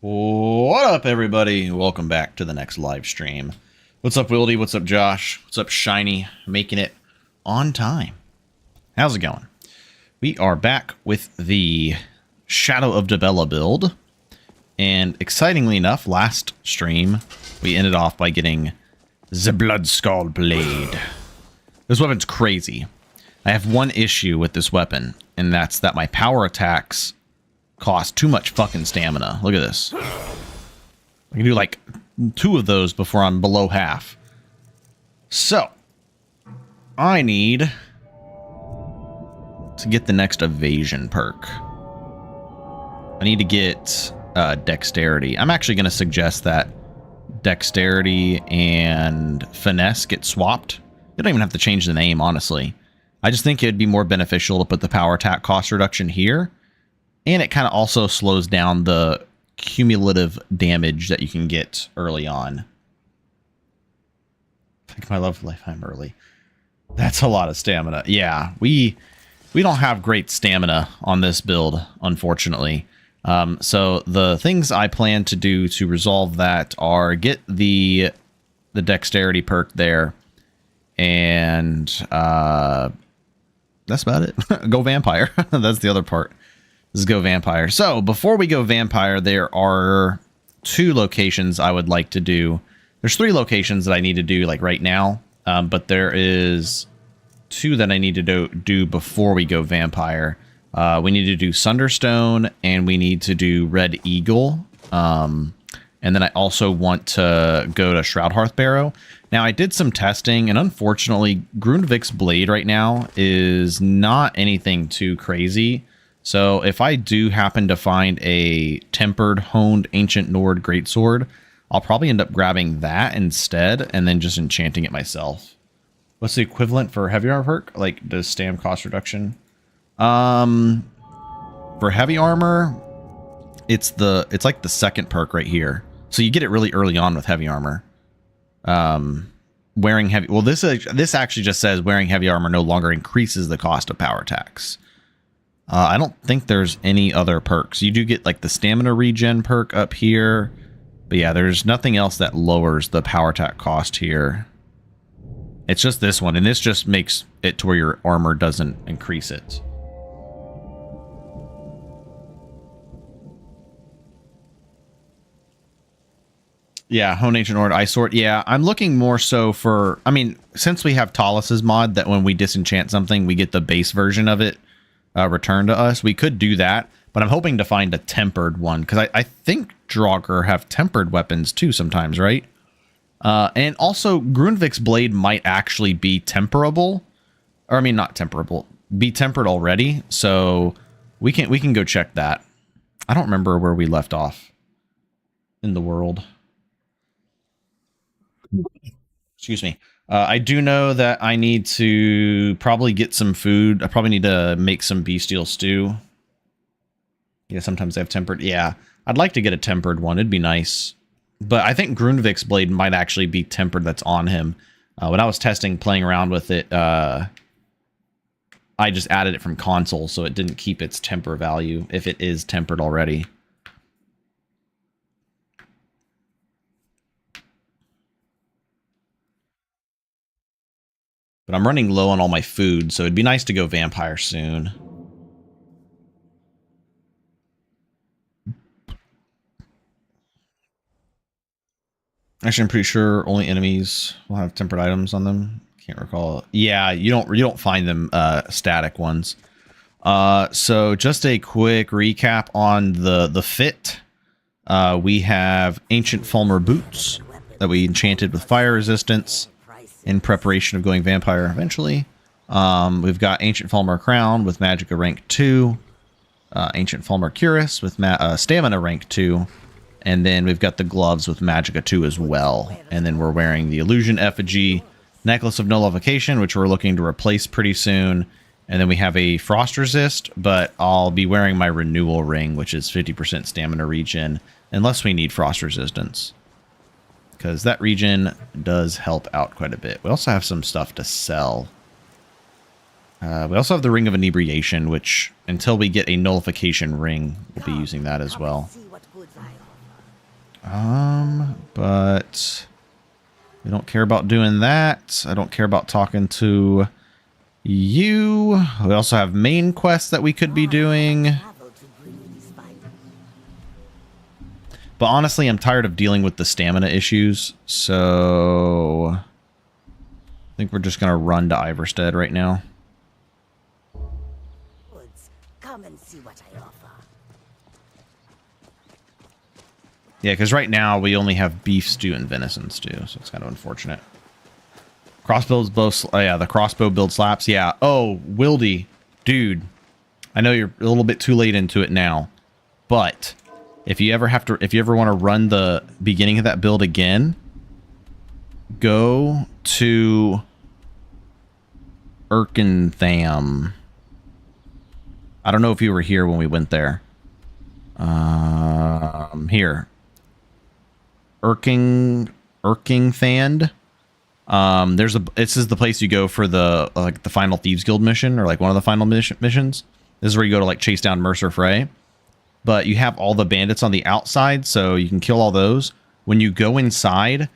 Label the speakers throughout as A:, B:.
A: What up, everybody? Welcome back to the next live stream. What's up, Wildy? What's up, Josh? What's up, Shiny? Making it on time. How's it going? We are back with the Shadow of Dibella build. And excitingly enough, last stream, we ended off by getting the Blood-Scald Blade. This weapon's crazy. I have one issue with this weapon, and that's that my power attacks cost too much fucking stamina. Look at this. I can do like 2 of those before I'm below half. So, I need to get the next evasion perk. I need to get dexterity. I'm actually going to suggest that dexterity and finesse get swapped. You don't even have to change the name, honestly. I just think it'd be more beneficial to put the power attack cost reduction here. And it kind of also slows down the cumulative damage that you can get early on. Take my love lifetime early. That's a lot of stamina. Yeah, we don't have great stamina on this build, unfortunately. So the things I plan to do to resolve that are get the dexterity perk there, and that's about it. Go vampire. That's the other part. Let's go vampire. So before we go vampire, there are 2 locations I would like to do. There's 3 locations that I need to do like right now, but there is 2 that I need to do before we go vampire. We need to do Sunderstone and we need to do Red Eagle. And then I also want to go to Shroudhearth Barrow. Now I did some testing, and unfortunately Grundvik's blade right now is not anything too crazy. So if I do happen to find a tempered, honed Ancient Nord greatsword, I'll probably end up grabbing that instead and then just enchanting it myself. What's the equivalent for heavy armor perk? Like, does stam cost reduction? For heavy armor, it's like the second perk right here. So you get it really early on with heavy armor. Wearing heavy... Well, this actually just says wearing heavy armor no longer increases the cost of power attacks. I don't think there's any other perks. You do get like the stamina regen perk up here. But yeah, there's nothing else that lowers the power attack cost here. It's just this one. And this just makes it to where your armor doesn't increase it. Yeah, Hone Ancient Nord, Ice Sword. Yeah, I'm looking more so for... I mean, since we have Talus's mod, that when we disenchant something, we get the base version of it return to us. We could do that, but I'm hoping to find a tempered one, because I think Draugr have tempered weapons too sometimes, right? And also, Grundvik's blade might actually be temperable. Or, I mean, not temperable. Be tempered already, so we can go check that. I don't remember where we left off in the world. Excuse me. I do know that I need to probably get some food. I probably need to make some bestial stew. Yeah, sometimes they have tempered. Yeah, I'd like to get a tempered one. It'd be nice. But I think Grundvik's blade might actually be tempered that's on him. When I was playing around with it, I just added it from console, so it didn't keep its temper value if it is tempered already. But I'm running low on all my food, so it'd be nice to go vampire soon. Actually, I'm pretty sure only enemies will have tempered items on them. Can't recall. Yeah, you don't find them static ones. So just a quick recap on the fit. We have Ancient Thalmor boots that we enchanted with fire resistance in preparation of going vampire eventually. We've got Ancient Thalmor crown with Magicka rank 2. Ancient Thalmor cuirass with stamina rank 2. And then we've got the gloves with Magicka 2 as well. And then we're wearing the illusion effigy, necklace of nullification, which we're looking to replace pretty soon. And then we have a frost resist, but I'll be wearing my renewal ring, which is 50% stamina regen, unless we need frost resistance, because that regen does help out quite a bit. We also have some stuff to sell. We also have the Ring of Inebriation, which, until we get a nullification ring, we'll be using that as well. But we don't care about doing that. I don't care about talking to you. We also have main quests that we could be doing. But honestly, I'm tired of dealing with the stamina issues, so I think we're just going to run to Iverstead right now.
B: Come and see what I offer.
A: Yeah, because right now we only have beef stew and venison stew, so it's kind of unfortunate. Crossbows both. Oh yeah, the crossbow build slaps. Yeah. Oh, Wildy, dude, I know you're a little bit too late into it now, but if you ever want to run the beginning of that build again, go to Erkentham. I don't know if you were here when we went there. Here. Erkenthand. This is the place you go for the the final Thieves Guild mission, or like one of the final missions. This is where you go to like chase down Mercer Frey. But you have all the bandits on the outside, so you can kill all those. When you go inside,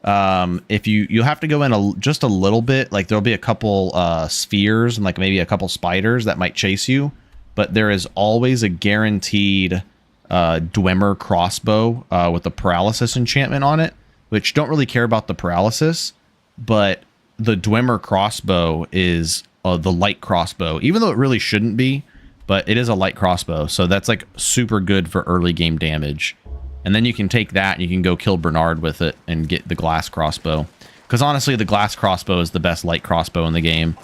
A: if you'll have to go in just a little bit, like there'll be a couple spheres and like maybe a couple spiders that might chase you, but there is always a guaranteed Dwemer crossbow with the paralysis enchantment on it, which don't really care about the paralysis, but the Dwemer crossbow is the light crossbow, even though it really shouldn't be. But it is a light crossbow, so that's like super good for early game damage. And then you can take that and you can go kill Bernard with it and get the glass crossbow. Because honestly, the glass crossbow is the best light crossbow in the game.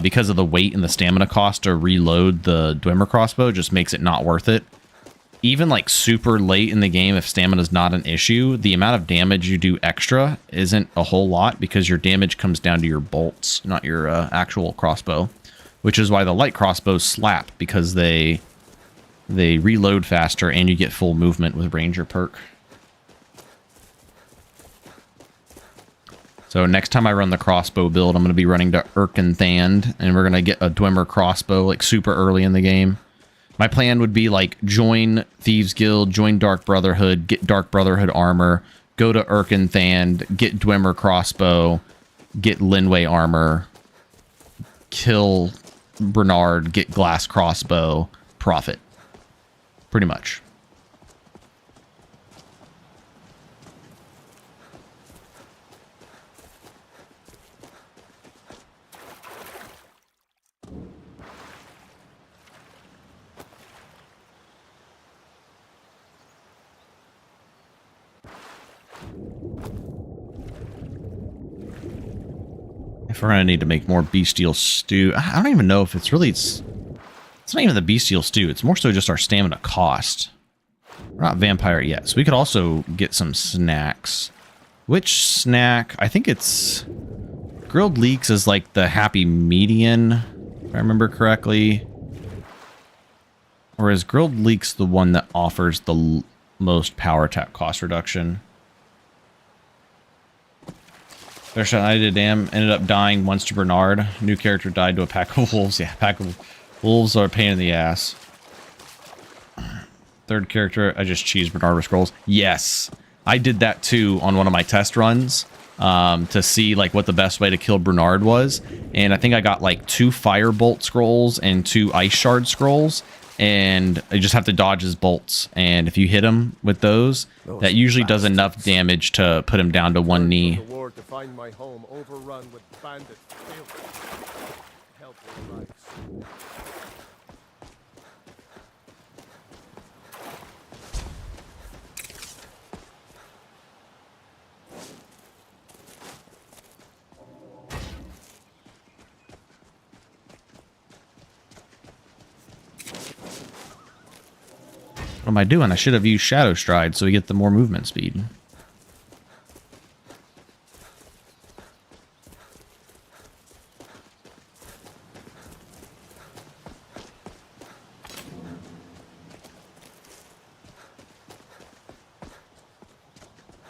A: Because of the weight and the stamina cost to reload the Dwemer crossbow just makes it not worth it. Even like super late in the game, if stamina is not an issue, the amount of damage you do extra isn't a whole lot because your damage comes down to your bolts, not your actual crossbow. Which is why the light crossbows slap, because they reload faster and you get full movement with Ranger perk. So next time I run the crossbow build, I'm going to be running to Erkenthand, and we're going to get a Dwemer crossbow like super early in the game. My plan would be like join Thieves Guild, join Dark Brotherhood, get Dark Brotherhood armor, go to Erkenthand, get Dwemer crossbow, get Linway armor, kill Bernard, get glass crossbow, profit. Pretty much. If we're going to need to make more bestial stew, I don't even know if it's really... It's not even the bestial stew. It's more so just our stamina cost. We're not vampire yet, so we could also get some snacks. Which snack? I think it's... Grilled leeks is like the happy median, if I remember correctly. Or is grilled leeks the one that offers the most power attack cost reduction? I did damn. Ended up dying once to Bernard. New character died to a pack of wolves. Yeah, pack of wolves are a pain in the ass. Third character, I just cheesed Bernard with scrolls. Yes, I did that too on one of my test runs to see like what the best way to kill Bernard was. And I think I got like 2 firebolt scrolls and 2 ice shard scrolls. And I just have to dodge his bolts. And if you hit him with those, that usually does enough damage to put him down to 1 knee.
C: To find my home overrun with bandit
A: What am I doing? I should have used Shadow Stride so we get the more movement speed.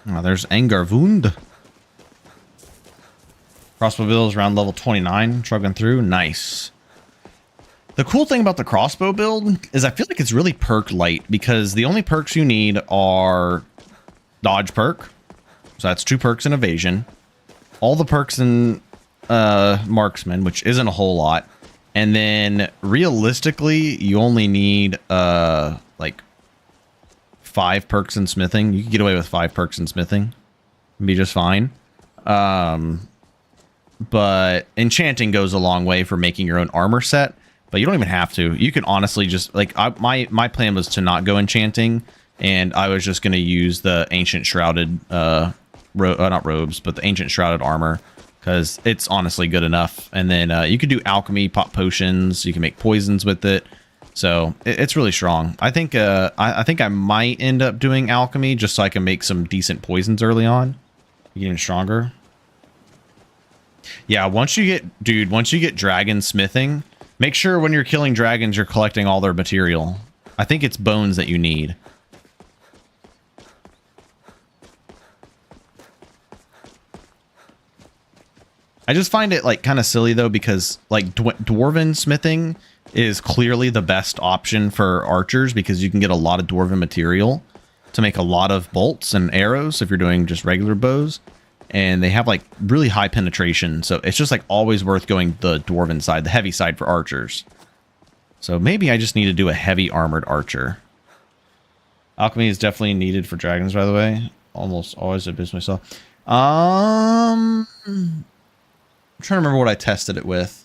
A: Oh, there's Engarvund. Crossbow build is around level 29, trugging through. Nice. The cool thing about the crossbow build is I feel like it's really perk light because the only perks you need are dodge perk. So that's 2 perks in evasion. All the perks in marksman, which isn't a whole lot. And then realistically, you only need like 5 perks in smithing. You can get away with 5 perks in smithing. Be just fine. But enchanting goes a long way for making your own armor set. But you don't even have to. You can honestly just like my plan was to not go enchanting, and I was just going to use the ancient shrouded not robes, but the ancient shrouded armor, because it's honestly good enough. And then you could do alchemy, pop potions. You can make poisons with it. So it's really strong. I think I think I might end up doing alchemy just so I can make some decent poisons early on. Getting stronger. Yeah, once you get dragon smithing, make sure when you're killing dragons, you're collecting all their material. I think it's bones that you need. I just find it like kind of silly though, because like dwarven smithing is clearly the best option for archers, because you can get a lot of dwarven material to make a lot of bolts and arrows if you're doing just regular bows. And they have like really high penetration, so it's just like always worth going the dwarven side, the heavy side for archers. So maybe I just need to do a heavy armored archer. Alchemy is definitely needed for dragons, by the way. Almost always abuse myself. I'm trying to remember what I tested it with.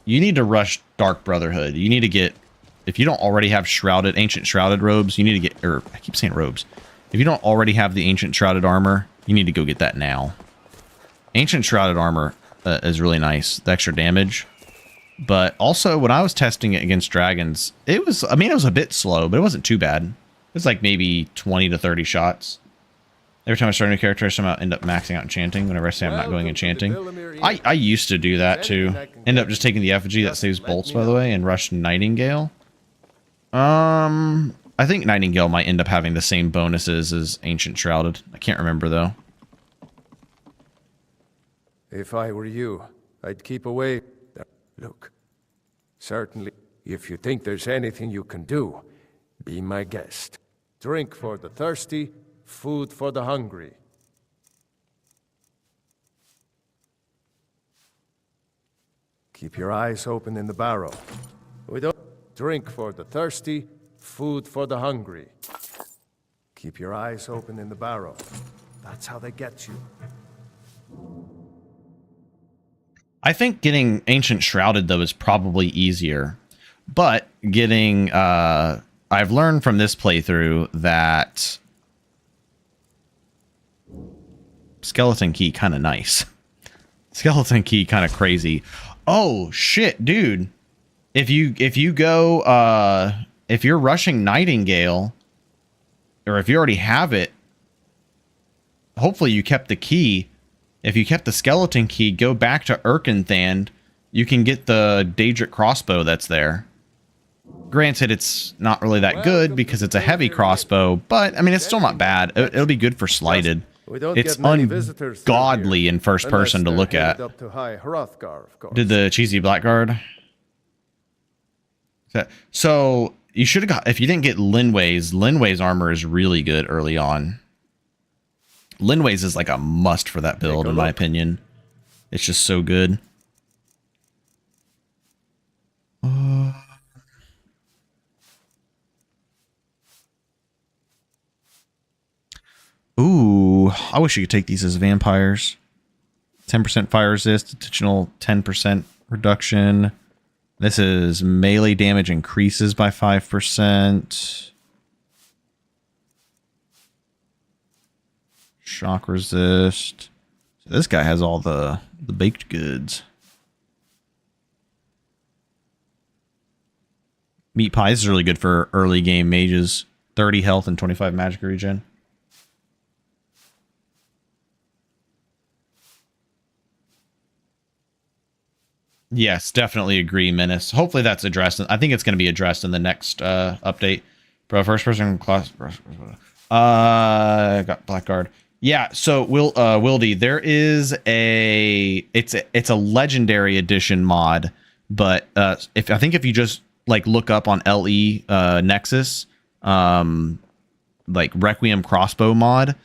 A: You need to rush Dark Brotherhood. You need to get, if you don't already have ancient shrouded robes, you need to get, or I keep saying robes. If you don't already have the ancient shrouded armor, you need to go get that now. Ancient shrouded armor is really nice, the extra damage. But also, when I was testing it against dragons, it was, I mean, it was a bit slow, but it wasn't too bad. It was like maybe 20 to 30 shots. Every time I start a new character, I somehow end up maxing out enchanting whenever I say I'm not going enchanting. I used to do that too. End up just taking the effigy that saves bolts, by the way, and rush Nightingale. I think Nightingale might end up having the same bonuses as Ancient Shrouded. I can't remember though.
C: If I were you, I'd keep away. Look, certainly, if you think there's anything you can do, be my guest. Drink for the thirsty, food for the hungry. Keep your eyes open in the barrow. We don't drink for the thirsty, food for the hungry. Keep your eyes open in the barrow. That's how they get you.
A: I think getting Ancient Shrouded, though, is probably easier. But getting, I've learned from this playthrough that Skeleton Key kind of nice. Skeleton Key kind of crazy. Oh, shit, dude. If you go, if you're rushing Nightingale, or if you already have it, hopefully you kept the key. If you kept the skeleton key, go back to Erkenthand. You can get the Daedric crossbow that's there. Granted, it's not really that good because it's a heavy crossbow, but I mean, it's still not bad. It'll be good for Slighted. It's ungodly in first person to look at. Did the cheesy blackguard? So you should have got, if you didn't get Linway's armor is really good early on. Linway's is like a must for that build, in my opinion. It's just so good. Ooh, I wish you could take these as vampires. 10% fire resist, additional 10% reduction. This is melee damage increases by 5%. Shock resist. So this guy has all the baked goods. Meat pies is really good for early game mages. 30 health and 25 magic regen. Yes, definitely agree, Menace. Hopefully that's addressed. I think it's going to be addressed in the next update. Bro, first person class. Got Blackguard. Yeah, so Wildy, there is it's a legendary edition mod, but if you just like look up on LE Nexus, like Requiem crossbow mod.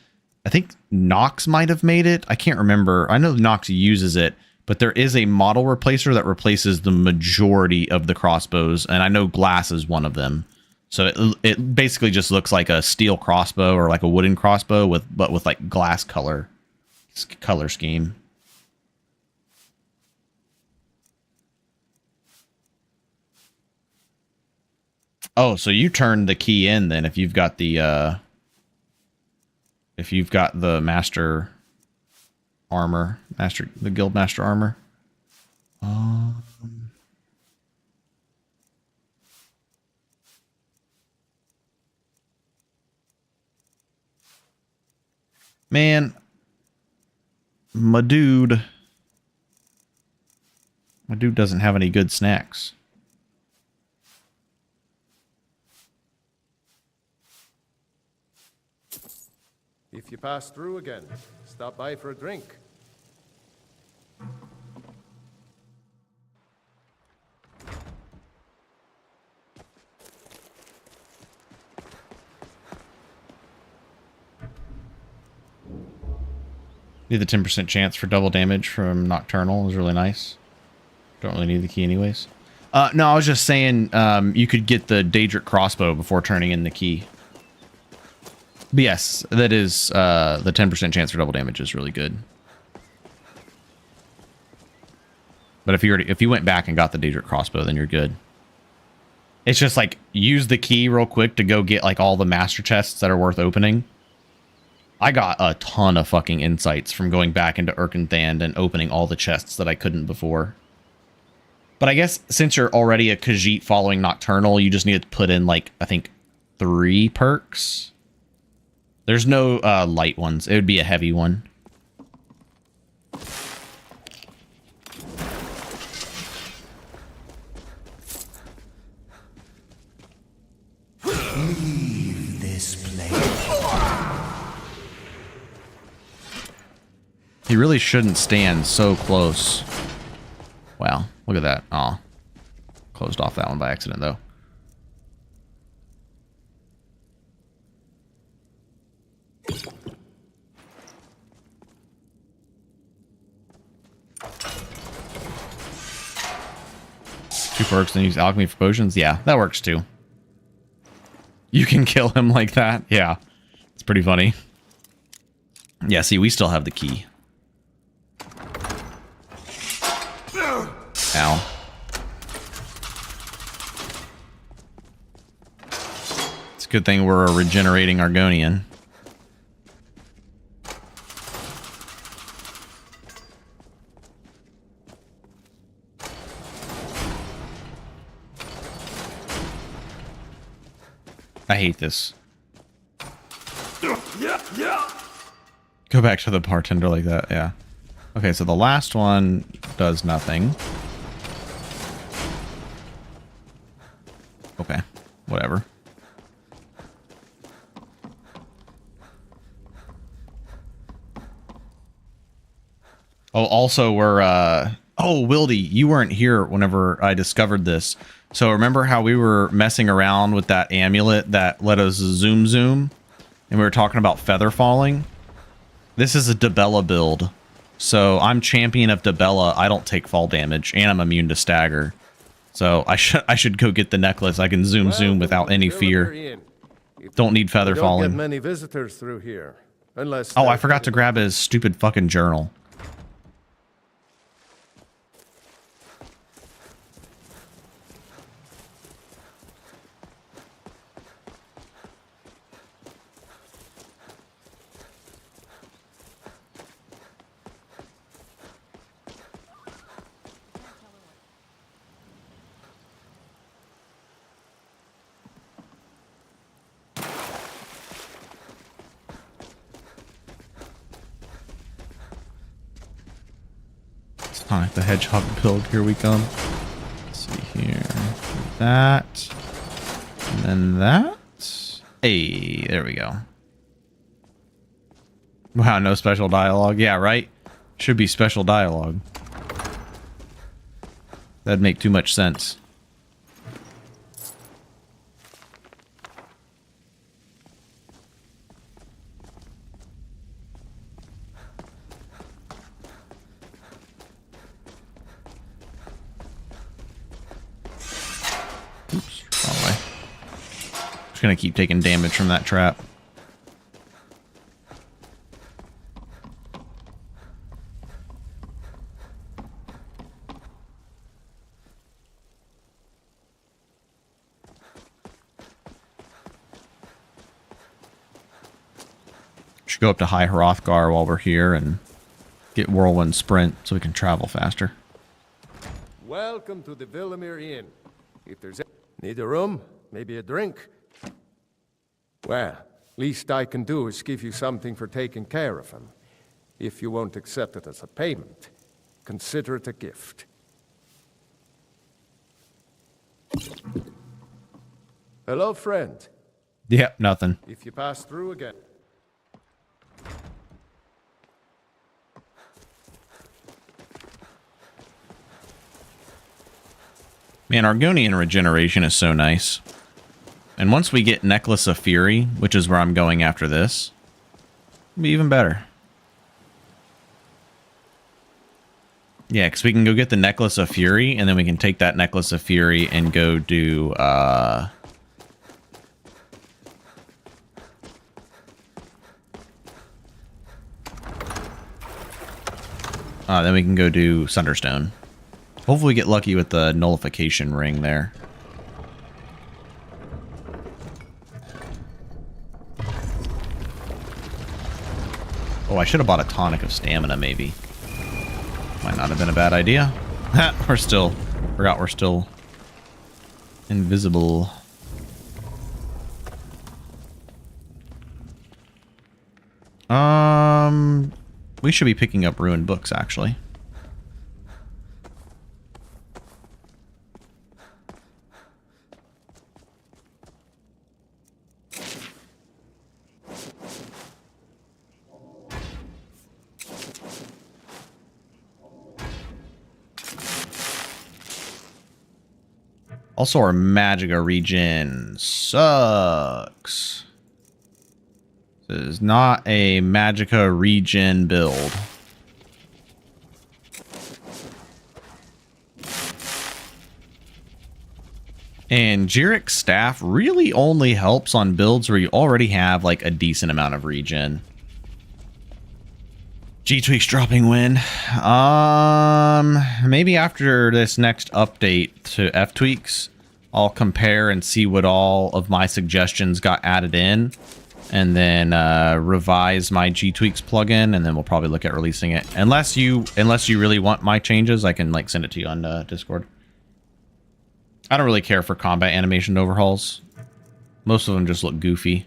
A: I think Nox might have made it. I can't remember. I know Nox uses it, but there is a model replacer that replaces the majority of the crossbows, and I know glass is one of them. So it basically just looks like a steel crossbow or like a wooden crossbow but with like glass color scheme. Oh, so you turn the key in then if you've got the master armor, the guild master armor. Man, my dude doesn't have any good snacks.
C: If you pass through again, stop by for a drink.
A: Need the 10% chance for double damage from Nocturnal is really nice. Don't really need the key anyways. No, I was just saying you could get the Daedric crossbow before turning in the key. But yes, that is the 10% chance for double damage is really good. But if you went back and got the Daedric crossbow, then you're good. It's just like use the key real quick to go get like all the master chests that are worth opening. I got a ton of fucking insights from going back into Erkenthand and opening all the chests that I couldn't before. But I guess since you're already a Khajiit following Nocturnal, you just need to put in like, I think 3 perks. There's no light ones. It would be a heavy one.
D: Leave this place.
A: He really shouldn't stand so close. Wow, look at that. Aw. Closed off that one by accident, though. Two perks, then use alchemy for potions. Yeah, that works too. You can kill him like that. Yeah, it's pretty funny. Yeah, see, we still have the key. Ow. It's a good thing we're a regenerating Argonian. I hate this. Go back to the bartender like that, yeah. Okay, so the last one does nothing. Okay, whatever. Oh, also we're, oh, Wildy, you weren't here whenever I discovered this. So remember how we were messing around with that amulet that let us zoom? And we were talking about feather falling? This is a Dibella build. So I'm champion of Dibella. I don't take fall damage, and I'm immune to stagger. So I should go get the necklace. I can zoom without any fear. Don't need feather falling.
C: Don't get many visitors through here, unless.
A: Oh, I forgot to grab his stupid fucking journal. Sonic the Hedgehog build, here we come. Let's see here. That. And then that. Hey, there we go. Wow, no special dialogue. Yeah, right? Should be special dialogue. That'd make too much sense. Just gonna keep taking damage from that trap. Should go up to High Hrothgar while we're here and get Whirlwind Sprint so we can travel faster.
C: Welcome to the Villamere Inn. If there's need a room, maybe a drink. Well, least I can do is give you something for taking care of him. If you won't accept it as a payment, consider it a gift. Hello, friend.
A: Yep, nothing.
C: If you pass through again.
A: Man, Argonian regeneration is so nice. And once we get Necklace of Fury, which is where I'm going after this, it'll be even better. Yeah, because we can go get the Necklace of Fury, and then we can take that Necklace of Fury and go do, then we can go do Sunderstone. Hopefully we get lucky with the nullification ring there. Oh, I should have bought a tonic of stamina, maybe. Might not have been a bad idea. We're still... Forgot we're still... invisible. We should be picking up ruined books, actually. Also, our Magicka regen sucks. This is not a Magicka regen build. And Jirik's staff really only helps on builds where you already have like a decent amount of regen. Gtweaks dropping win. Maybe after this next update to ftweaks, I'll compare and see what all of my suggestions got added in, and then revise my Gtweaks plugin, and then we'll probably look at releasing it. Unless you really want my changes, I can like send it to you on Discord. I don't really care for combat animation overhauls. Most of them just look goofy.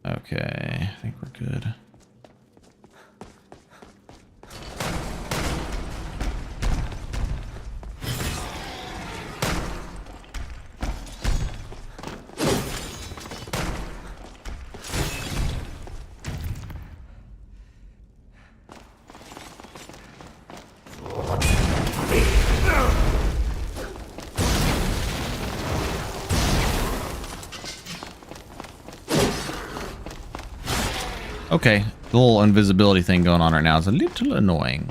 A: Okay, I think we're good. Okay, the little invisibility thing going on right now is a little annoying.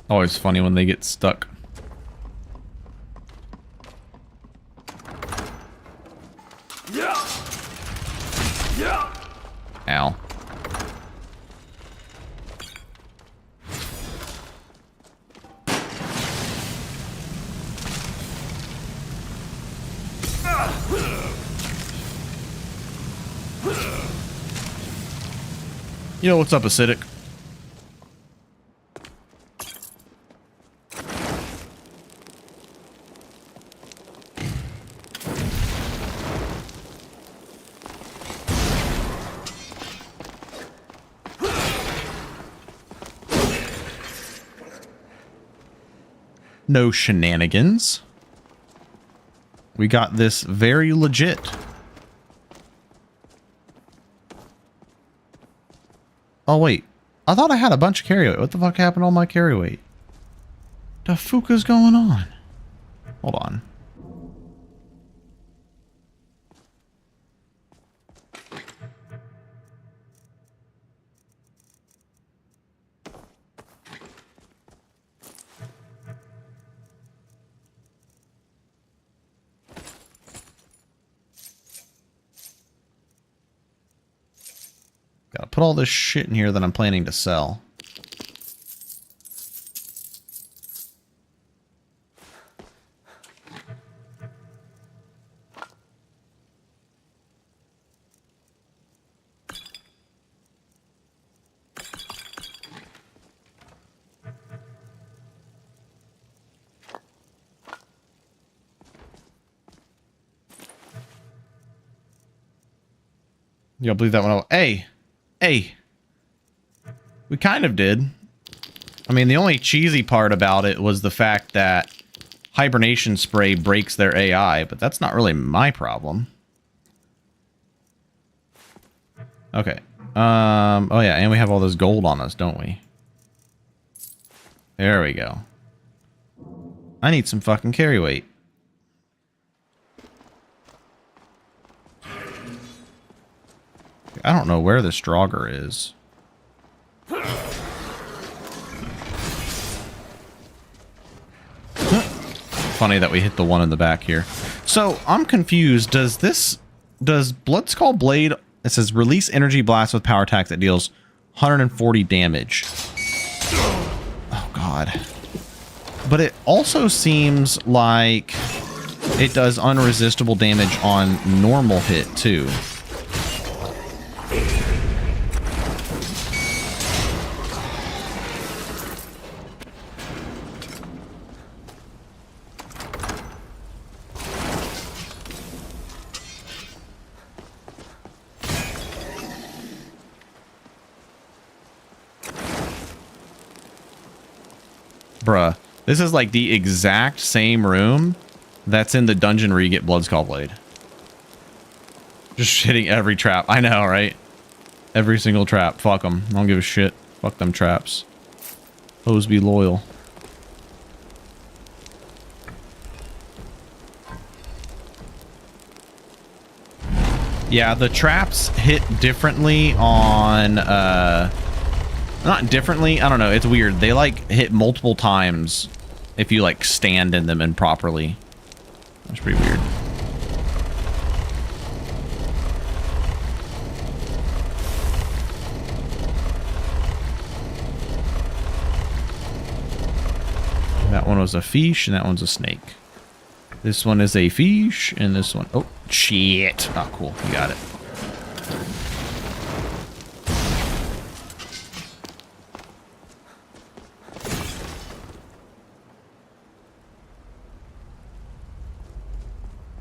A: Always funny when they get stuck. Ow. You know what's up, acidic? No shenanigans. We got this very legit. Oh, wait. I thought I had a bunch of carry weight. What the fuck happened to all my carry weight? The fuck is going on? Hold on. put all this shit in here that I'm planning to sell. You'll believe that one. Hey, we kind of did. I mean, the only cheesy part about it was the fact that hibernation spray breaks their AI, but that's not really my problem. Okay. Oh yeah, and we have all this gold on us, don't we? There we go. I need some fucking carry weight. I don't know where this Draugr is. Funny that we hit the one in the back here. So, I'm confused. Does Bloodskull Blade, it says release energy blast with power attack that deals 140 damage. Oh, God. But it also seems like it does unresistible damage on normal hit, too. Bruh, this is like the exact same room that's in the dungeon where you get Bloodskull Blade. Just hitting every trap. I know, right? Every single trap. Fuck them. I don't give a shit. Fuck them traps. Hoes be loyal. Yeah, the traps hit differently on, not differently, I don't know, it's weird. They, like, hit multiple times if you, like, stand in them improperly. That's pretty weird. That one was a fish, and that one's a snake. This one is a fish, and this one... Oh, shit. Oh, cool. You got it.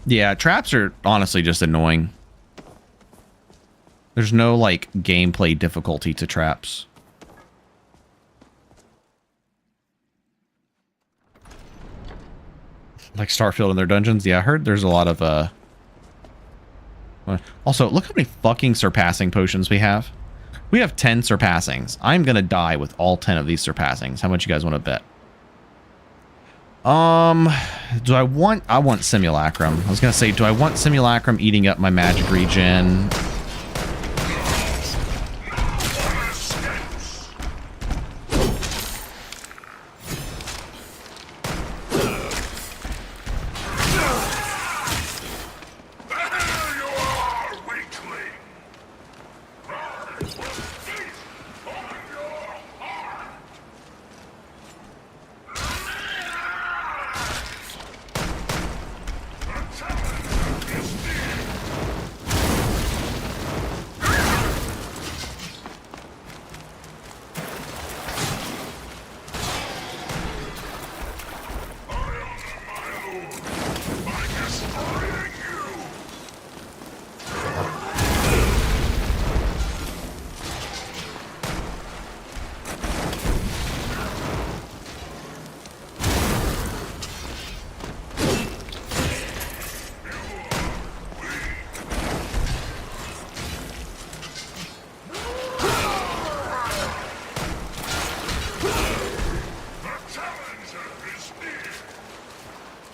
A: Yeah, traps are honestly just annoying. There's no, like, gameplay difficulty to traps. Like Starfield in their dungeons? Yeah, I heard there's a lot of, Also, look how many fucking surpassing potions we have. We have 10 surpassings. I'm gonna die with all 10 of these surpassings. How much you guys want to bet? Do I want Simulacrum. I was gonna say, do I want Simulacrum eating up my magic regen?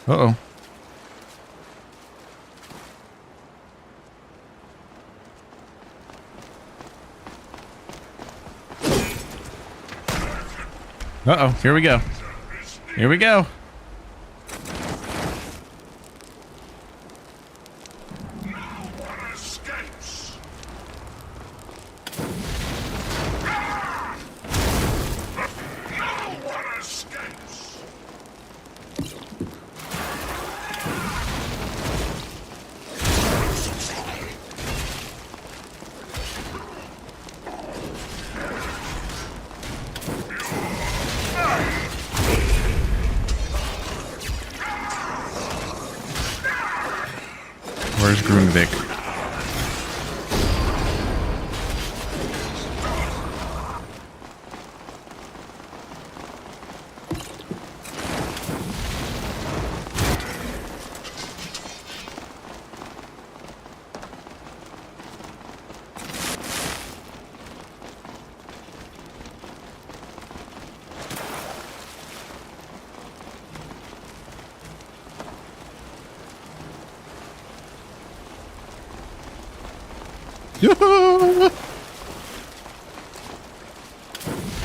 A: Uh-oh. Uh-oh, here we go. Here we go. Where's Grunvik?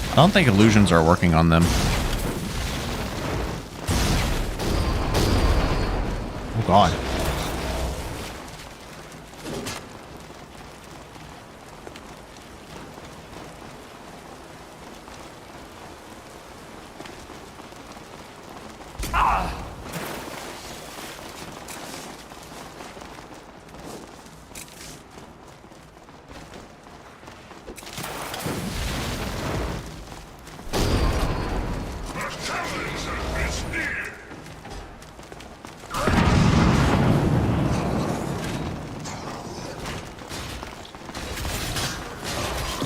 A: I don't think illusions are working on them. Oh god.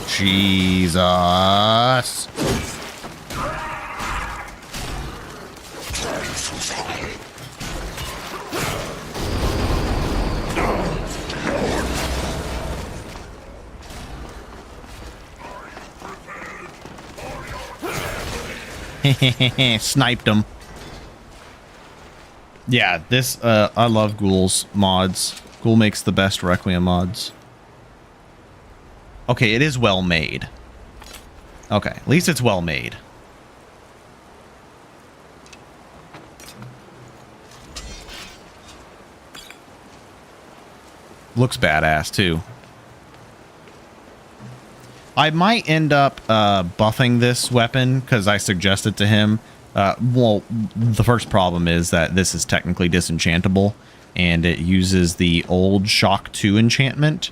A: Jesus. Sniped him. Yeah, this, I love Ghoul's mods. Ghoul makes the best Requiem mods. Okay, it is well made. Okay, at least it's well made. Looks badass, too. I might end up buffing this weapon because I suggested to him. Well, the first problem is that this is technically disenchantable, and it uses the old Shock 2 enchantment.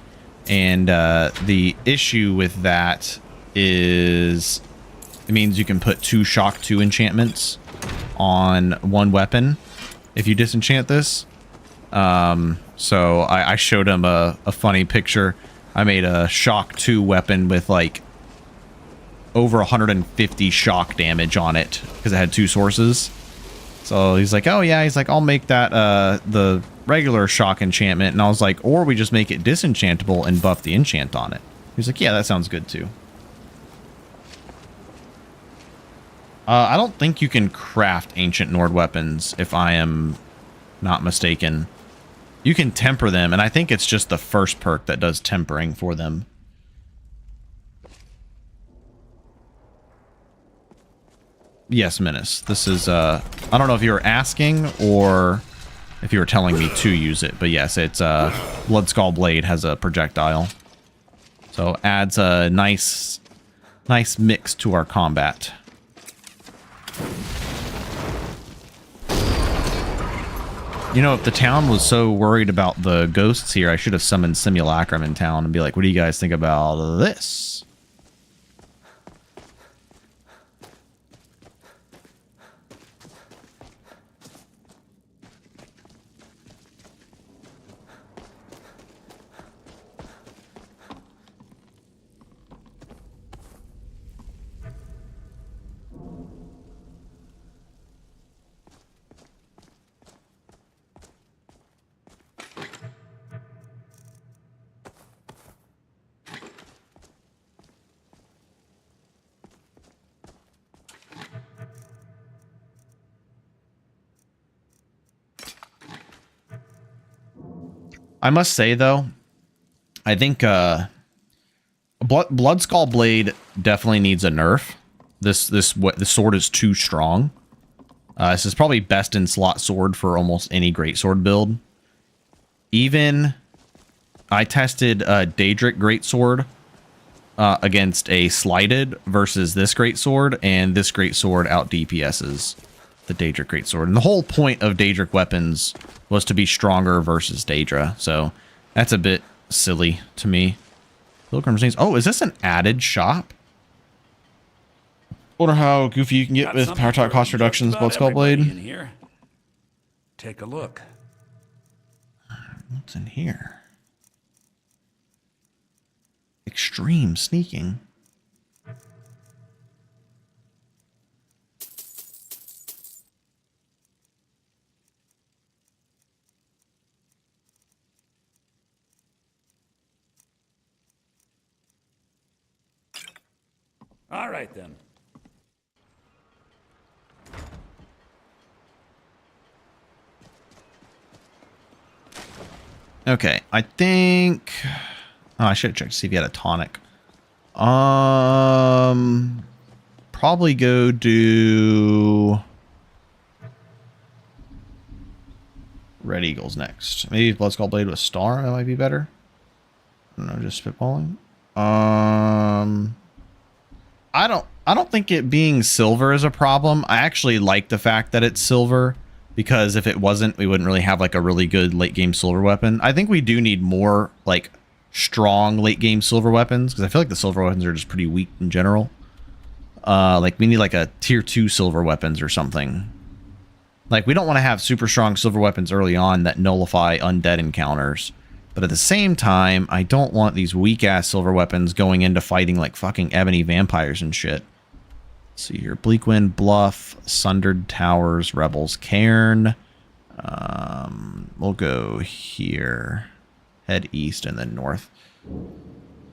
A: And the issue with that is it means you can put 2 Shock 2 enchantments on one weapon if you disenchant this. So I showed him a funny picture. I made a Shock 2 weapon with like over 150 shock damage on it because it had 2 sources. So he's like, oh yeah, he's like, I'll make that the regular shock enchantment. And I was like, or we just make it disenchantable and buff the enchant on it. He's like, yeah, that sounds good too. I don't think you can craft ancient Nord weapons if I am not mistaken. You can temper them, and I think it's just the first perk that does tempering for them. Yes, Menace. This is, I don't know if you were asking or if you were telling me to use it, but yes, it's, Bloodskull Blade has a projectile. So adds a nice mix to our combat. You know, if the town was so worried about the ghosts here, I should have summoned Simulacrum in town and be like, what do you guys think about this? I must say, though, I think Bloodskull Blade definitely needs a nerf. This sword is too strong. This is probably best in slot sword for almost any greatsword build. Even I tested Daedric greatsword against a slighted versus this greatsword, and this greatsword out DPSs the Daedric greatsword. And the whole point of Daedric weapons was to be stronger versus Daedra, so that's a bit silly to me. Pilgrim's Names. Oh, is this an added shop? Wonder how goofy you can get with power talk cost reductions, Bloodskull Blade.
E: In here. Take a look.
A: What's in here? Extreme sneaking.
E: All right, then.
A: Okay, I think... Oh, I should have checked to see if he had a tonic. Probably go do... Red Eagles next. Maybe Blood Skull Blade with Star, that might be better. I don't know, just spitballing. I don't think it being silver is a problem. I actually like the fact that it's silver, because if it wasn't, we wouldn't really have like a really good late game silver weapon. I think we do need more like strong late game silver weapons, because I feel like the silver weapons are just pretty weak in general. Like we need like a tier 2 silver weapons or something. Like we don't want to have super strong silver weapons early on that nullify undead encounters. But at the same time, I don't want these weak-ass silver weapons going into fighting like fucking ebony vampires and shit. Let's see here. Bleakwind, Bluff, Sundered Towers, Rebels, Cairn. We'll go here. Head east and then north.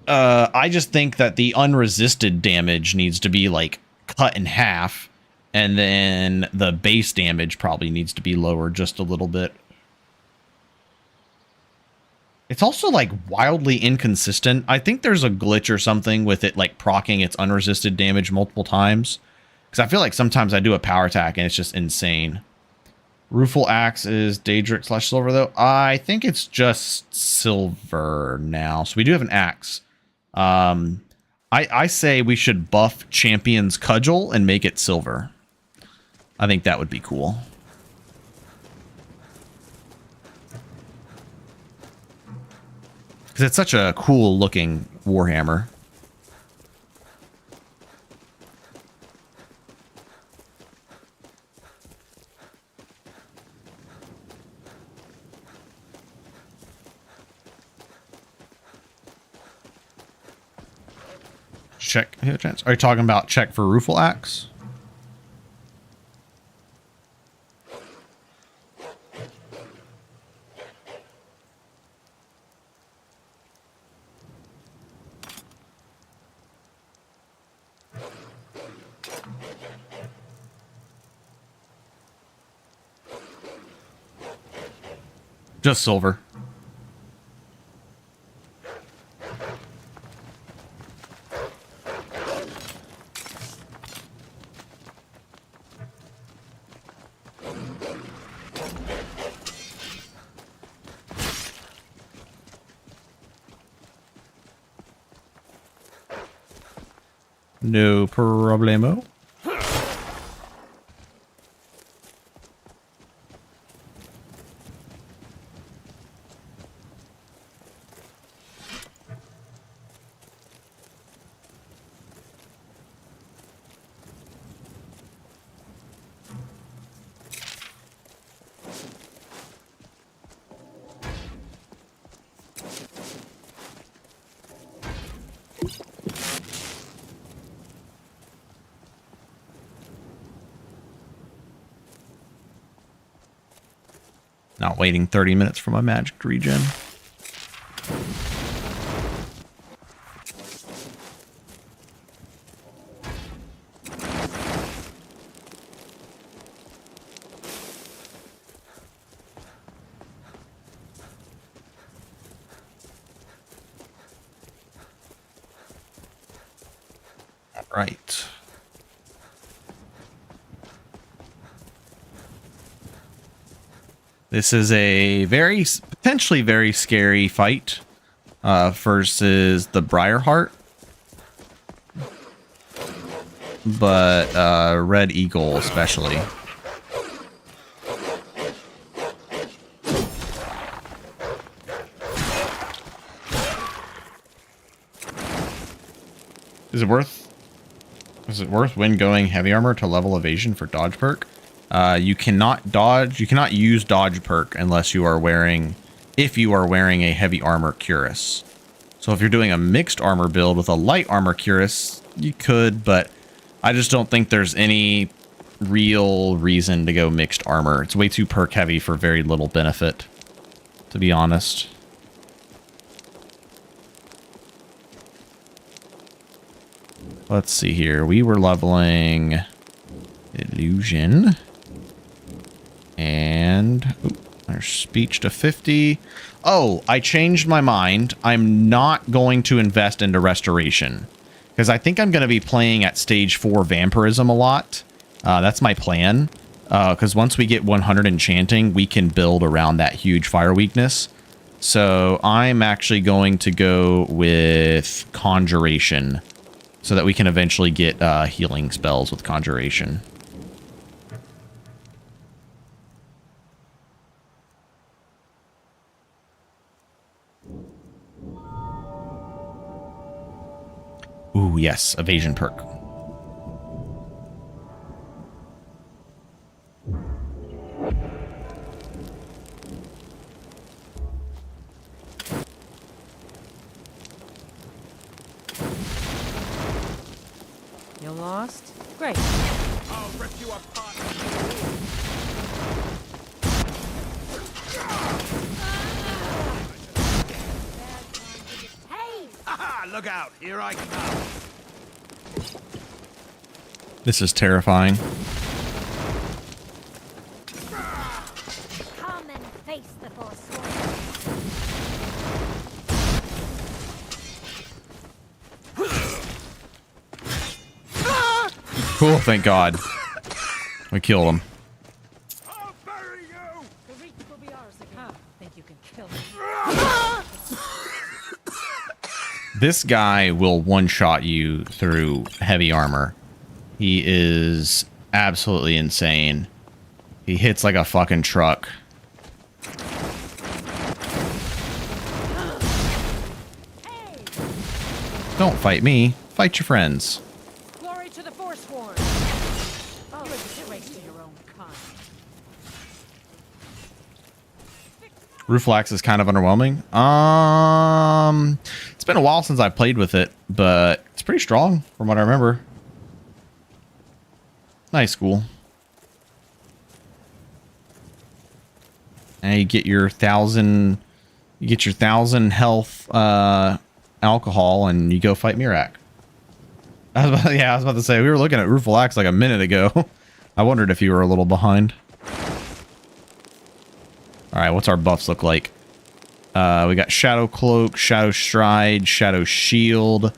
A: I just think that the unresisted damage needs to be like cut in half. And then the base damage probably needs to be lowered just a little bit. It's also like wildly inconsistent. I think there's a glitch or something with it like proccing its unresisted damage multiple times. Because I feel like sometimes I do a power attack and it's just insane. Rueful Axe is Daedric / silver though. I think it's just silver now. So we do have an axe. I say we should buff Champion's Cudgel and make it silver. I think that would be cool. Because it's such a cool looking Warhammer. Check. Are you talking about check for Rueful Axe? Just silver. No problemo. Not waiting 30 minutes for my magic to regen. All right. This is a potentially very scary fight versus the Briarheart. But Red Eagle especially. Is it worth when going heavy armor to level evasion for dodge perk? You cannot use dodge perk unless you are wearing if you are wearing a heavy armor cuirass. So if you're doing a mixed armor build with a light armor cuirass, you could, but I just don't think there's any real reason to go mixed armor. It's way too perk heavy for very little benefit, to be honest. Let's see here. We were leveling illusion. And our speech to 50. Oh, I changed my mind. I'm not going to invest into restoration because I think I'm going to be playing at stage 4 vampirism a lot. That's my plan. Because once we get 100 enchanting, we can build around that huge fire weakness. So I'm actually going to go with conjuration so that we can eventually get healing spells with conjuration. Ooh, yes, evasion perk.
B: You lost? Great.
C: I'll rip you apart.
B: Hey!
C: Aha! Look out! Here I come.
A: This is terrifying.
B: Come and face the Forsworn.
A: Cool, thank God. We killed him.
C: I'll bury you.
B: The reach will be ours again. Think you can kill me?
A: This guy will one-shot you through heavy armor. He is absolutely insane. He hits like a fucking truck.
B: Hey!
A: Don't fight me. Fight your friends.
B: Glory to the Forsworn! Oh, disgrace to your own kind.
A: Ruflax is kind of underwhelming. It's been a while since I played with it, but it's pretty strong from what I remember. Nice, cool. And you get your 1,000, health alcohol, and you go fight Mirak. I was about to say we were looking at Ruflax like a minute ago. I wondered if you were a little behind. All right, what's our buffs look like? We got Shadow Cloak, Shadow Stride, Shadow Shield,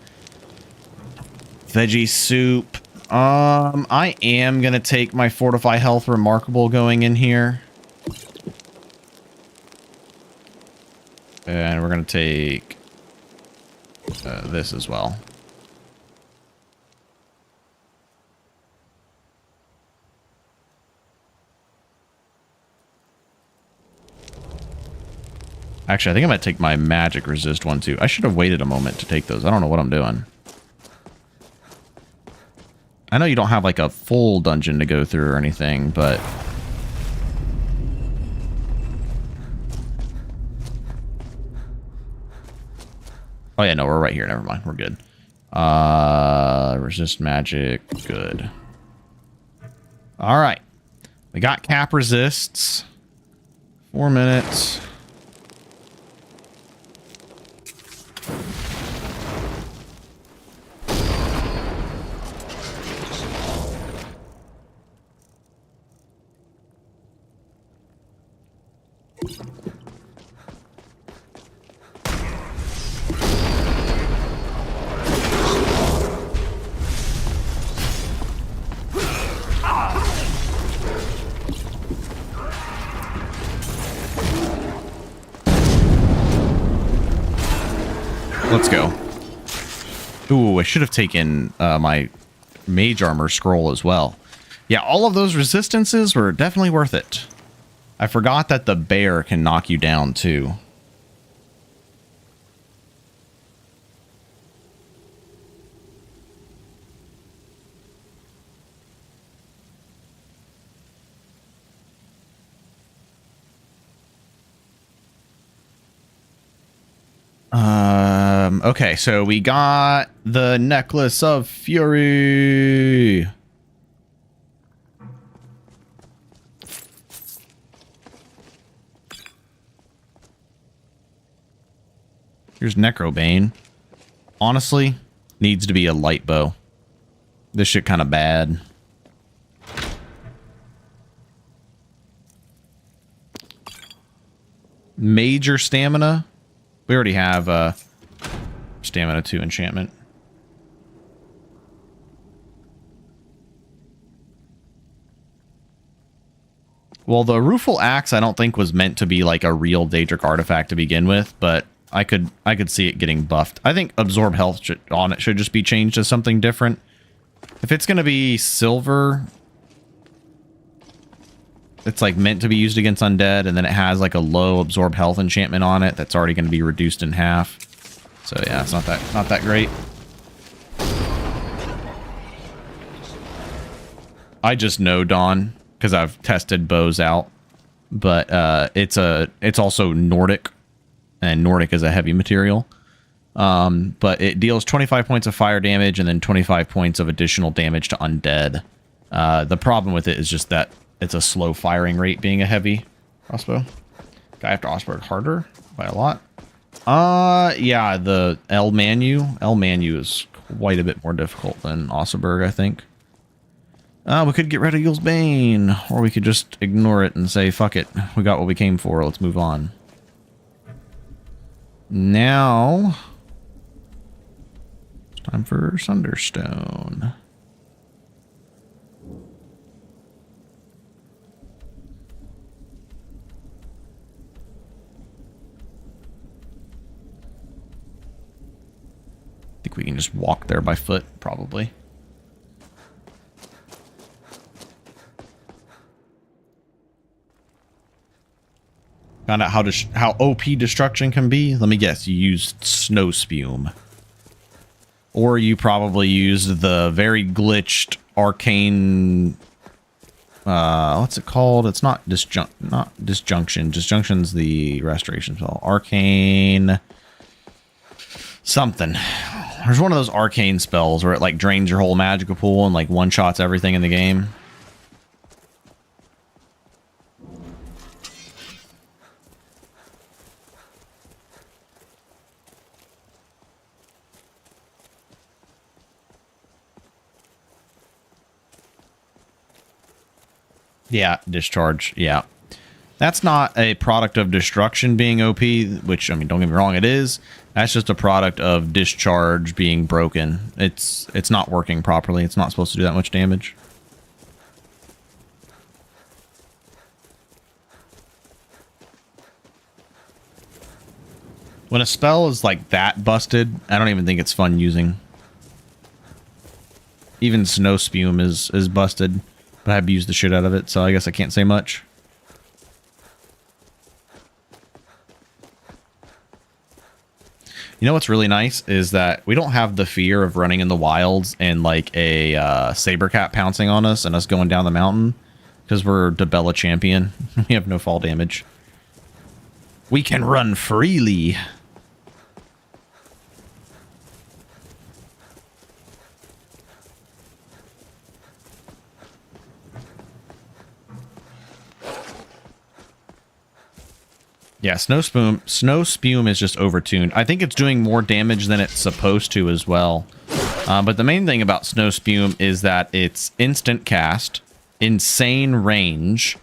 A: Veggie Soup. I am gonna take my Fortify Health Remarkable going in here. And we're gonna take this as well. Actually, I think I might take my magic resist one too. I should have waited a moment to take those. I don't know what I'm doing. I know you don't have like a full dungeon to go through or anything, but... Oh yeah, no, we're right here. Never mind. We're good. Resist magic. Good. All right. We got cap resists. 4 minutes. Let's go. Ooh, I should have taken my mage armor scroll as well. Yeah, all of those resistances were definitely worth it. I forgot that the bear can knock you down too. Okay, so we got the Necklace of Fury. Here's Necrobane. Honestly, needs to be a light bow. This shit kind of bad. Major stamina. We already have stamina 2 enchantment. Well, the Rueful Axe I don't think was meant to be like a real Daedric artifact to begin with, but I could see it getting buffed. I think Absorb Health on it should just be changed to something different. If it's going to be silver, it's like meant to be used against undead, and then it has like a low Absorb Health enchantment on it that's already going to be reduced in half. So yeah, it's not that great. I just know Dawn because I've tested bows out, but it's also Nordic, and Nordic is a heavy material. But it deals 25 points of fire damage and then 25 points of additional damage to undead. The problem with it is just that it's a slow firing rate being a heavy crossbow. Guy after Osberg harder by a lot. Yeah, the El Manu is quite a bit more difficult than Osberg, I think. We could get rid of Eagle's Bane, or we could just ignore it and say, fuck it, we got what we came for, let's move on. Now, it's time for Sunderstone. I think we can just walk there by foot, probably. Found out how OP destruction can be. Let me guess, you used Snow Spume. Or you probably used the very glitched arcane... what's it called? It's not disjunction. Disjunction's the restoration spell. Arcane... something. There's one of those arcane spells where it like drains your whole magical pool and like one-shots everything in the game. Yeah, discharge. Yeah. That's not a product of destruction being OP, which, I mean, don't get me wrong, it is. That's just a product of discharge being broken. It's not working properly. It's not supposed to do that much damage. When a spell is like that busted, I don't even think it's fun using. Even Snow Spume is busted. But I've used the shit out of it, so I guess I can't say much. You know what's really nice is that we don't have the fear of running in the wilds and like a saber cat pouncing on us and us going down the mountain because we're Dibella champion. We have no fall damage. We can run freely. Yeah, Snow Spume is just overtuned. I think it's doing more damage than it's supposed to as well. But the main thing about Snow Spume is that it's instant cast, insane range,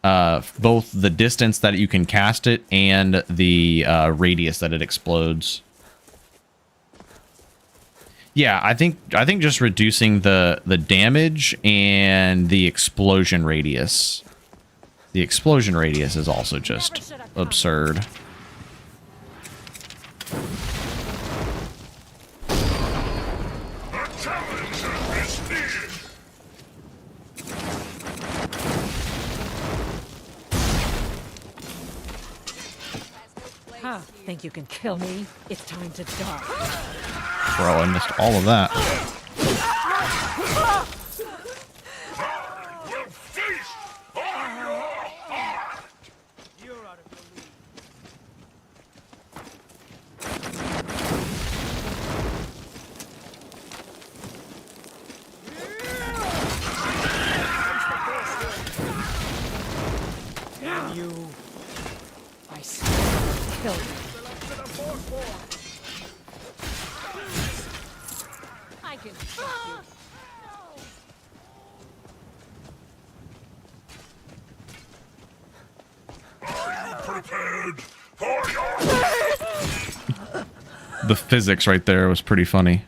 A: both the distance that you can cast it and the radius that it explodes. Yeah, I think just reducing the damage and the explosion radius. The explosion radius is also just absurd.
B: Huh, think you can kill me? It's time to die.
A: Bro, I missed all of that.
B: Damn you! I swear I'll kill you. I can fix you.
A: The physics right there was pretty funny.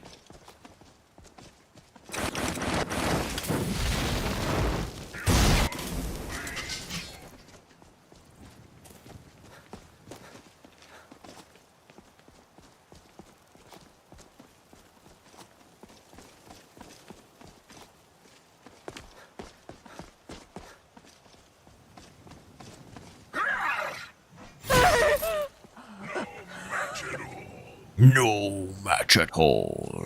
A: No match at all.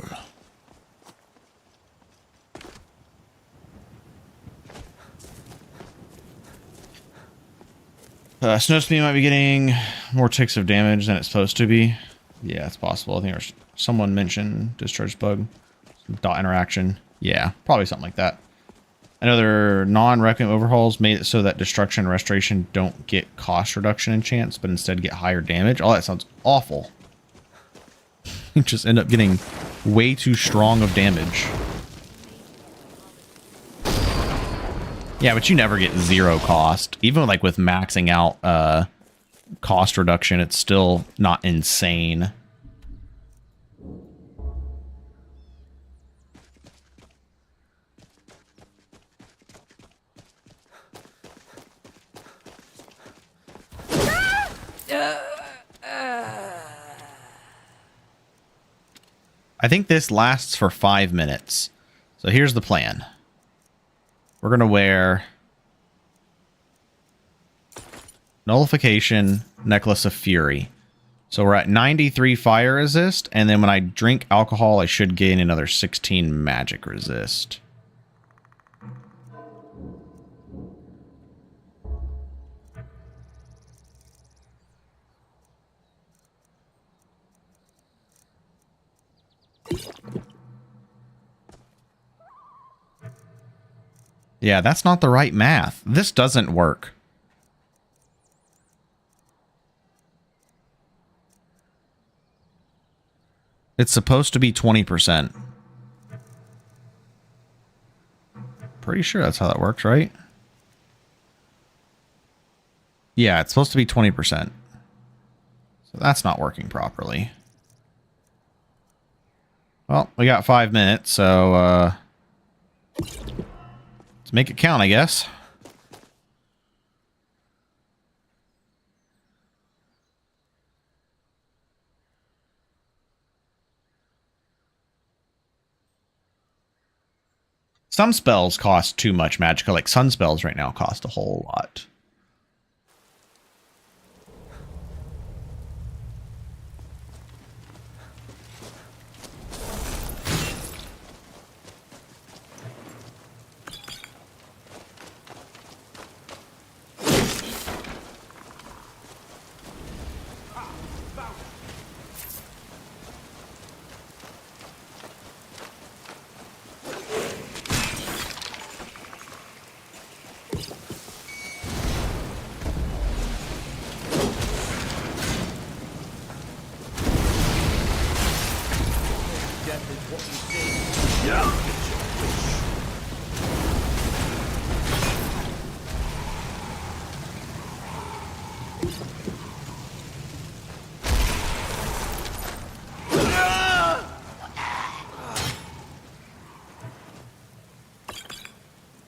A: Snow Speed might be getting more ticks of damage than it's supposed to be. Yeah, it's possible. I think there's someone mentioned discharge bug, some dot interaction. Yeah, probably something like that. Another non-Requiem overhauls made it so that destruction and restoration don't get cost reduction in chance, but instead get higher damage. Oh, that sounds awful. You just end up getting way too strong of damage. Yeah, but you never get zero cost. Even like with maxing out cost reduction, it's still not insane. I think this lasts for 5 minutes. So here's the plan. We're going to wear Nullification, Necklace of Fury. So we're at 93 fire resist, and then when I drink alcohol, I should gain another 16 magic resist. Yeah, that's not the right math. This doesn't work. It's supposed to be 20%. Pretty sure that's how that works, right? Yeah, it's supposed to be 20%. So that's not working properly. Well, we got 5 minutes, so let's make it count, I guess. Some spells cost too much magicka, like sun spells right now cost a whole lot.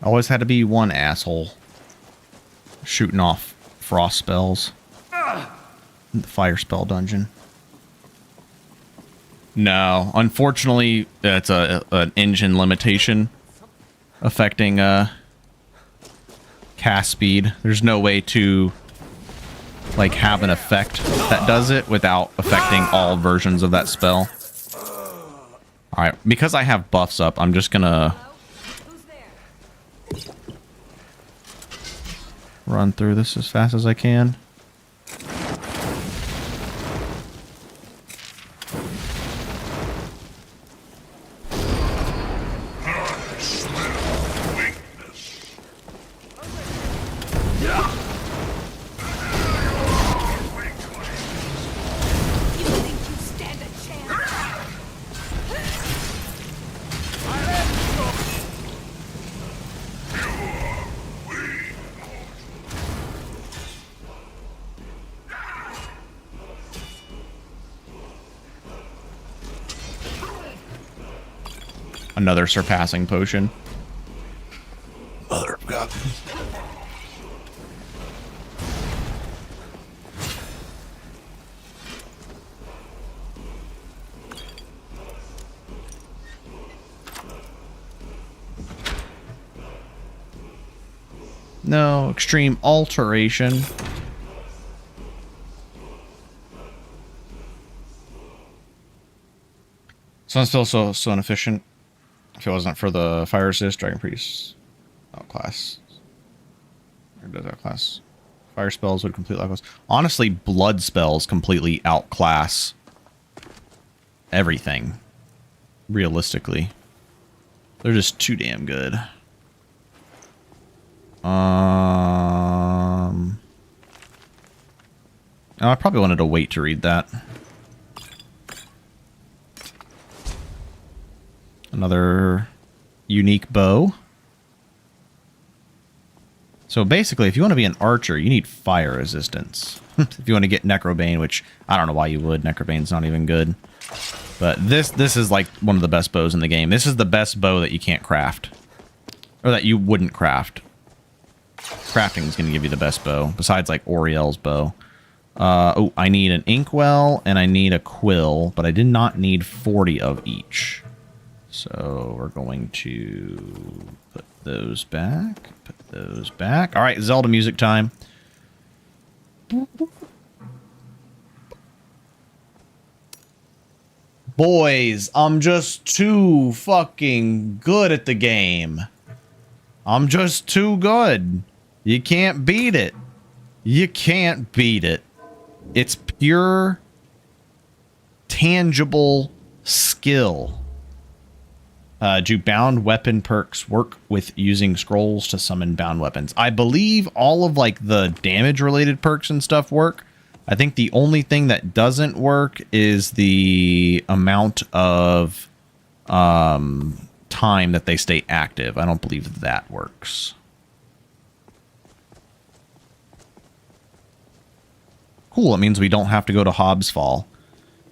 A: Always had to be one asshole shooting off frost spells in the fire spell dungeon. No, unfortunately, it's an engine limitation affecting cast speed. There's no way to like have an effect that does it without affecting all versions of that spell. All right, because I have buffs up, I'm just gonna run through this as fast as I can. Another surpassing potion.
E: Mother of God.
A: No, extreme alteration. Sounds still so inefficient. If it wasn't for the fire resist, Dragon Priest outclass. Or does outclass? Fire spells would completely outclass. Honestly, blood spells completely outclass everything. Realistically, they're just too damn good. I probably wanted to wait to read that. Another unique bow. So basically, if you want to be an archer, you need fire resistance. If you want to get Necrobane, which I don't know why you would. Necrobane's not even good. But this is like one of the best bows in the game. This is the best bow that you can't craft. Or that you wouldn't craft. Crafting is going to give you the best bow, besides like Oriel's bow. Oh, I need an inkwell and I need a quill, but I did not need 40 of each. So we're going to put those back. Put those back. All right, Zelda music time. Boys, I'm just too fucking good at the game. I'm just too good. You can't beat it. You can't beat it. It's pure, tangible skill. Do bound weapon perks work with using scrolls to summon bound weapons? I believe all of like the damage related perks and stuff work. I think the only thing that doesn't work is the amount of time that they stay active. I don't believe that works. Cool, it means we don't have to go to Hobbs Fall.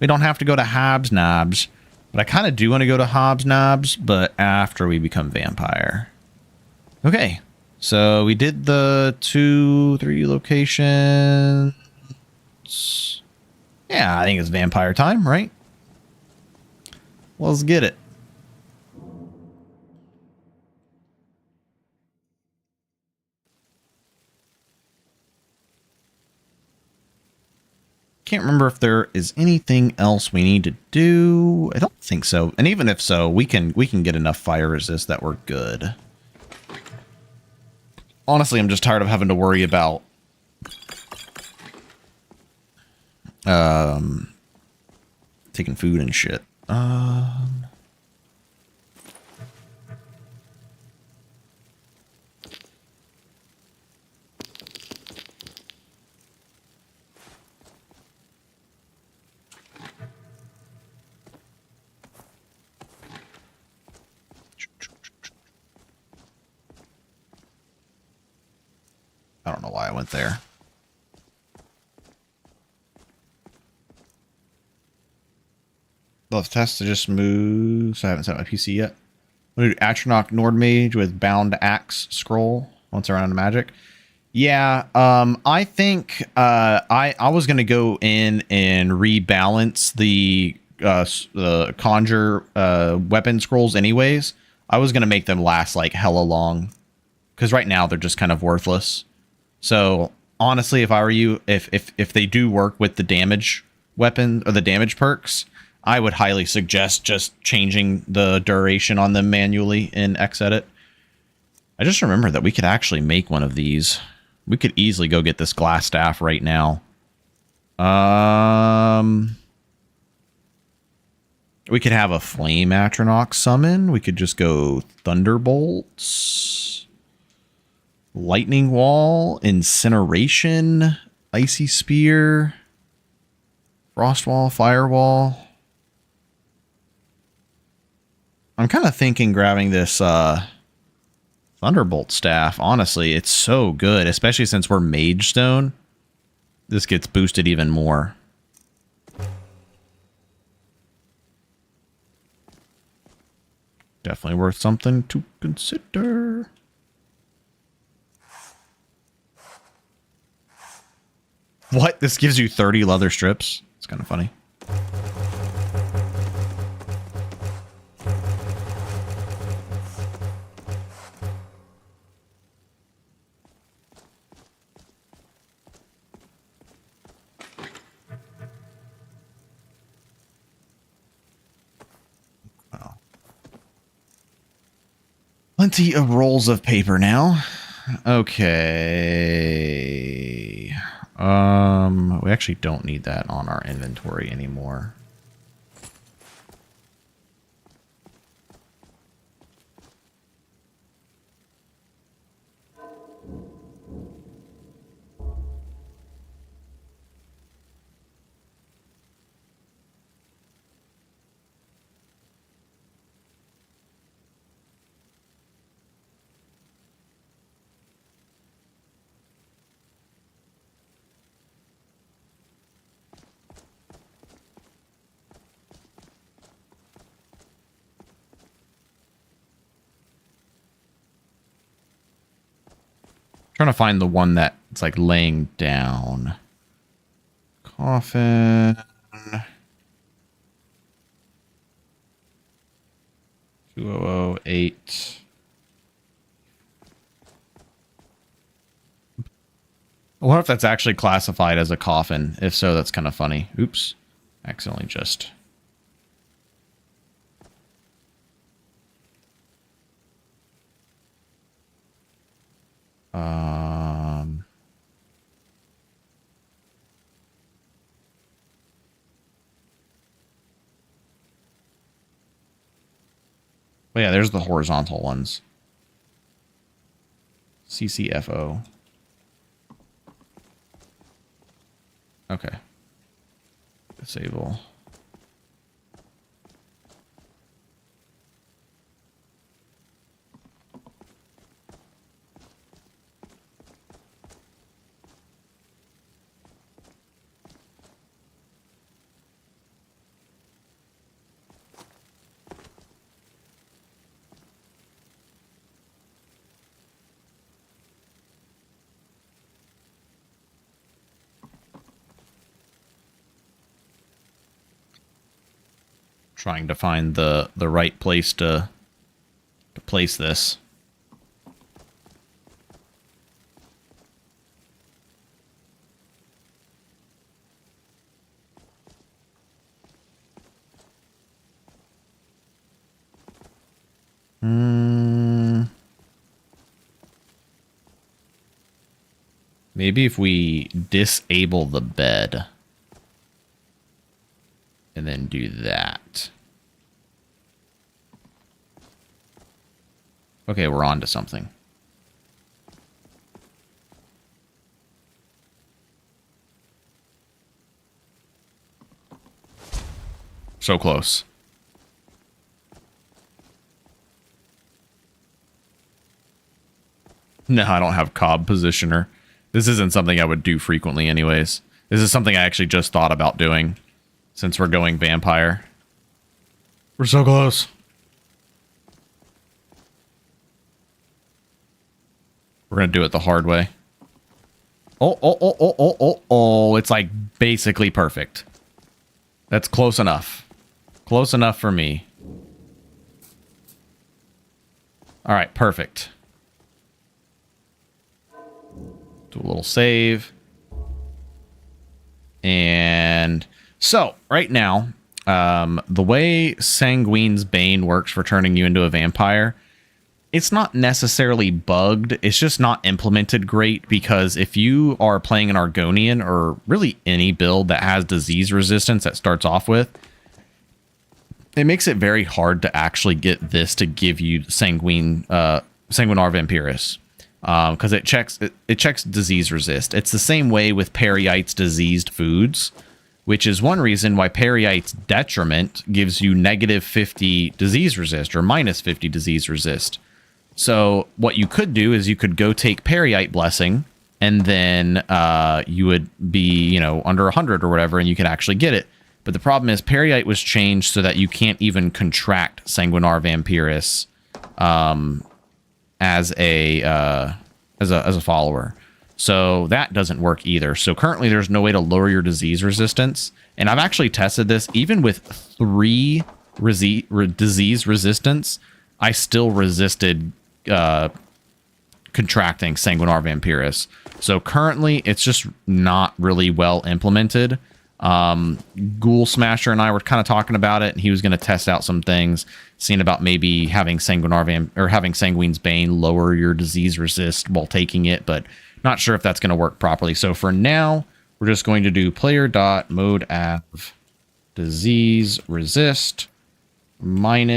A: We don't have to go to Habs Knobs. But I kind of do want to go to Hobbs Knobs, but after we become vampire. Okay, so we did the 2-3 locations. Yeah, I think it's vampire time, right? Let's get it. Can't remember if there is anything else we need to do. I don't think so. And even if so, we can get enough fire resist that we're good. Honestly, I'm just tired of having to worry about taking food and shit. I don't know why I went there. Love test to just move. So I haven't set my PC yet. I'm gonna do Atronach Nordmage with Bound Axe Scroll once around magic. Yeah, I think I was gonna go in and rebalance the conjure weapon scrolls anyways. I was gonna make them last like hella long, because right now they're just kind of worthless. So honestly, if I were you, if they do work with the damage weapon or the damage perks, I would highly suggest just changing the duration on them manually in Xedit. I just remembered that we could actually make one of these. We could easily go get this glass staff right now. We could have a flame Atronach summon. We could just go Thunderbolts. Lightning Wall, Incineration, Icy Spear, Frost Wall, Firewall. I'm kind of thinking grabbing this Thunderbolt staff. Honestly, it's so good, especially since we're Mage Stone. This gets boosted even more. Definitely worth something to consider. What? This gives you 30 leather strips? It's kind of funny. Plenty of rolls of paper now. Okay. We actually don't need that on our inventory anymore. Trying to find the one that's like laying down. Coffin. 2008. I wonder if that's actually classified as a coffin. If so, that's kind of funny. Oops. Accidentally just... Well, yeah, there's the horizontal ones. CCFO. Okay. Disable. Trying to find the right place to place this. Maybe if we disable the bed and then do that. Okay, we're on to something. So close. No, I don't have cob positioner. This isn't something I would do frequently anyways. This is something I actually just thought about doing since we're going vampire. We're so close. We're going to do it the hard way. Oh, it's like basically perfect. That's close enough. Close enough for me. All right, perfect. Do a little save. And so right now, the way Sanguine's Bane works for turning you into a vampire, it's not necessarily bugged. It's just not implemented great, because if you are playing an Argonian or really any build that has disease resistance that starts off with, it makes it very hard to actually get this to give you Sanguinar Vampiris. Because it checks disease resist. It's the same way with Periite's diseased foods, which is one reason why Periite's Detriment gives you -50 disease resist or -50 disease resist. So what you could do is you could go take Periite Blessing, and then you would be, under 100 or whatever, and you can actually get it. But the problem is Periite was changed so that you can't even contract Sanguinar Vampiris as a follower. So that doesn't work either. So currently there's no way to lower your disease resistance. And I've actually tested this. Even with 3 disease resistance, I still resisted contracting Sanguinar Vampiris. So currently it's just not really well implemented. Ghoul Smasher and I were kind of talking about it, and he was going to test out some things, seeing about maybe having having Sanguine's Bane lower your disease resist while taking it, but not sure if that's going to work properly. So for now, we're just going to do player.modeav disease resist minus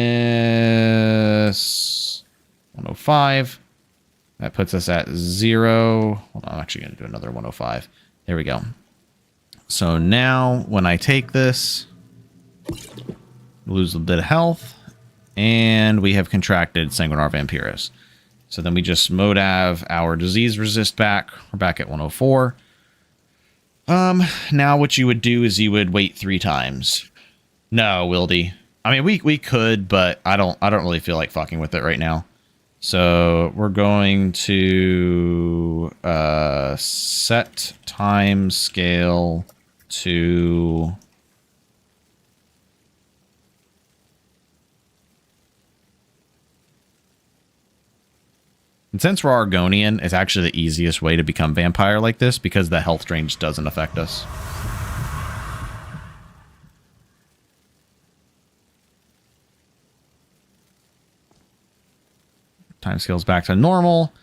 A: 105. That puts us at 0. Hold on, I'm actually going to do another 105. There we go. So now when I take this, lose a bit of health, and we have contracted Sanguinar Vampiris. So then we just modav our disease resist back. We're back at 104. Now what you would do is you would wait 3 times. No, Wildy. I mean, we could, but I don't really feel like fucking with it right now. So we're going to set time scale to and since we're Argonian, it's actually the easiest way to become vampire like this because the health drain just doesn't affect us. Time scale's back to normal.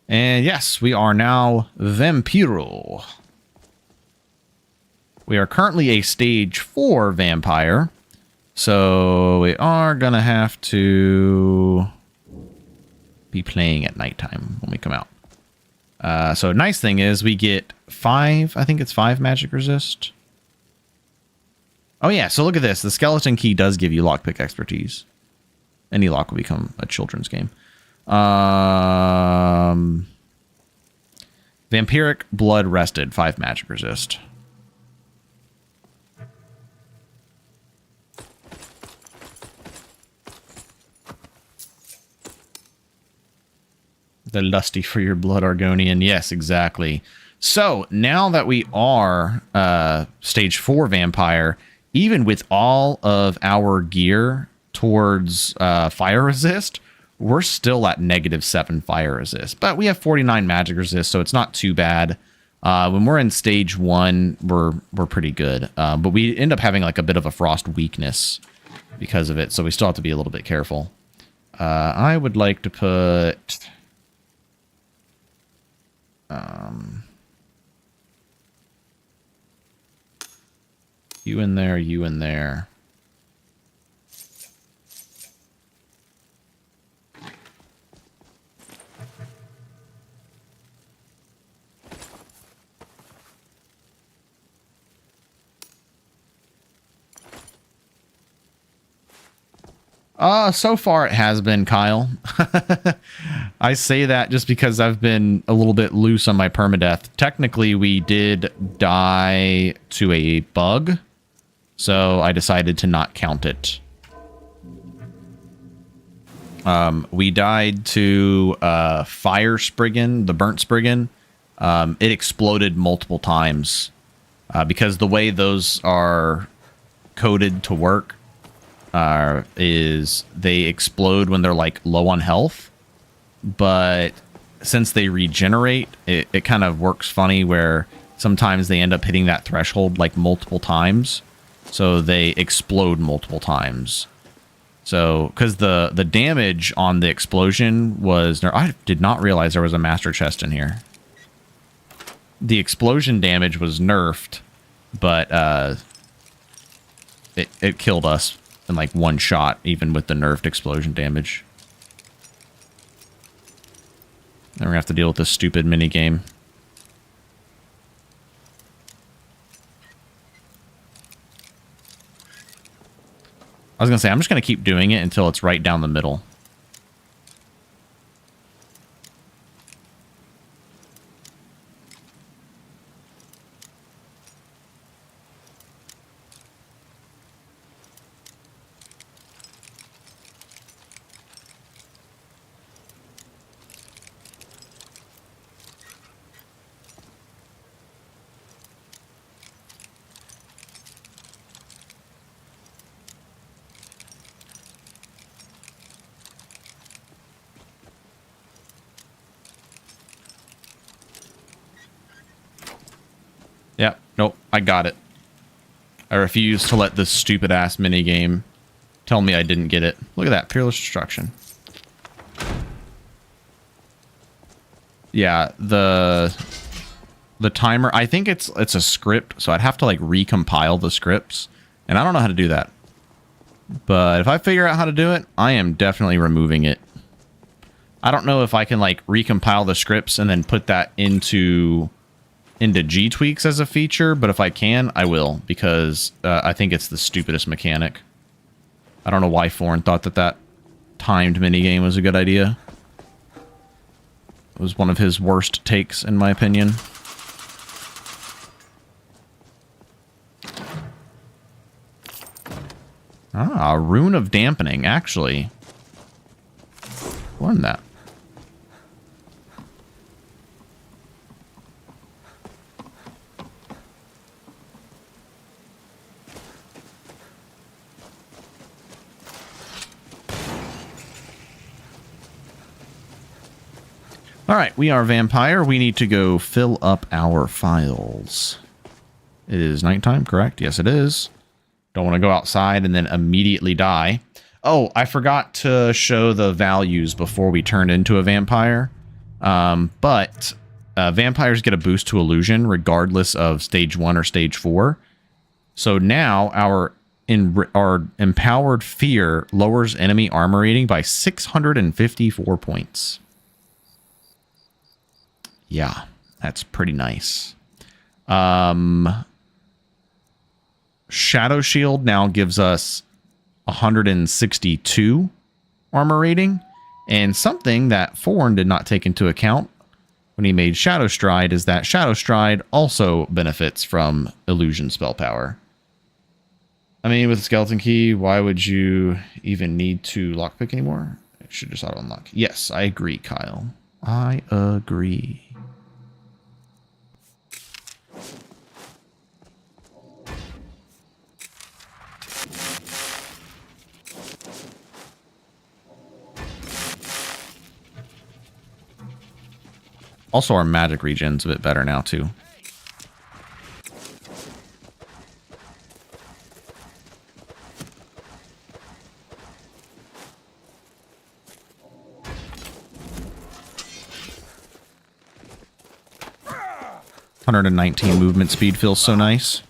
A: And yes, we are now Vampiro. We are currently a stage 4 vampire. So we are going to have to be playing at nighttime when we come out. So nice thing is we get 5, I think it's 5 magic resist. Oh yeah, so look at this. The skeleton key does give you lockpick expertise. Any lock will become a children's game. Vampiric blood rested, 5 magic resist. The lusty for your blood Argonian. Yes, exactly. So now that we are stage 4 vampire, even with all of our gear towards fire resist, we're still at -7 fire resist. But we have 49 magic resist, so it's not too bad. When we're in stage 1, we're pretty good. But we end up having like a bit of a frost weakness because of it, so we still have to be a little bit careful. I would like to put... you in there, you in there. So far it has been, Kyle. I say that just because I've been a little bit loose on my permadeath. Technically, we did die to a bug, so I decided to not count it. We died to Fire Spriggan, the Burnt Spriggan. It exploded multiple times because the way those are coded to work is they explode when they're like low on health, but since they regenerate, it kind of works funny where sometimes they end up hitting that threshold like multiple times, so they explode multiple times. So because the damage on the explosion was... I did not realize there was a master chest in here. The explosion damage was nerfed, but it killed us in like one shot, even with the nerfed explosion damage. Then we're gonna have to deal with this stupid mini game. I was gonna say, I'm just gonna keep doing it until it's right down the middle. Nope, I got it. I refuse to let this stupid ass minigame tell me I didn't get it. Look at that, peerless destruction. Yeah, the timer, I think it's a script, so I'd have to like recompile the scripts, and I don't know how to do that. But if I figure out how to do it, I am definitely removing it. I don't know if I can like recompile the scripts and then put that into Gtweaks as a feature, but if I can, I will, because I think it's the stupidest mechanic. I don't know why Foreign thought that timed minigame was a good idea. It was one of his worst takes, in my opinion. Ah, Rune of Dampening, actually. Learn that. All right, we are Vampire. We need to go fill up our files. It is nighttime, correct? Yes, it is. Don't want to go outside and then immediately die. Oh, I forgot to show the values before we turned into a vampire. But vampires get a boost to illusion regardless of stage 1 or stage 4. So now our empowered fear lowers enemy armor rating by 654 points. Yeah, that's pretty nice. Shadow Shield now gives us 162 armor rating, and something that Foreign did not take into account when he made Shadow Stride is that Shadow Stride also benefits from illusion spell power. I mean, with the skeleton key, why would you even need to lockpick anymore? It should just auto unlock. Yes, I agree, Kyle. I agree. Also, our magic regen's a bit better now, too. (119) movement speed feels so nice.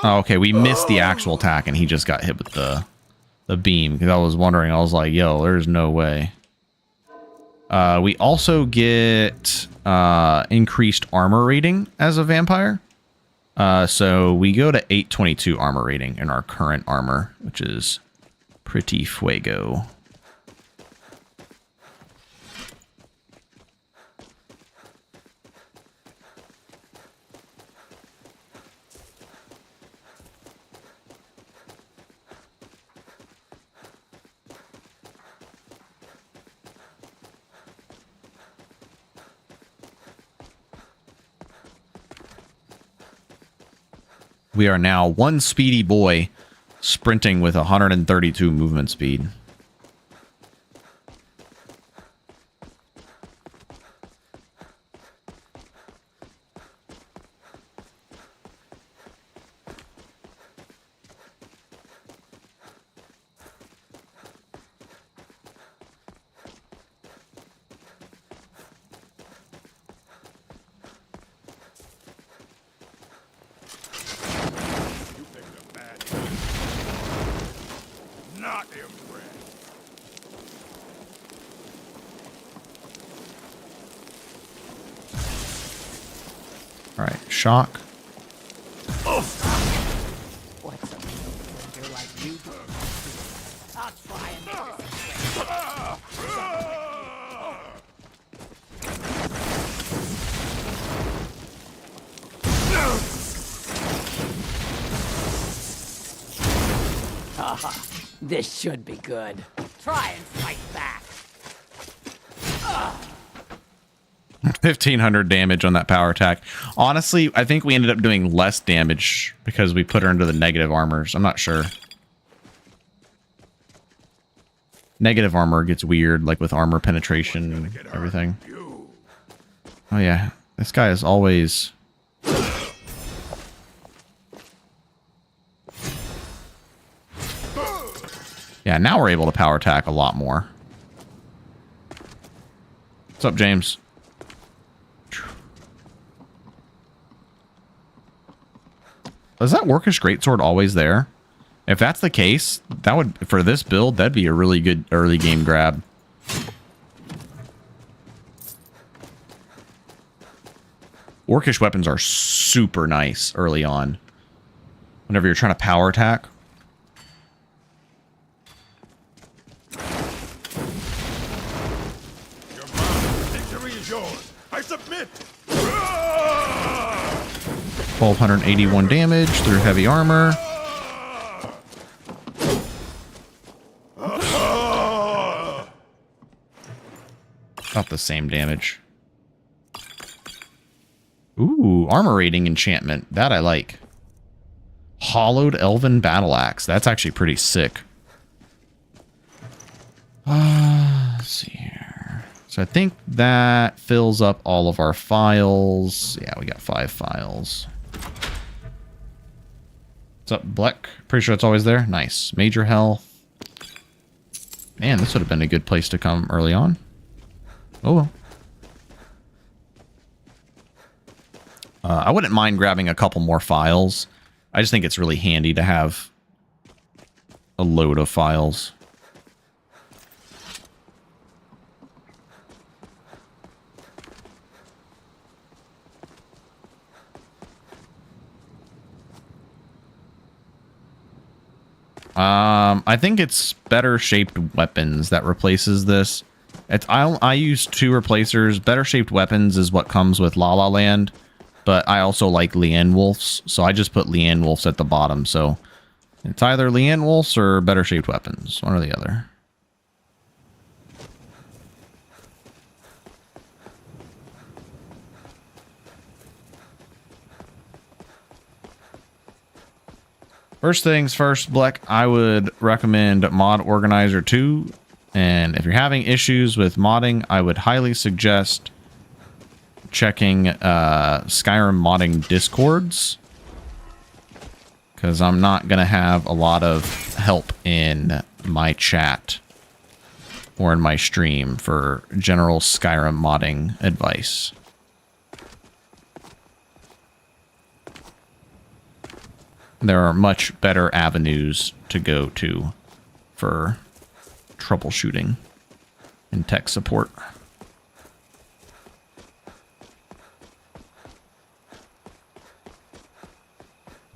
A: Oh, okay, we missed the actual attack, and he just got hit with the beam. Because I was wondering, I was like, yo, there's no way. We also get increased armor rating as a vampire. So we go to 822 armor rating in our current armor, which is pretty fuego. We are now one speedy boy sprinting with 132 movement speed. Shock.
B: What's a little like you do? I'll try and this should be good. Try and fight back.
A: 1,500 damage on that power attack. Honestly, I think we ended up doing less damage because we put her into the negative armors. I'm not sure. Negative armor gets weird, like with armor penetration and everything. Oh yeah, this guy is always Yeah, now we're able to power attack a lot more. What's up, James? Is that Orcish Greatsword always there? If that's the case, that would, for this build, that'd be a really good early game grab. Orcish weapons are super nice early on. Whenever you're trying to power attack.
E: Victory is yours. I submit.
A: 1281 damage through heavy armor. About the same damage. Ooh, armor rating enchantment. That I like. Hollowed Elven Battle Axe. That's actually pretty sick. Let's see here. So I think that fills up all of our files. Yeah, we got 5 files. What's up, Black? Pretty sure it's always there. Nice. Major health. Man, this would have been a good place to come early on. Oh well. I wouldn't mind grabbing a couple more files. I just think it's really handy to have a load of files. I think it's better shaped weapons that replaces this. I use 2 replacers. Better shaped weapons is what comes with Lalaland, but I also like LeanWolf's, so I just put LeanWolf's at the bottom. So it's either LeanWolf's or better shaped weapons, one or the other. First things first, Black, I would recommend Mod Organizer 2. And if you're having issues with modding, I would highly suggest checking Skyrim modding discords. Because I'm not going to have a lot of help in my chat or in my stream for general Skyrim modding advice. There are much better avenues to go to for troubleshooting and tech support.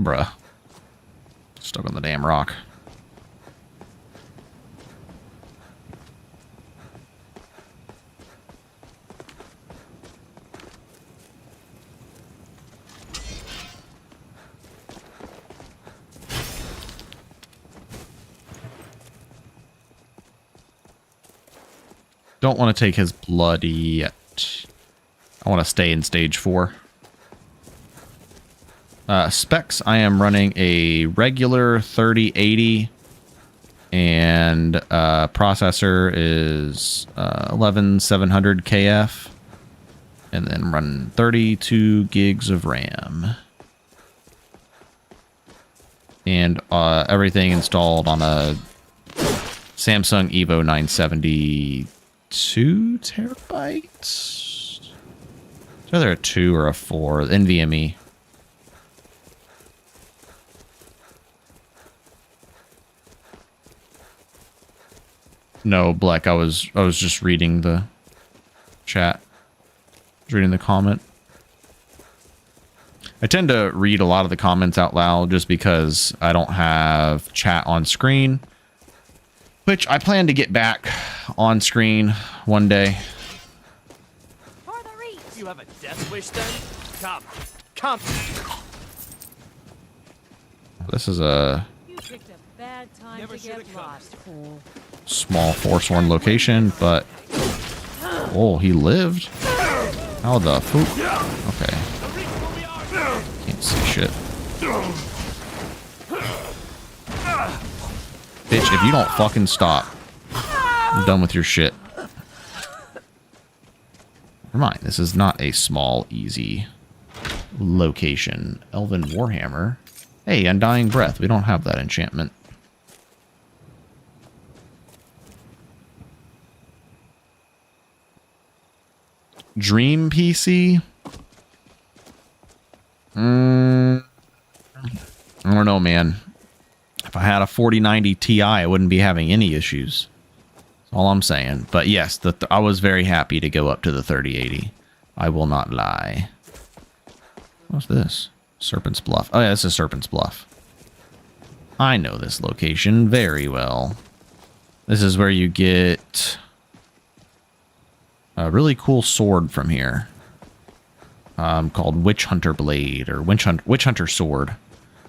A: Bruh. Stuck on the damn rock. Don't want to take his blood yet. I want to stay in stage 4. Specs, I am running a regular 3080 and processor is 11700 KF and then run 32 gigs of RAM. And everything installed on a Samsung Evo 970 2 terabytes. It's either a 2 or a 4. NVMe. No, Black. I was just reading the chat. I was reading the comment. I tend to read a lot of the comments out loud just because I don't have chat on screen. Which I plan to get back on screen one day.
B: For the reach.
F: You have a death wish then? Come.
A: This is a
B: You picked a bad time
F: Never
B: to get
F: should've come.
B: lost, fool.
A: small Forsworn location, but... Oh, he lived? How the poop? Okay. Can't see shit. Bitch, if you don't fucking stop, I'm done with your shit. Never mind, this is not a small, easy location. Elven Warhammer. Hey, Undying Breath. We don't have that enchantment. Dream PC? I don't know, man. If I had a 4090 Ti, I wouldn't be having any issues. That's all I'm saying. But yes, I was very happy to go up to the 3080. I will not lie. What's this? Serpent's Bluff. Oh, yeah, this is Serpent's Bluff. I know this location very well. This is where you get a really cool sword from here. Called Witch Hunter Blade, or Witch Hunter Sword.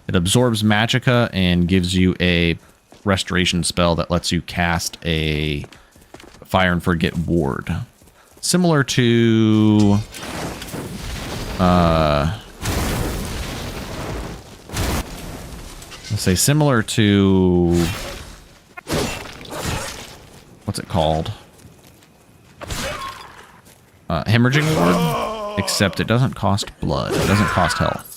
A: It absorbs magicka and gives you a restoration spell that lets you cast a Fire and Forget ward. Similar to... let's say similar to... what's it called? Hemorrhaging ward? Except it doesn't cost blood. It doesn't cost health.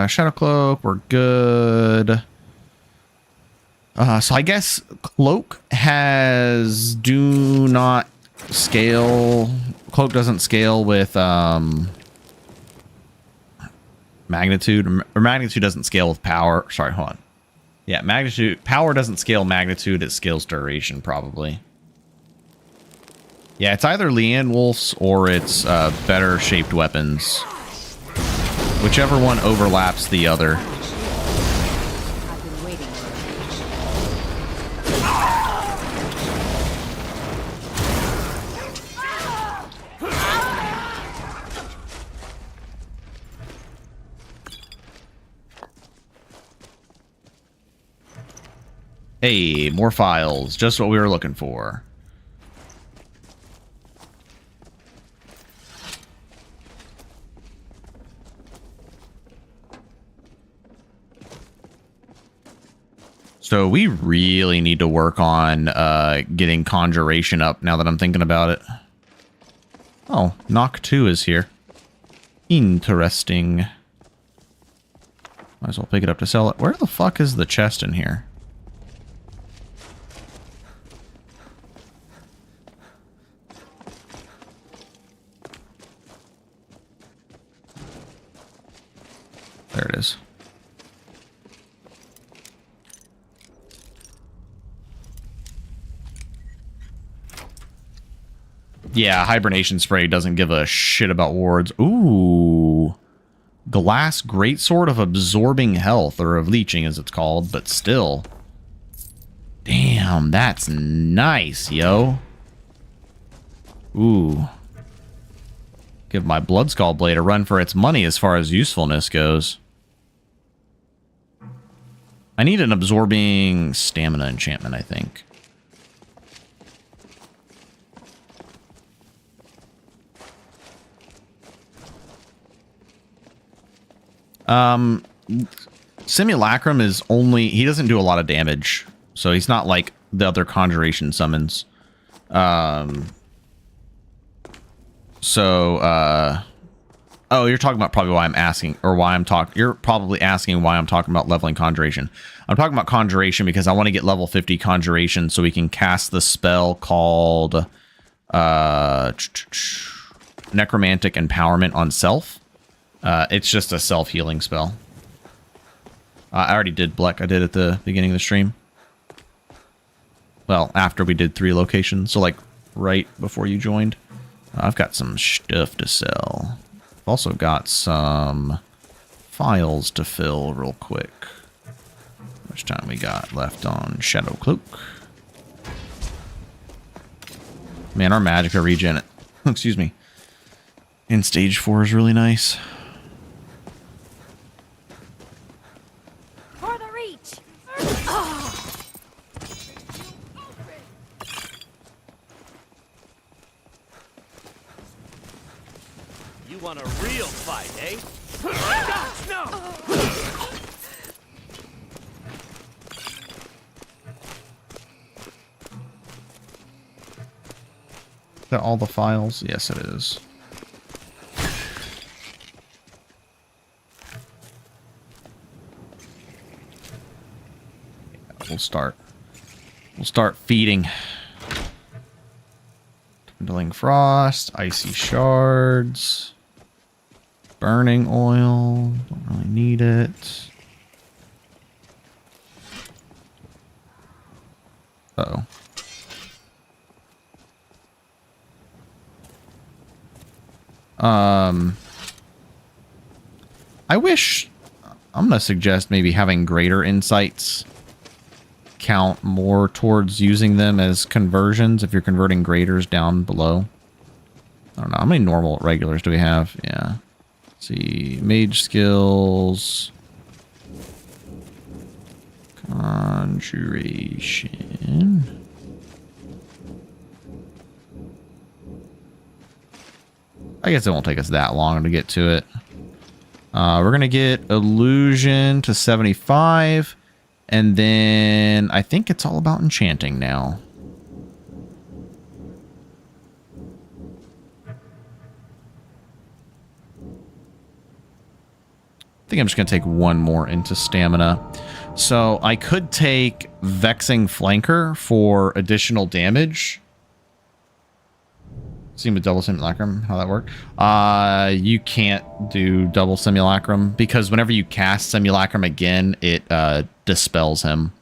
A: Shadow Cloak, we're good. So I guess Cloak has do not scale. Cloak doesn't scale with magnitude, or magnitude doesn't scale with power. Sorry, hold on. Yeah, magnitude. Power doesn't scale magnitude, it scales duration, probably. Yeah, it's either LeanWolf's or it's better shaped weapons. Whichever one overlaps the other.
B: I've been waiting.
A: Hey, more files. Just what we were looking for. So we really need to work on getting Conjuration up now that I'm thinking about it. Oh, Knock 2 is here. Interesting. Might as well pick it up to sell it. Where the fuck is the chest in here? There it is. Yeah, Hibernation Spray doesn't give a shit about wards. Ooh. Glass Greatsword of Absorbing Health, or of Leeching as it's called, but still. Damn, that's nice, yo. Ooh. Give my Bloodskull Blade a run for its money as far as usefulness goes. I need an Absorbing Stamina enchantment, I think. Simulacrum is only... he doesn't do a lot of damage. So he's not like the other Conjuration summons. Oh, you're talking about probably why I'm asking, or why I'm talking... you're probably asking why I'm talking about leveling Conjuration. I'm talking about Conjuration because I want to get level 50 Conjuration so we can cast the spell called Necromantic Empowerment on self. It's just a self-healing spell. I already did Bleck. I did at the beginning of the stream. Well, after we did 3 locations. So, like, right before you joined. I've got some stuff to sell. I've also got some files to fill real quick. How much time we got left on Shadow Cloak? Man, our magicka regen, excuse me, in stage 4 is really nice.
B: For the reach.
F: You want a real fight, eh? No!
A: Is that all the files? Yes, it is. We'll start feeding. Dwindling frost, icy shards, burning oil. Don't really need it. Uh-oh. I wish, I'm going to suggest maybe having greater insights count more towards using them as conversions if you're converting graders down below. I don't know. How many normal regulars do we have? Yeah. Let's see. Mage skills. Conjuration. I guess it won't take us that long to get to it. We're going to get illusion to 75. And then I think it's all about enchanting now. I think I'm just going to take one more into stamina. So I could take Vexing Flanker for additional damage. See with double simulacrum how that worked. You can't do double simulacrum because whenever you cast simulacrum again, it dispels him.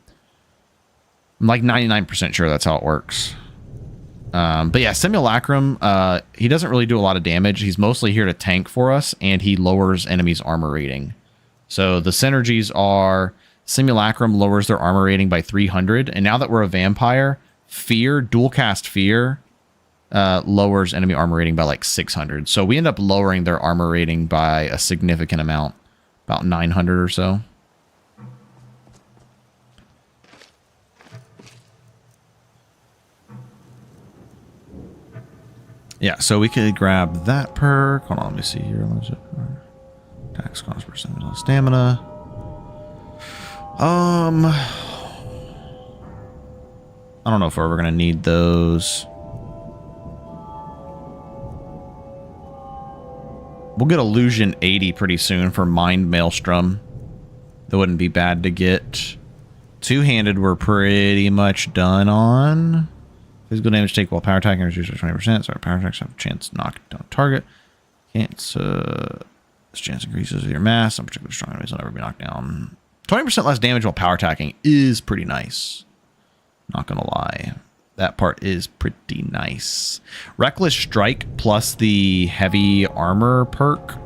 A: I'm like 99% sure that's how it works. But yeah, simulacrum, he doesn't really do a lot of damage. He's mostly here to tank for us, and he lowers enemies' armor rating. So the synergies are simulacrum lowers their armor rating by 300, and now that we're a vampire, fear, dual cast fear, lowers enemy armor rating by like 600. So we end up lowering their armor rating by a significant amount, about 900 or so. Yeah, so we could grab that perk. Hold on, let me see here. Tax cost percentage on stamina. I don't know if we're ever going to need those. We'll get Illusion 80 pretty soon for Mind Maelstrom. That wouldn't be bad to get. Two-handed we're pretty much done on. Physical damage take while power attacking reduces by 20%. So our power attacks have a chance to knock down target. Can't, this chance increases with your mass. Some particularly strong enemies will never be knocked down. 20% less damage while power attacking is pretty nice. Not gonna lie. That part is pretty nice. Reckless Strike plus the heavy armor perk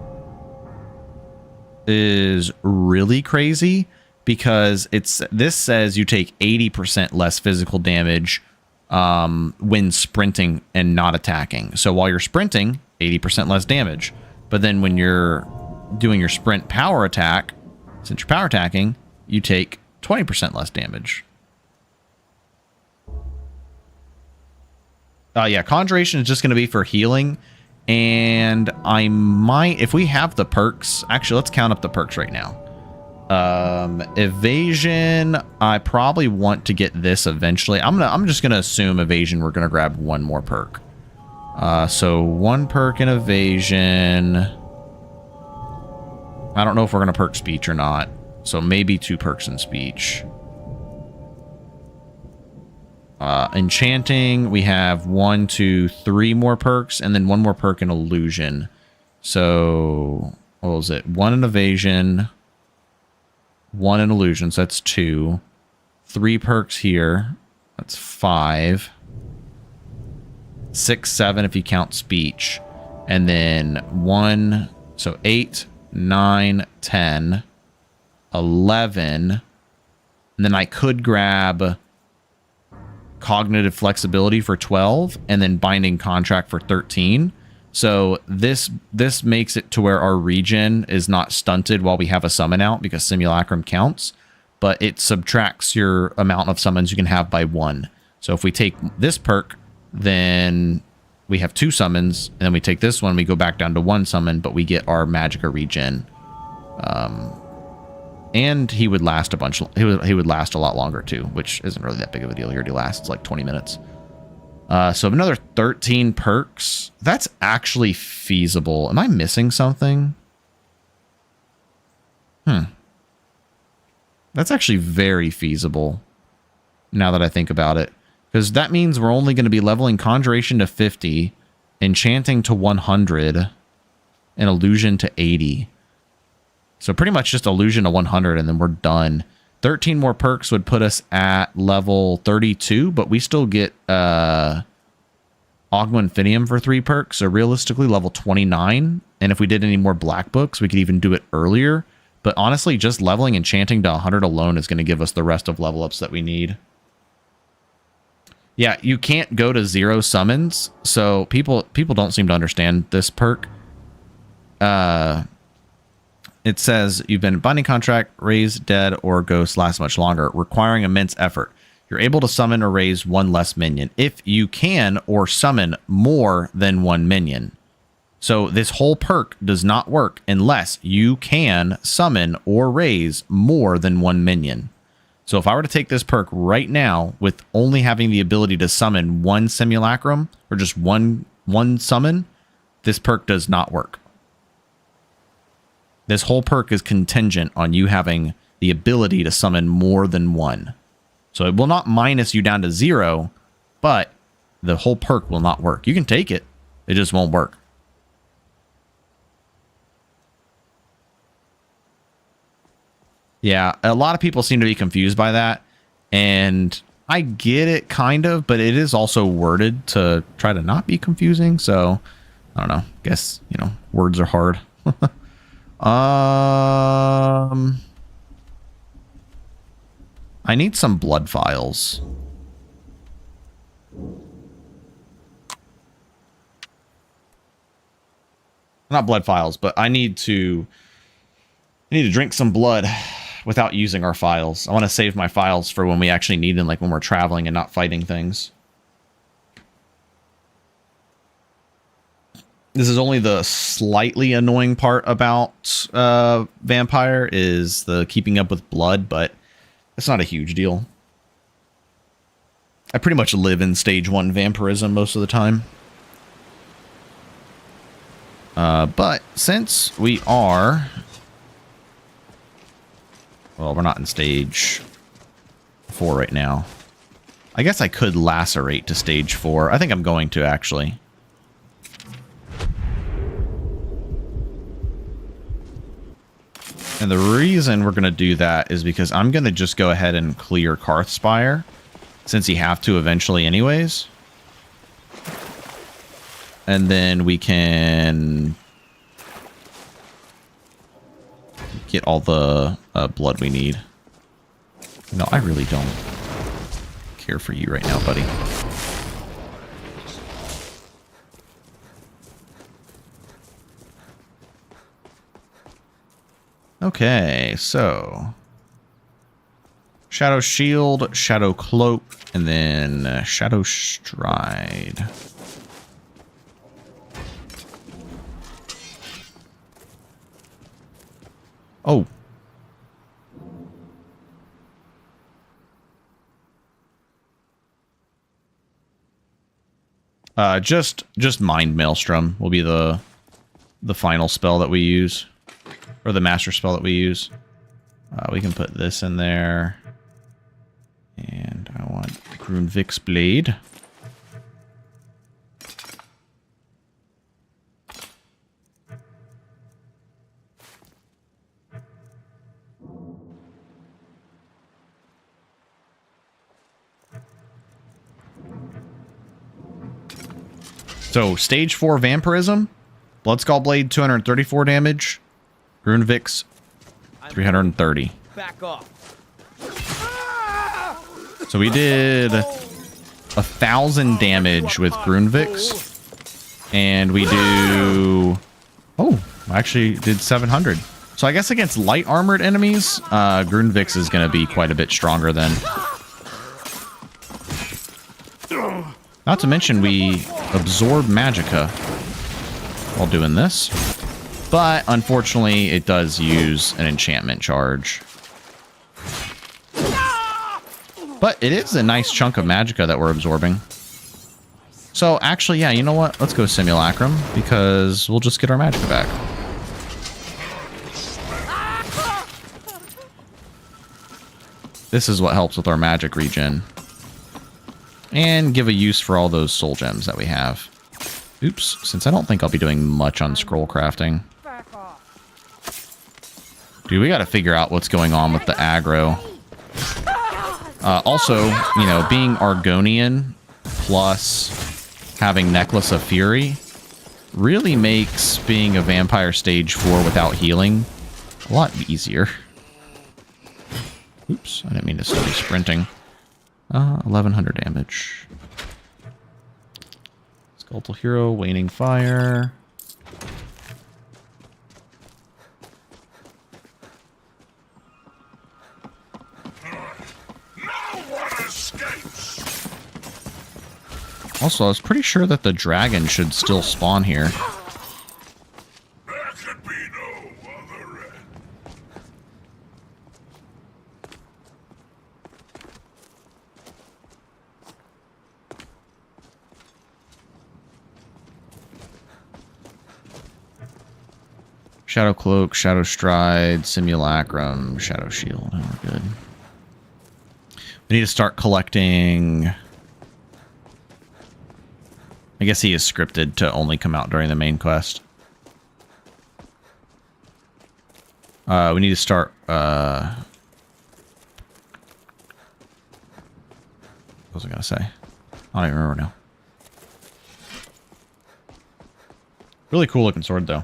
A: is really crazy because this says you take 80% less physical damage when sprinting and not attacking. So while you're sprinting, 80% less damage. But then when you're doing your sprint power attack, since you're power attacking, you take 20% less damage. Yeah, Conjuration is just going to be for healing. And I might, if we have the perks, actually, let's count up the perks right now. Evasion, I probably want to get this eventually. I'm just going to assume evasion, we're going to grab one more perk. So one perk in evasion. I don't know if we're going to perk speech or not. So maybe two perks in speech. Enchanting, we have 1, 2, 3 more perks, and then one more perk in illusion. So, what was it? 1 in evasion, 1 in illusion, so that's 2. 3 perks here, that's 5. 6, 7 if you count speech. And then 1, so 8, 9, 10, 11. And then I could grab cognitive flexibility for 12 and then binding contract for 13. So this makes it to where our regen is not stunted while we have a summon out because simulacrum counts, but it subtracts your amount of summons you can have by 1. So if we take this perk, then we have 2 summons, and then we take this one, we go back down to 1 summon, but we get our Magicka regen. And he would last a bunch. He would last a lot longer too, which isn't really that big of a deal. He already lasts like 20 minutes. So another 13 perks. That's actually feasible. Am I missing something? That's actually very feasible now that I think about it. Because that means we're only going to be leveling Conjuration to 50, Enchanting to 100, and Illusion to 80. So pretty much just Illusion to 100, and then we're done. 13 more perks would put us at level 32, but we still get Ogma Infinium for 3 perks, so realistically level 29. And if we did any more Black Books, we could even do it earlier. But honestly, just leveling Enchanting to 100 alone is going to give us the rest of level ups that we need. Yeah, you can't go to 0 summons, so people don't seem to understand this perk. It says you've been binding contract, raise, dead, or ghost lasts much longer, requiring immense effort. You're able to summon or raise 1 less minion if you can or summon more than 1 minion. So this whole perk does not work unless you can summon or raise more than 1 minion. So if I were to take this perk right now with only having the ability to summon 1 simulacrum or just one summon, this perk does not work. This whole perk is contingent on you having the ability to summon more than 1. So it will not minus you down to 0, but the whole perk will not work. You can take it, it just won't work. Yeah, a lot of people seem to be confused by that, and I get it kind of, but it is also worded to try to not be confusing, so I don't know. Guess, you know, words are hard. I need some blood files. Not blood files, but I need to drink some blood without using our files. I want to save my files for when we actually need them, like when we're traveling and not fighting things. This is only the slightly annoying part about Vampire, is the keeping up with blood, but it's not a huge deal. I pretty much live in stage 1 vampirism most of the time. But since we are... Well, we're not in stage 4 right now. I guess I could lacerate to stage 4. I think I'm going to, actually. And the reason we're going to do that is because I'm going to just go ahead and clear Karthspire, since you have to eventually anyways. And then we can get all the blood we need. No, I really don't care for you right now, buddy. Okay, so Shadow Shield, Shadow Cloak, and then Shadow Stride. Oh. Just Mind Maelstrom will be the final spell that we use. Or the master spell that we use. We can put this in there. And I want Grunvik's Blade. So, stage 4 Vampirism. Bloodskull Blade, 234 damage. Grunvik's 330.
F: Back off.
A: So we did 1,000 damage with Grunvik's, and we do... Oh, I actually did 700. So I guess against light armored enemies, Grunvik's is going to be quite a bit stronger then. Not to mention we absorb magicka while doing this. But unfortunately, it does use an enchantment charge. But it is a nice chunk of magicka that we're absorbing. So actually, yeah, you know what? Let's go Simulacrum, because we'll just get our magicka back. This is what helps with our magic regen. And give a use for all those soul gems that we have. Oops, since I don't think I'll be doing much on scroll crafting. Dude, we gotta figure out what's going on with the aggro. Also, you know, being Argonian plus having Necklace of Fury really makes being a vampire stage 4 without healing a lot easier. Oops, I didn't mean to study sprinting. 1100 damage. Skeletal Hero, Waning Fire. Also, I was pretty sure that the dragon should still spawn here.
E: There could be no other end.
A: Shadow Cloak, Shadow Stride, Simulacrum, Shadow Shield. Oh, we're good. We need to start collecting... I guess he is scripted to only come out during the main quest. We need to start... what was I going to say? I don't even remember now. Really cool looking sword, though.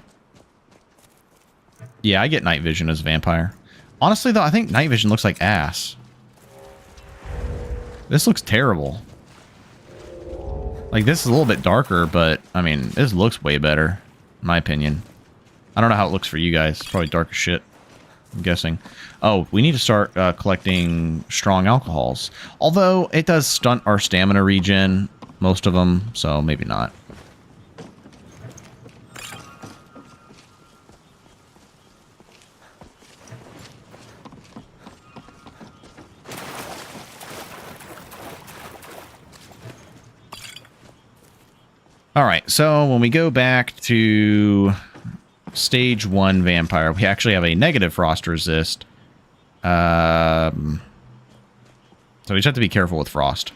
A: Yeah, I get night vision as a vampire. Honestly, though, I think night vision looks like ass. This looks terrible. Like, this is a little bit darker, but, I mean, this looks way better, in my opinion. I don't know how it looks for you guys. It's probably dark as shit, I'm guessing. Oh, we need to start collecting strong alcohols. Although, it does stunt our stamina regen, most of them, so maybe not. Alright, so when we go back to stage 1 vampire, we actually have a negative frost resist. So we just have to be careful with frost.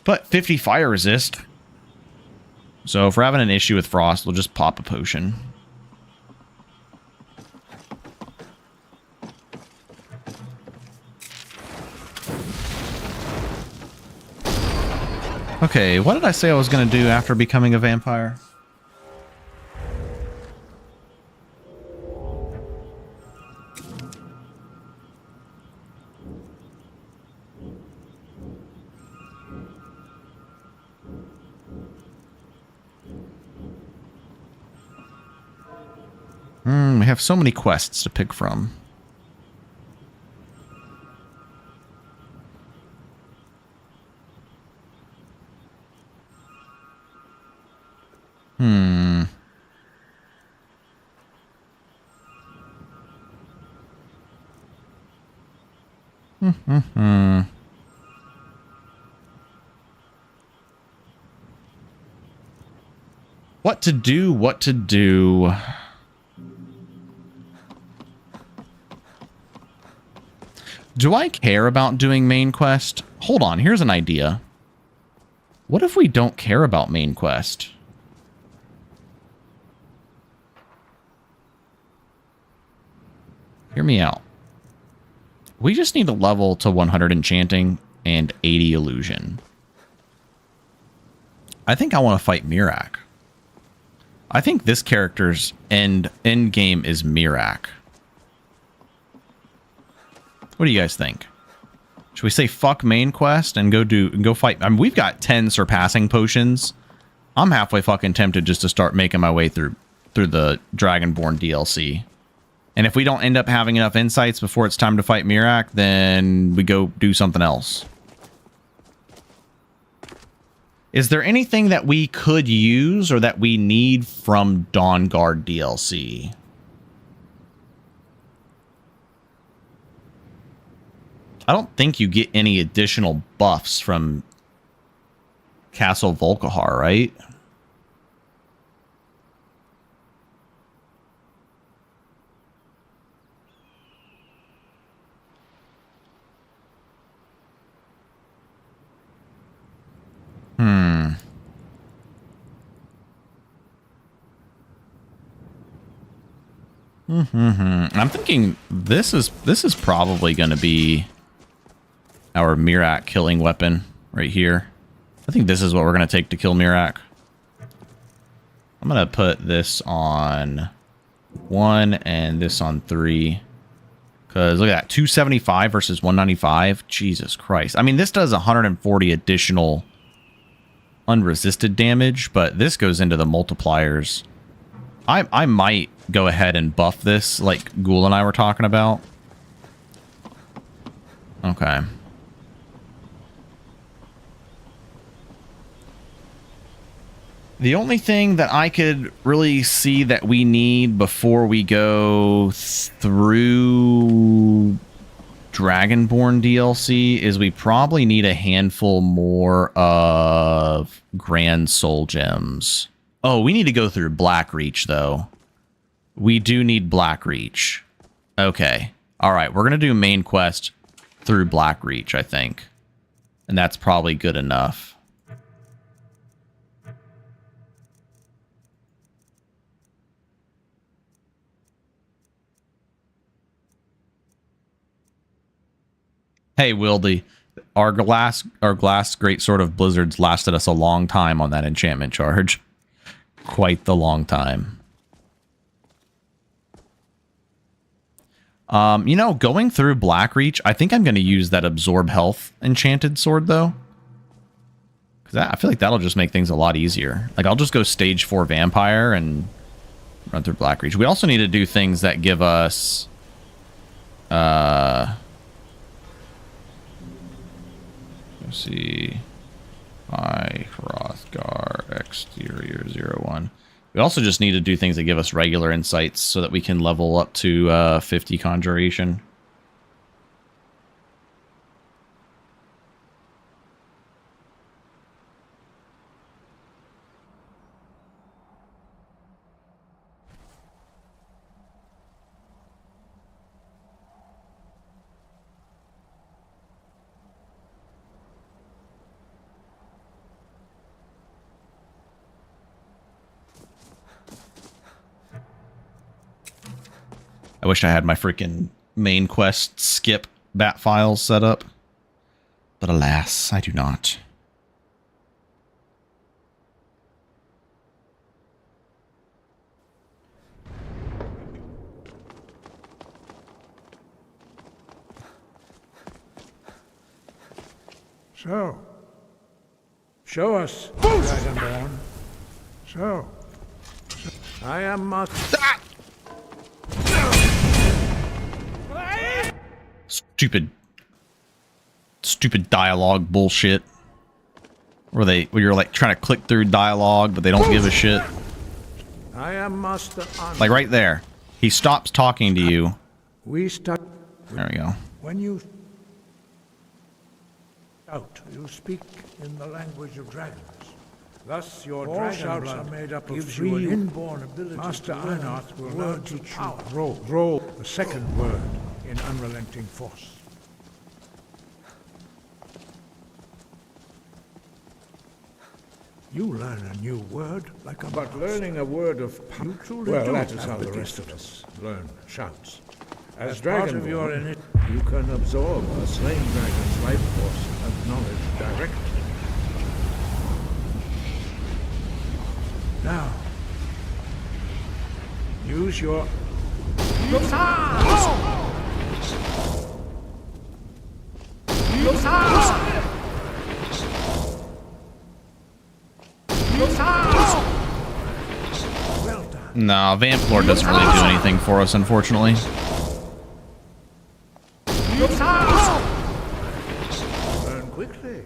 A: But 50 fire resist. So if we're having an issue with frost, we'll just pop a potion. Okay, what did I say I was going to do after becoming a vampire? We have so many quests to pick from. What to do, what to do. Do I care about doing main quest? Hold on, here's an idea. What if we don't care about main quest? Hear me out. We just need to level to 100 enchanting and 80 illusion. I think I want to fight Miraak. I think this character's end game is Miraak. What do you guys think? Should we say fuck main quest and go fight? I mean, we've got 10 surpassing potions. I'm halfway fucking tempted just to start making my way through the Dragonborn DLC. And if we don't end up having enough insights before it's time to fight Miraak, then we go do something else. Is there anything that we could use or that we need from Dawnguard DLC? I don't think you get any additional buffs from Castle Volkihar, right? I'm thinking this is probably going to be our Mirak killing weapon right here. I think this is what we're going to take to kill Mirak. I'm going to put this on 1 and this on 3. Because look at that, 275 versus 195. Jesus Christ. I mean, this does 140 additional unresisted damage, but this goes into the multipliers. I might go ahead and buff this like Ghoul and I were talking about. Okay. The only thing that I could really see that we need before we go through Dragonborn DLC is we probably need a handful more of Grand Soul Gems. Oh, we need to go through Blackreach, though. We do need Blackreach. Okay. All right, we're going to do main quest through Blackreach, I think. And that's probably good enough. Hey, Wildy, our glass great sword of blizzards lasted us a long time on that enchantment charge. Quite the long time. You know, going through Blackreach, I think I'm going to use that absorb health enchanted sword though, because I feel like that'll just make things a lot easier. Like I'll just go stage 4 vampire and run through Blackreach. We also need to do things that give us let's see. Hi, Hrothgar, exterior 01. We also just need to do things that give us regular insights so that we can level up to 50 conjuration. I wish I had my freaking main quest skip bat files set up, but alas, I do not.
G: So, show us, Dragonborn. So, I am
A: Stupid dialogue bullshit. Where you're like trying to click through dialogue, but they don't give a shit.
G: I am Master An.
A: Like right there. He stops talking to you.
G: We start.
A: There we go.
G: When you shout, you speak in the language of dragons. Thus, your dragon blood are made up of three inborn abilities. Master Einarth will learn to teach you roll, the second word in unrelenting force. You learn a new word like a But learning a word of you truly well, that is how the rest of us learn shouts. As Dragonborn, you can absorb a slain dragon's life force and knowledge directly. Now, use your... Well done.
A: Nah, Vamp Lord doesn't really do anything for us, unfortunately.
G: Learn quickly.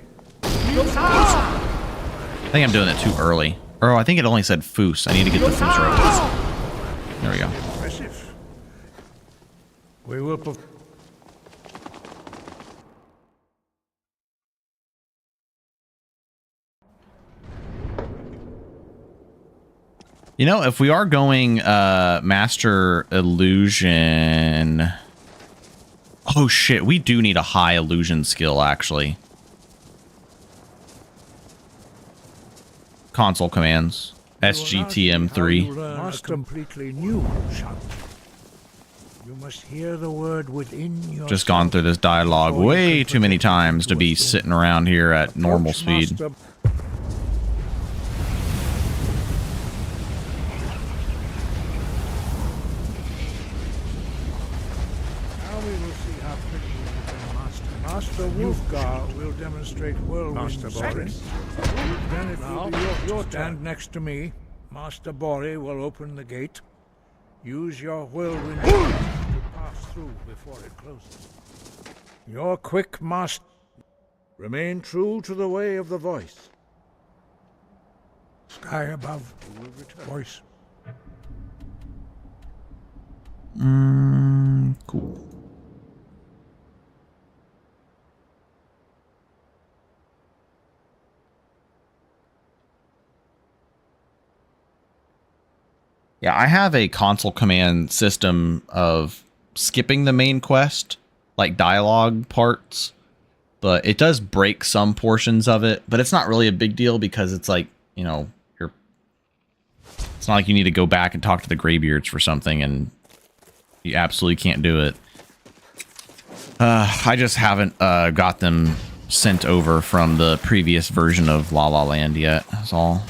A: think I'm doing it too early. Oh, I think it only said Foos. I need to get the Foos robes. There we go.
G: Impressive. We will
A: You know, if we are going Master Illusion... Oh shit, we do need a high illusion skill, actually. Console commands. SGTM3.
G: must completely new shout. You must hear the word within your
A: Just gone through this dialogue way too many times to be sitting around here at normal speed.
G: Now we will see how quickly you become master. Master Wolfgar will demonstrate whirlwind seconds. Then it will be your stand next to me. Master Bori will open the gate. Use your whirlwind to pass through before it closes. Your quick master. Remain true to the way of the voice. Sky above. Voice.
A: Cool. Yeah, I have a console command system of skipping the main quest, like dialogue parts, but it does break some portions of it, but it's not really a big deal because it's like, you know, it's not like you need to go back and talk to the Greybeards for something and you absolutely can't do it. I just haven't got them sent over from the previous version of Lalaland yet, that's all.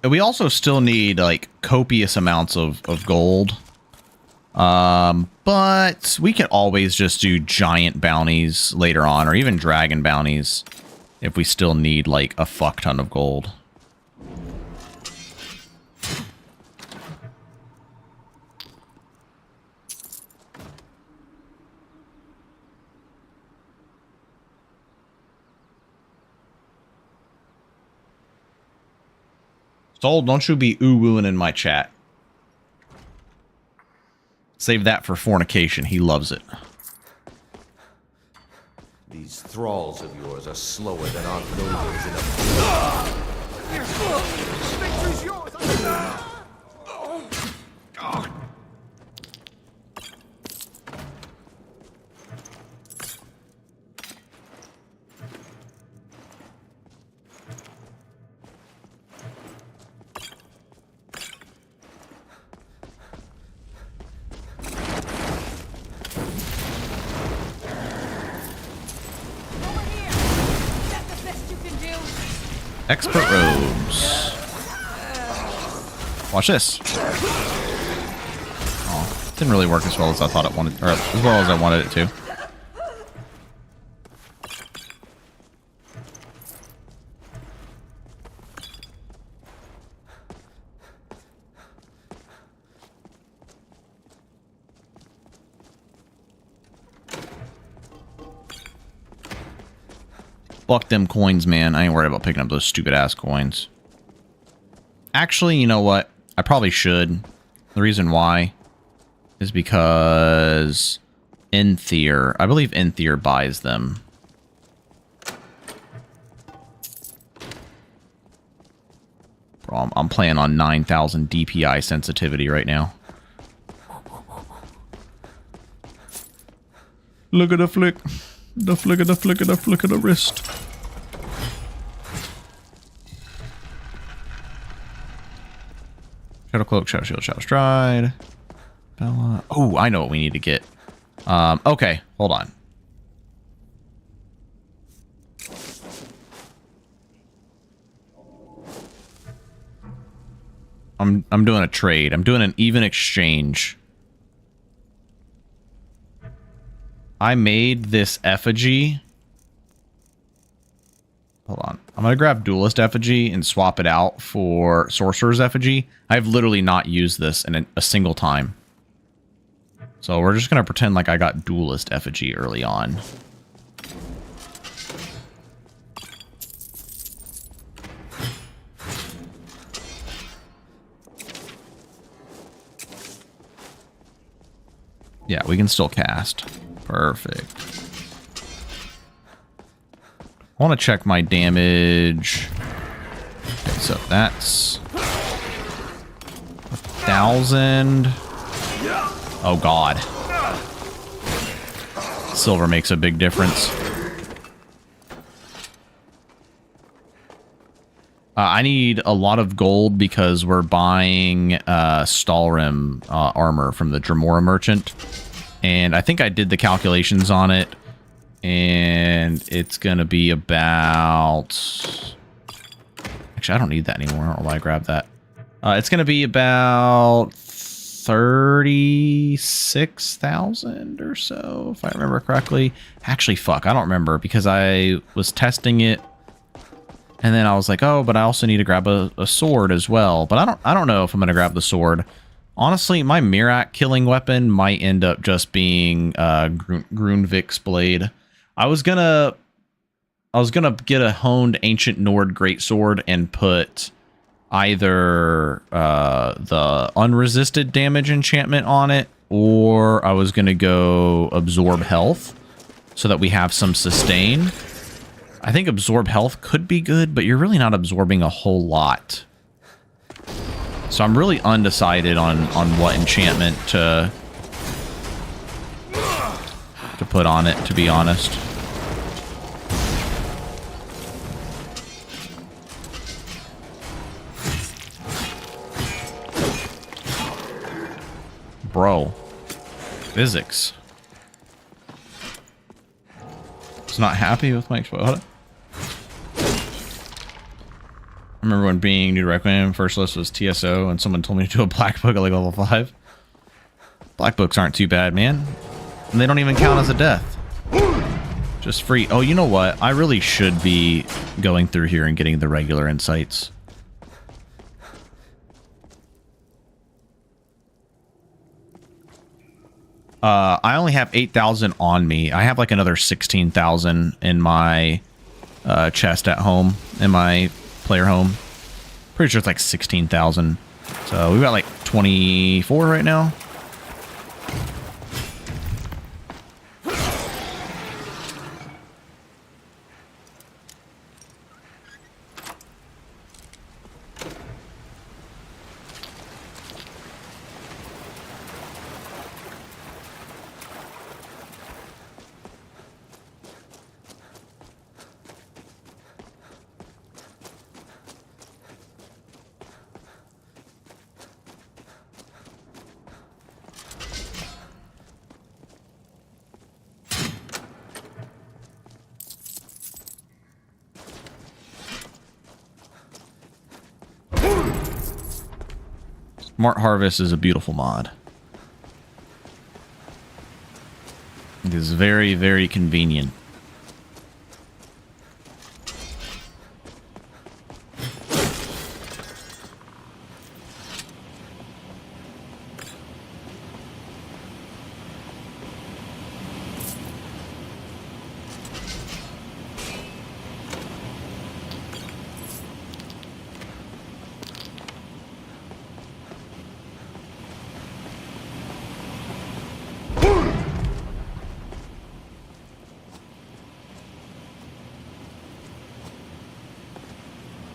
A: We also still need like copious amounts of gold. But we can always just do giant bounties later on, or even dragon bounties if we still need like a fuck ton of gold. Soul, don't you be ooh-wooing in my chat. Save that for fornication. He loves it.
F: These thralls of yours are slower than our nobles in a...
C: Victory's yours!
A: Expert robes. Watch this. Oh, didn't really work as well as I thought it wanted, or as well as I wanted it to. Fuck them coins, man. I ain't worried about picking up those stupid ass coins. Actually, you know what? I probably should. The reason why is because Enthier, I believe Enthier buys them. Bro, I'm playing on 9,000 DPI sensitivity right now. Look at the flick. The flick of the flick of the flick of the wrist. Shadow Cloak, Shadow Shield, Shadow Stride. Dibella. Oh, I know what we need to get. Okay, hold on. I'm doing a trade. I'm doing an even exchange. I made this effigy. Hold on. I'm going to grab Duelist effigy and swap it out for Sorcerer's effigy. I've literally not used this in a single time. So we're just going to pretend like I got Duelist effigy early on. Yeah, we can still cast. Perfect. I want to check my damage. Okay, so that's 1,000. Oh god. Silver makes a big difference. I need a lot of gold because we're buying Stalrim armor from the Dwemer merchant. And I think I did the calculations on it. And it's going to be about... Actually, I don't need that anymore. Or why I grab that? It's going to be about 36,000 or so, if I remember correctly. Actually, fuck, I don't remember because I was testing it. And then I was like, oh, but I also need to grab a sword as well. But I don't know if I'm going to grab the sword. Honestly, my Mirak killing weapon might end up just being Grunvik's blade. I was gonna get a honed ancient Nord greatsword and put either the unresisted damage enchantment on it, or I was gonna go absorb health so that we have some sustain. I think absorb health could be good, but you're really not absorbing a whole lot. So I'm really undecided on what enchantment to put on it, to be honest. Bro. Physics. It's not happy with my explode. I remember when being new to Requiem, first list was TSO, and someone told me to do a black book at like level 5. Black books aren't too bad, man. And they don't even count as a death. Just free. Oh, you know what? I really should be going through here and getting the regular insights. I only have 8,000 on me. I have like another 16,000 in my chest at home, in my player home. Pretty sure it's like 16,000. So we've got like 24 right now. Smart Harvest is a beautiful mod. It is very, very convenient.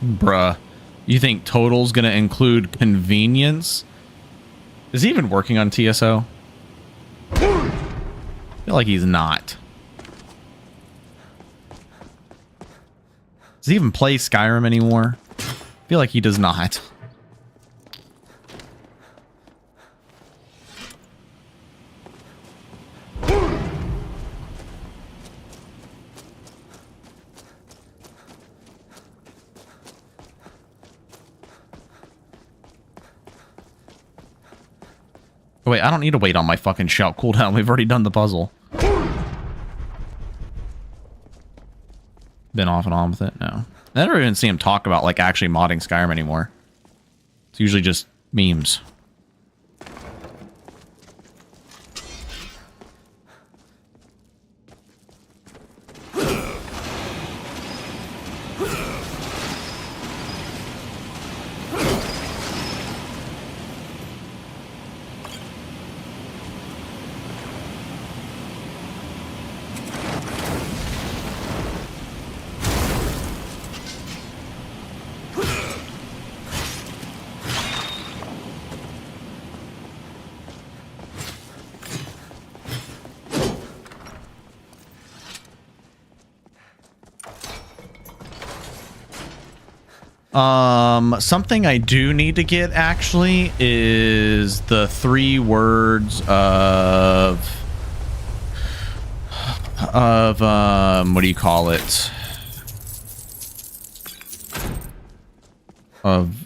A: Bruh, you think total's gonna include convenience? Is he even working on TSO? I feel like he's not. Does he even play Skyrim anymore? I feel like he does not. way, I don't need to wait on my fucking shout cooldown. We've already done the puzzle. Been off and on with it? No. I never even see him talk about, like, actually modding Skyrim anymore. It's usually just memes. Something I do need to get actually is the 3 words of what do you call it? Of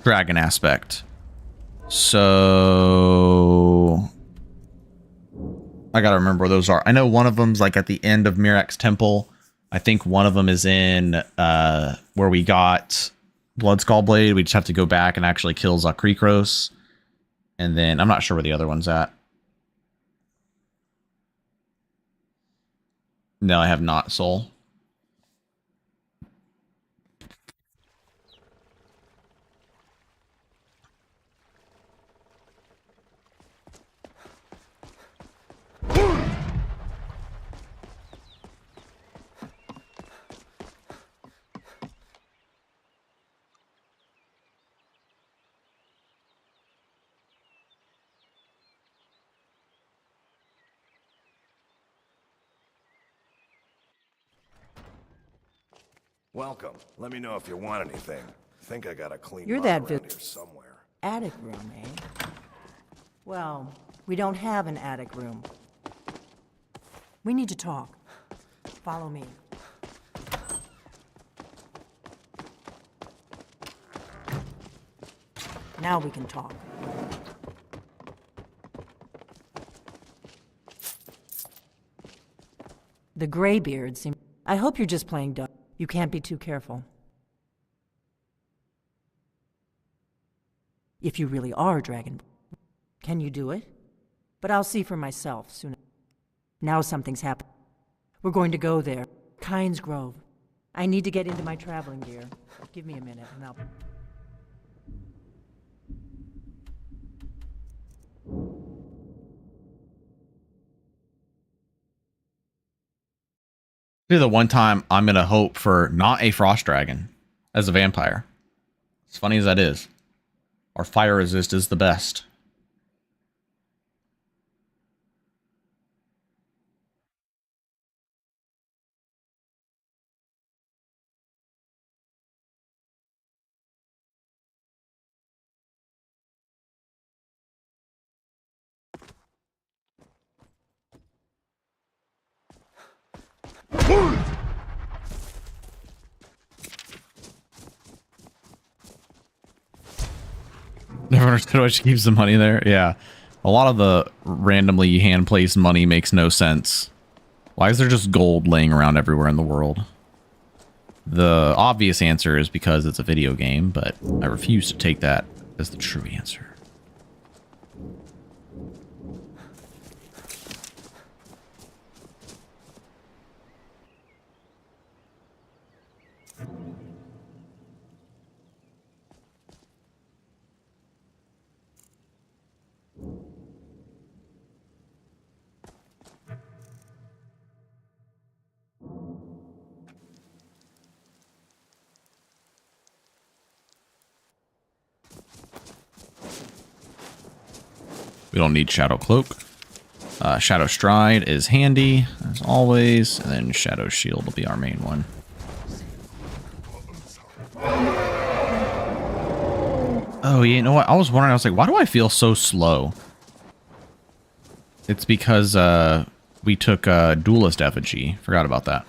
A: dragon aspect. So I gotta remember where those are. I know one of them's like at the end of Mirak's temple. I think one of them is in where we got Bloodskull Blade. We just have to go back and actually kill Zakrikros. And then I'm not sure where the other one's at. No, I have not, Soul.
H: Welcome. Let me know if you want anything. I think I got a clean
B: You're
H: mop
B: that
H: around here somewhere.
B: Attic room, eh? Well, we don't have an attic room. We need to talk. Follow me. Now we can talk. The Greybeard seem... I hope you're just playing dumb. You can't be too careful. If you really are Dragon, can you do it? But I'll see for myself soon. Now something's happened. We're going to go there. Kynes Grove. I need to get into my traveling gear. Give me a minute and I'll...
A: The one time I'm going to hope for not a frost dragon as a vampire. As funny as that is. Our fire resist is the best. Never understood why she keeps the money there. Yeah. A lot of the randomly hand-placed money makes no sense. Why is there just gold laying around everywhere in the world? The obvious answer is because it's a video game, but I refuse to take that as the true answer. We don't need Shadow Cloak. Shadow Stride is handy, as always. And then Shadow Shield will be our main one. Oh, you know what? I was wondering, I was like, why do I feel so slow? It's because we took Duelist Effigy. Forgot about that.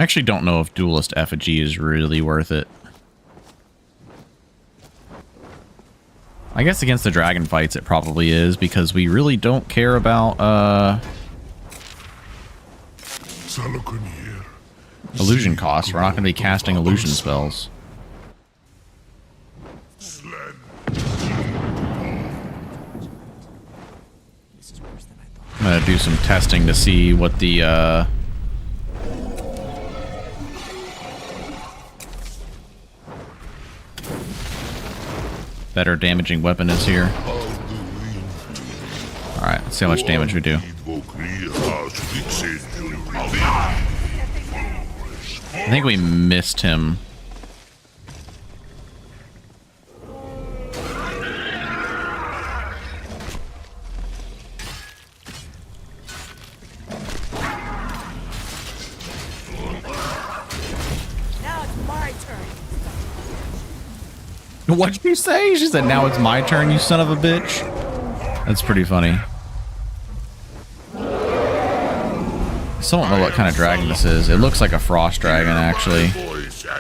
A: I actually don't know if Duelist Effigy is really worth it. I guess against the dragon fights it probably is, because we really don't care about illusion costs. We're not going to be casting illusion spells. I'm going to do some testing to see what the better damaging weapon is here. Alright, let's see how much damage we do. I think we missed him. What'd you say? She said, now it's my turn, you son of a bitch. That's pretty funny. I still don't know what kind of dragon this is. It looks like a frost dragon, actually.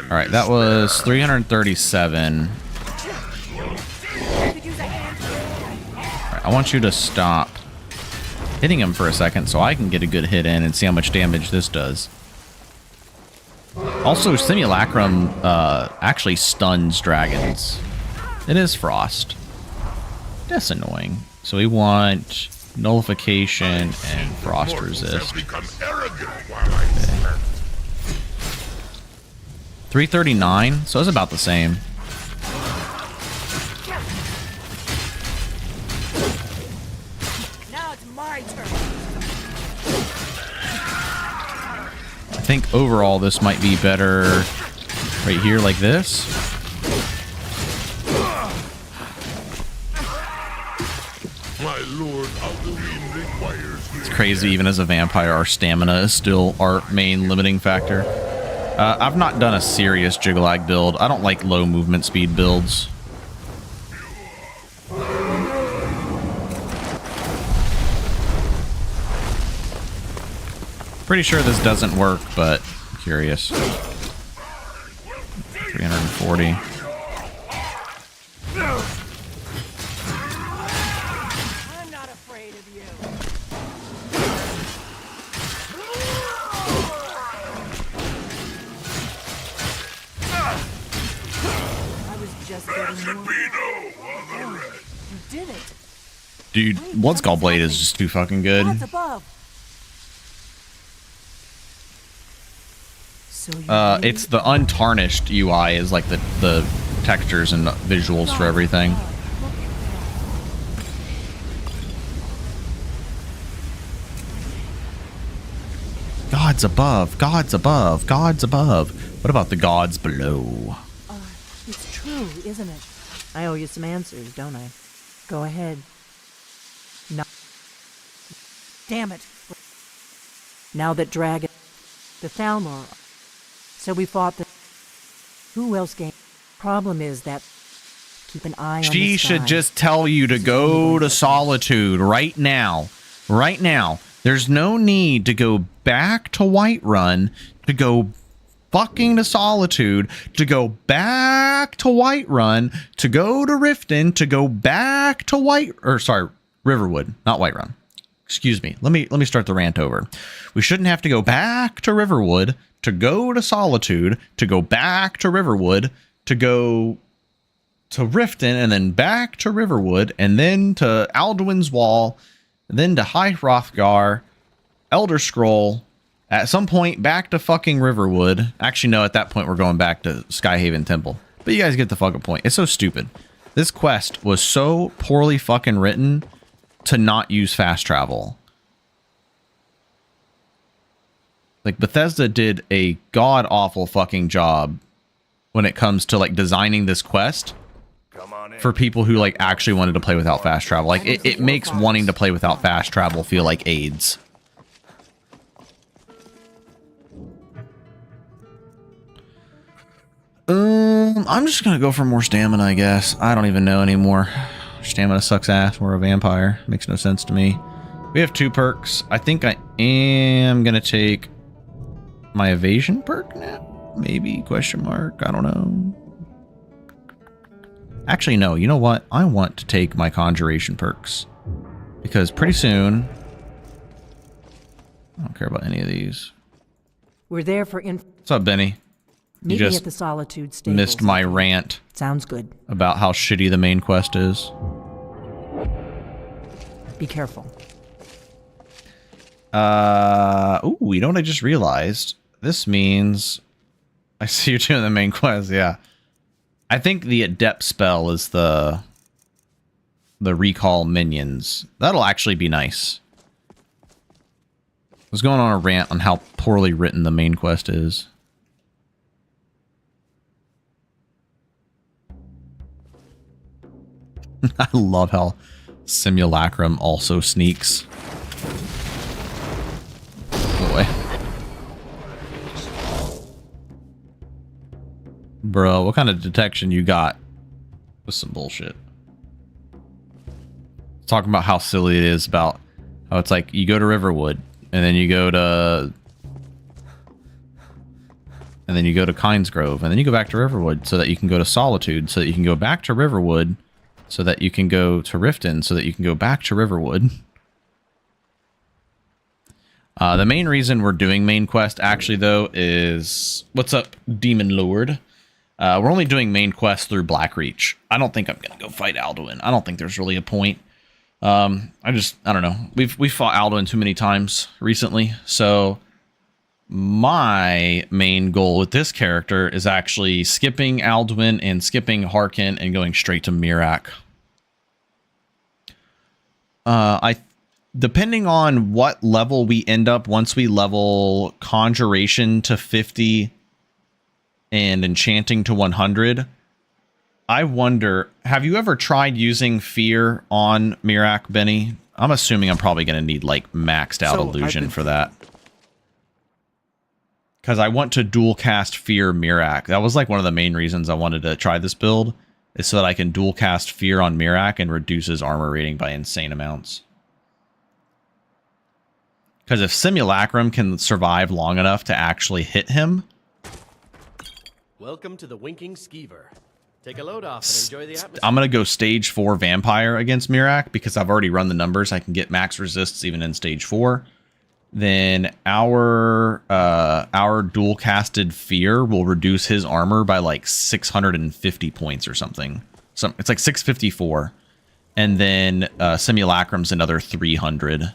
A: Alright, that was 337. Alright, I want you to stop hitting him for a second so I can get a good hit in and see how much damage this does. Also, Simulacrum actually stuns dragons. It is frost. That's annoying. So we want nullification and frost resist. Okay. 339, so it's about the same.
B: Now it's my turn.
A: I think overall this might be better right here like this.
E: My lord,
A: It's crazy, even as a vampire, our stamina is still our main limiting factor. I've not done a serious Jiggalag build. I don't like low movement speed builds. Pretty sure this doesn't work, but I'm curious. 340.
B: I'm not afraid of you. I was just getting more. You did it.
A: Dude, Blood Skull Blade is just too fucking good.
B: What's above? So
A: It's the untarnished UI is like the textures and visuals for everything. Gods above, gods above, gods above. What about the gods below?
B: It's true, isn't it? I owe you some answers, don't I? Go ahead. No. Damn it. Now that dragon... The Thalmor... So we fought the... Who else gained? Problem is that... Keep an eye on
A: She
B: the
A: should
B: sky.
A: just tell you to go to Solitude right now. Right now. There's no need to go back to Whiterun, to go fucking to Solitude, to go back to Whiterun, to go to Riften, to go back to Riverwood, not Whiterun. Excuse me. Let me start the rant over. We shouldn't have to go back to Riverwood, to go to Solitude, to go back to Riverwood, to go to Riften, and then back to Riverwood, and then to Alduin's Wall, and then to High Hrothgar, Elder Scroll, at some point back to fucking Riverwood. Actually, no, at that point we're going back to Skyhaven Temple. But you guys get the fucking point. It's so stupid. This quest was so poorly fucking written to not use fast travel. Like, Bethesda did a god-awful fucking job when it comes to, like, designing this quest for people who, like, actually wanted to play without fast travel. Like, it makes wanting to play without fast travel feel like AIDS. I'm just gonna go for more stamina, I guess. I don't even know anymore. Stamina sucks ass. We're a vampire. Makes no sense to me. We have 2 perks. I think I am gonna take my evasion perk now? Maybe, question mark, I don't know. Actually, no, you know what? I want to take my conjuration perks. Because pretty soon... I don't care about any of these.
B: We're there for
A: What's up, Benny?
B: Meet
A: You
B: me
A: just
B: at the Solitude Stables.
A: missed my rant
B: Sounds good.
A: about how shitty the main quest is.
B: Be careful.
A: Ooh, you know what I just realized? This means... I see you're doing the main quest, yeah. I think the adept spell is the recall minions. That'll actually be nice. I was going on a rant on how poorly written the main quest is. I love how Simulacrum also sneaks. Boy. Bro, what kind of detection you got? With some bullshit. Talking about how silly it is about how it's like you go to Riverwood and then you go to Kynes Grove and then you go back to Riverwood so that you can go to Solitude so that you can go back to Riverwood so that you can go to Riften so that you can go back to Riverwood. The main reason we're doing main quest actually though is what's up, Demon Lord? We're only doing main quest through Blackreach. I don't think I'm gonna go fight Alduin. I don't think there's really a point. I don't know. We've fought Alduin too many times recently, so my main goal with this character is actually skipping Alduin and skipping Harkin and going straight to Miraak. Depending on what level we end up once we level Conjuration to 50 and Enchanting to 100, I wonder, have you ever tried using Fear on Miraak, Benny? I'm assuming I'm probably going to need like maxed out illusion for that. Because I want to dual cast Fear Miraak. That was like one of the main reasons I wanted to try this build, is so that I can dual cast Fear on Miraak and reduce his armor rating by insane amounts. Because if Simulacrum can survive long enough to actually hit him...
I: Welcome to the Winking Skeever. Take a load off and enjoy the atmosphere.
A: I'm going to go stage 4 Vampire against Miraak because I've already run the numbers. I can get max resists even in stage 4. Then our dual casted Fear will reduce his armor by like 650 points or something. So it's like 654. And then Simulacrum's another 300.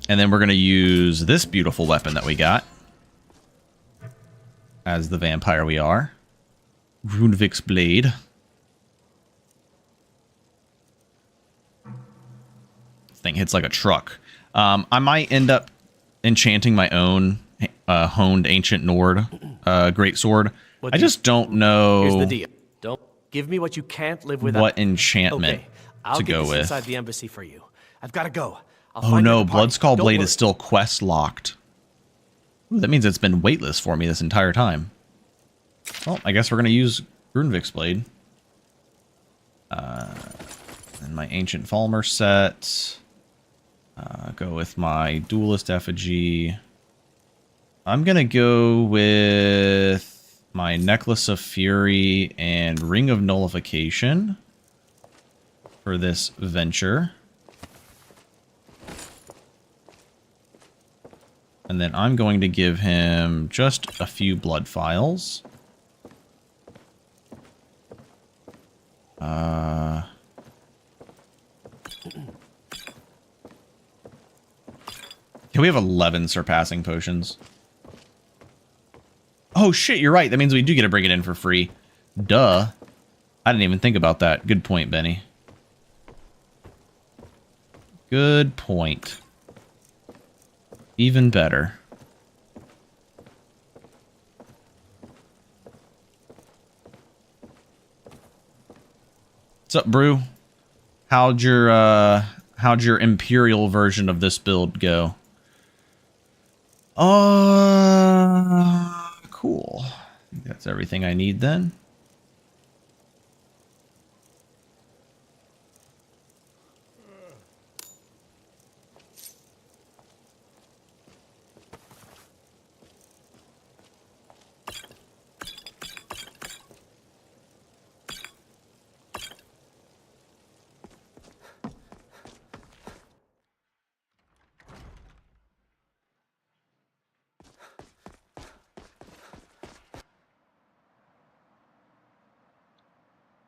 A: And then we're going to use this beautiful weapon that we got. As the vampire we are. Runevik's Blade. This thing hits like a truck. I might end up enchanting my own honed Ancient Nord greatsword. I just don't know.
I: Here's the deal. Don't give me what you can't live without.
A: What enchantment
I: I'll
A: to
I: get
A: go
I: this
A: with.
I: inside the embassy for you. I've got to go.
A: Oh no, Bloodskull Blade is still quest locked. Ooh, that means it's been waitlist for me this entire time. Well, I guess we're going to use Runevik's Blade. And my Ancient Thalmor set. Go with my Duelist Effigy. I'm going to go with my Necklace of Fury and Ring of Nullification for this venture. And then I'm going to give him just a few blood files. Can we have 11 surpassing potions? Oh shit, you're right. That means we do get to bring it in for free. Duh. I didn't even think about that. Good point, Benny. Good point. Even better. What's up, Brew? How'd your Imperial version of this build go? Cool. I think that's everything I need then.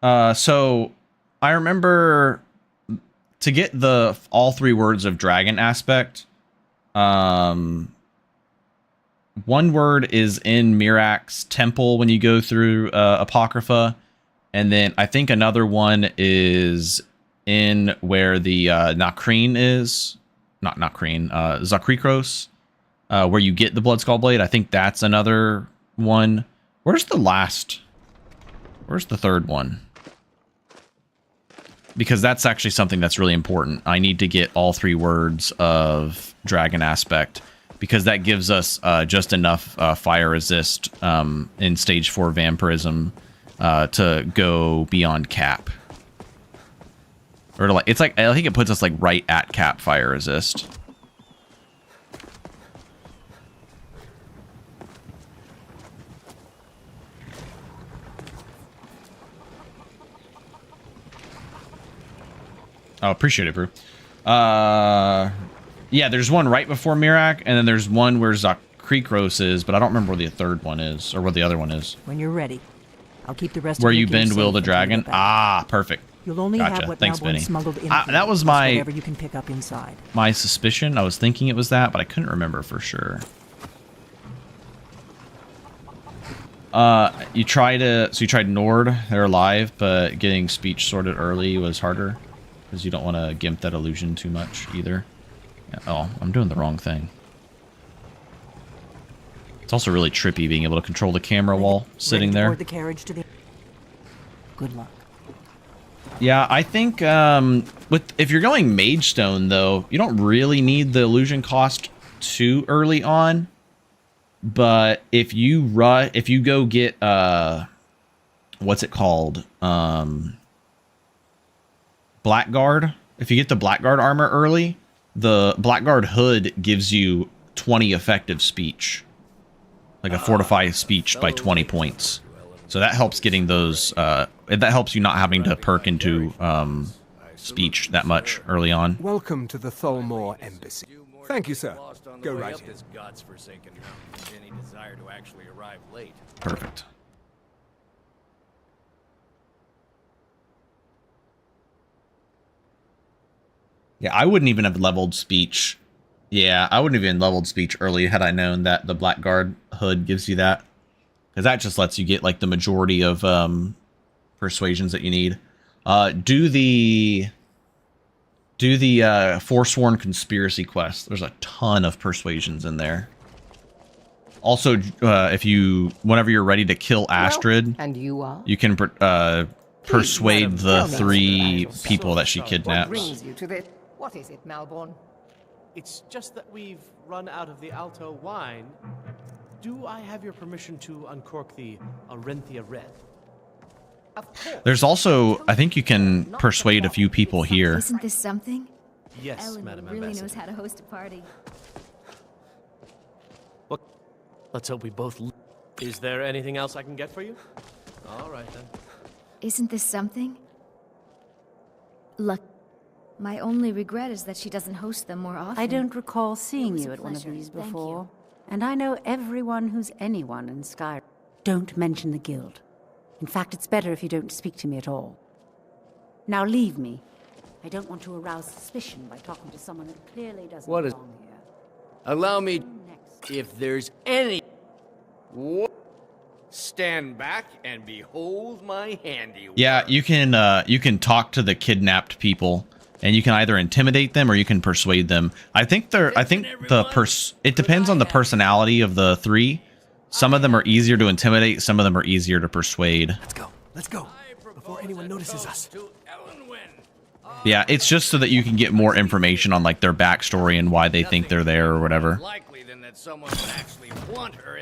A: So I remember to get the all 3 words of dragon aspect. One word is in Mirak's temple when you go through Apocrypha, and then I think another one is in where the Nakreen is, not Nakreen, Zakrikros, where you get the Bloodskull Blade. I think that's another one. Where's the third one? Because that's actually something that's really important. I need to get all 3 words of dragon aspect, because that gives us just enough fire resist in stage 4 vampirism to go beyond cap. Or to, like, it's like, I think it puts us like right at cap fire resist. Oh, appreciate it, bro. Yeah, there's one right before Mirak, and then there's one where Zakrikros is, but I don't remember where the third one is, or what the other one is.
B: When you're ready, I'll keep the rest
A: Where
B: of
A: you
B: your gear
A: bend Will
B: safe
A: the
B: until
A: Dragon?
B: you get back.
A: Ah, perfect.
B: You'll only
A: Gotcha.
B: have what
A: Thanks,
B: Malborn
A: Benny.
B: smuggled in.
A: That was my
B: whatever you can pick up inside.
A: my suspicion. I was thinking it was that, but I couldn't remember for sure. You tried Nord. They're alive, but getting speech sorted early was harder because you don't want to gimp that illusion too much either. Yeah, oh, I'm doing the wrong thing. It's also really trippy being able to control the camera while sitting there.
B: Board the carriage to the... Good luck.
A: Yeah, I think if you're going Mage Stone though, you don't really need the illusion cost too early on. But if you go get what's it called? Blackguard. If you get the Blackguard armor early, the Blackguard hood gives you 20 effective speech. Like a fortify speech by 20 points. So that helps getting those that helps you not having to perk into speech that much early on.
J: Welcome to the Thalmor embassy. Thank you, sir. Go right ahead.
I: This god's-forsaken mountain. Any desire to actually arrive late.
A: Perfect. Yeah, I wouldn't even have leveled speech. Yeah, I wouldn't have even leveled speech early had I known that the Blackguard hood gives you that. Because that just lets you get like the majority of persuasions that you need. Do the Forsworn Conspiracy quest. There's a ton of persuasions in there. Also, whenever you're ready to kill Astrid,
K: and you are?
A: You can persuade the 3 people that she
K: What
A: kidnaps.
K: brings you to this? What is it, Malborn?
I: It's just that we've run out of the Alto wine. Do I have your permission to uncork the Arenthia Red?
K: Of course.
A: There's also, I think you can persuade a few people here.
L: Isn't this something?
I: Yes,
L: Ellen
I: Madam
L: really
I: Ambassador.
L: knows how to host a party.
I: Well, let's hope we both... Is there anything else I can get for you? All right, then.
L: Isn't this something? Look, my only regret is that she doesn't host them more often.
M: I don't recall seeing
L: was
M: you
L: a
M: at one of
L: pleasure.
M: these
L: Thank
M: before.
L: you.
M: And I know everyone who's anyone in Skyrim. Don't mention the guild. In fact, it's better if you don't speak to me at all. Now leave me. I don't want to arouse suspicion by talking to someone that clearly doesn't
I: What is-
M: belong here.
I: Allow me...
M: Next.
I: If there's any... Stand back and behold my handiwork.
A: Yeah, you can talk to the kidnapped people, and you can either intimidate them or you can persuade them. I think it depends on the personality of the 3. Some of them are easier to intimidate, some of them are easier to persuade.
J: Let's go. Before anyone notices us.
A: Yeah, it's just so that you can get more information on like their backstory and why they think they're there or whatever.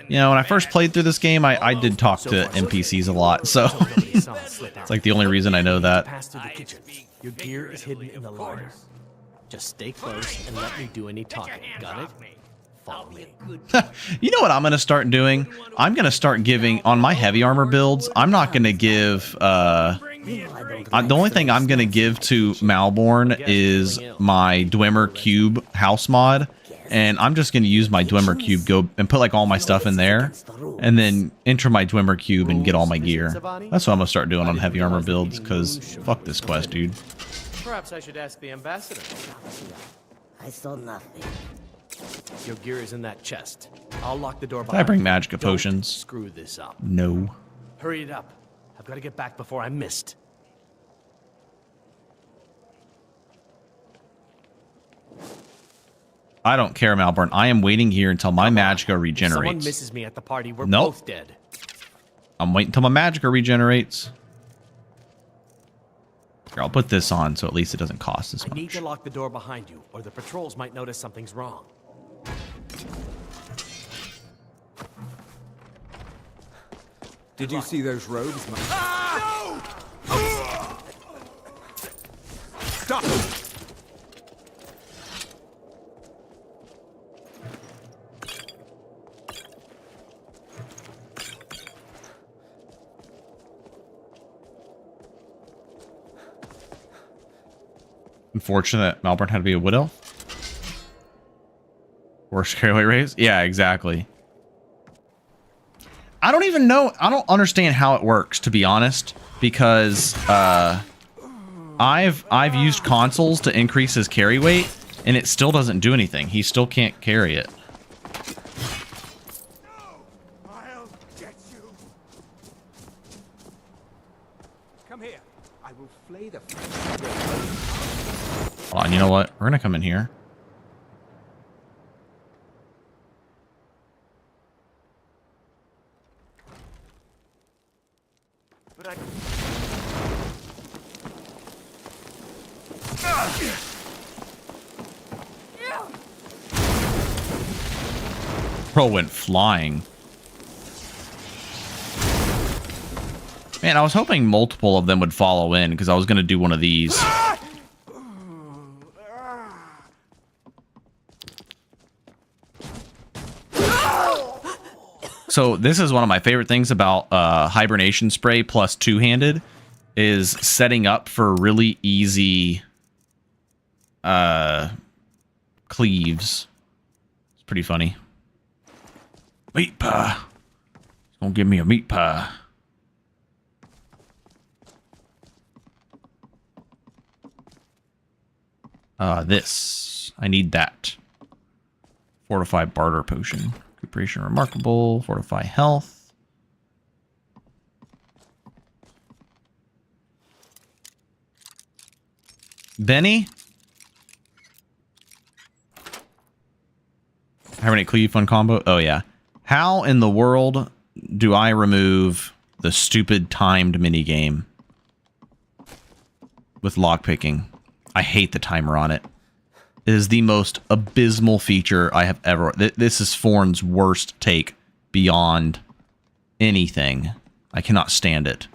A: You know, when I first played through this game, I did talk to NPCs a lot, so it's like the only reason I know that.
I: Pass through the kitchen. Your gear is hidden in the larder. Just stay close and let me do any talking. Got it? Follow me.
A: You know what I'm going to start doing? I'm going to start giving, on my heavy armor builds, I'm not going to give, the only thing I'm going to give to Malborn is my Dwemer cube house mod, and I'm just going to use my Dwemer cube, go and put like all my stuff in there, and then enter my Dwemer cube and get all my gear. That's what I'm going to start doing on heavy armor builds, because fuck this quest, dude.
I: Perhaps I should ask the ambassador.
N: I saw nothing.
I: Your gear is in that chest. I'll lock the door
A: Did I bring
I: behind you.
A: Magicka potions?
I: Screw this up.
A: No.
I: Hurry it up. I've got to get back before I'm missed.
A: I don't care, Malborn. I am waiting here until my Magicka regenerates.
I: Someone misses me at the party, we're
A: Nope.
I: both dead.
A: I'm waiting until my Magicka regenerates. Here, I'll put this on so at least it doesn't cost as
I: I need
A: much.
I: to lock the door behind you, or the patrols might notice something's wrong.
J: Did you see those robes? Stop!
A: Unfortunate that Malborn had to be a wood elf. Worst caraway raise? Yeah, exactly. I don't even know. I don't understand how it works, to be honest, because I've used consoles to increase his carry weight, and it still doesn't do anything. He still can't carry it.
J: I'll get you. Come here. I will flay the.
A: Hold on, you know what? We're gonna come in here. Bro went flying. Man, I was hoping multiple of them would follow in because I was going to do one of these. So this is one of my favorite things about hibernation spray plus two-handed is setting up for really easy cleaves. It's pretty funny. Meat pie. It's gonna give me a meat pie. This. I need that. Fortify barter potion. Recuperation remarkable. Fortify health. Benny? Hibernate cleave fun combo? Oh yeah. How in the world do I remove the stupid timed minigame with lockpicking? I hate the timer on it. It is the most abysmal feature I have ever... This is Forn's worst take beyond anything. I cannot stand it.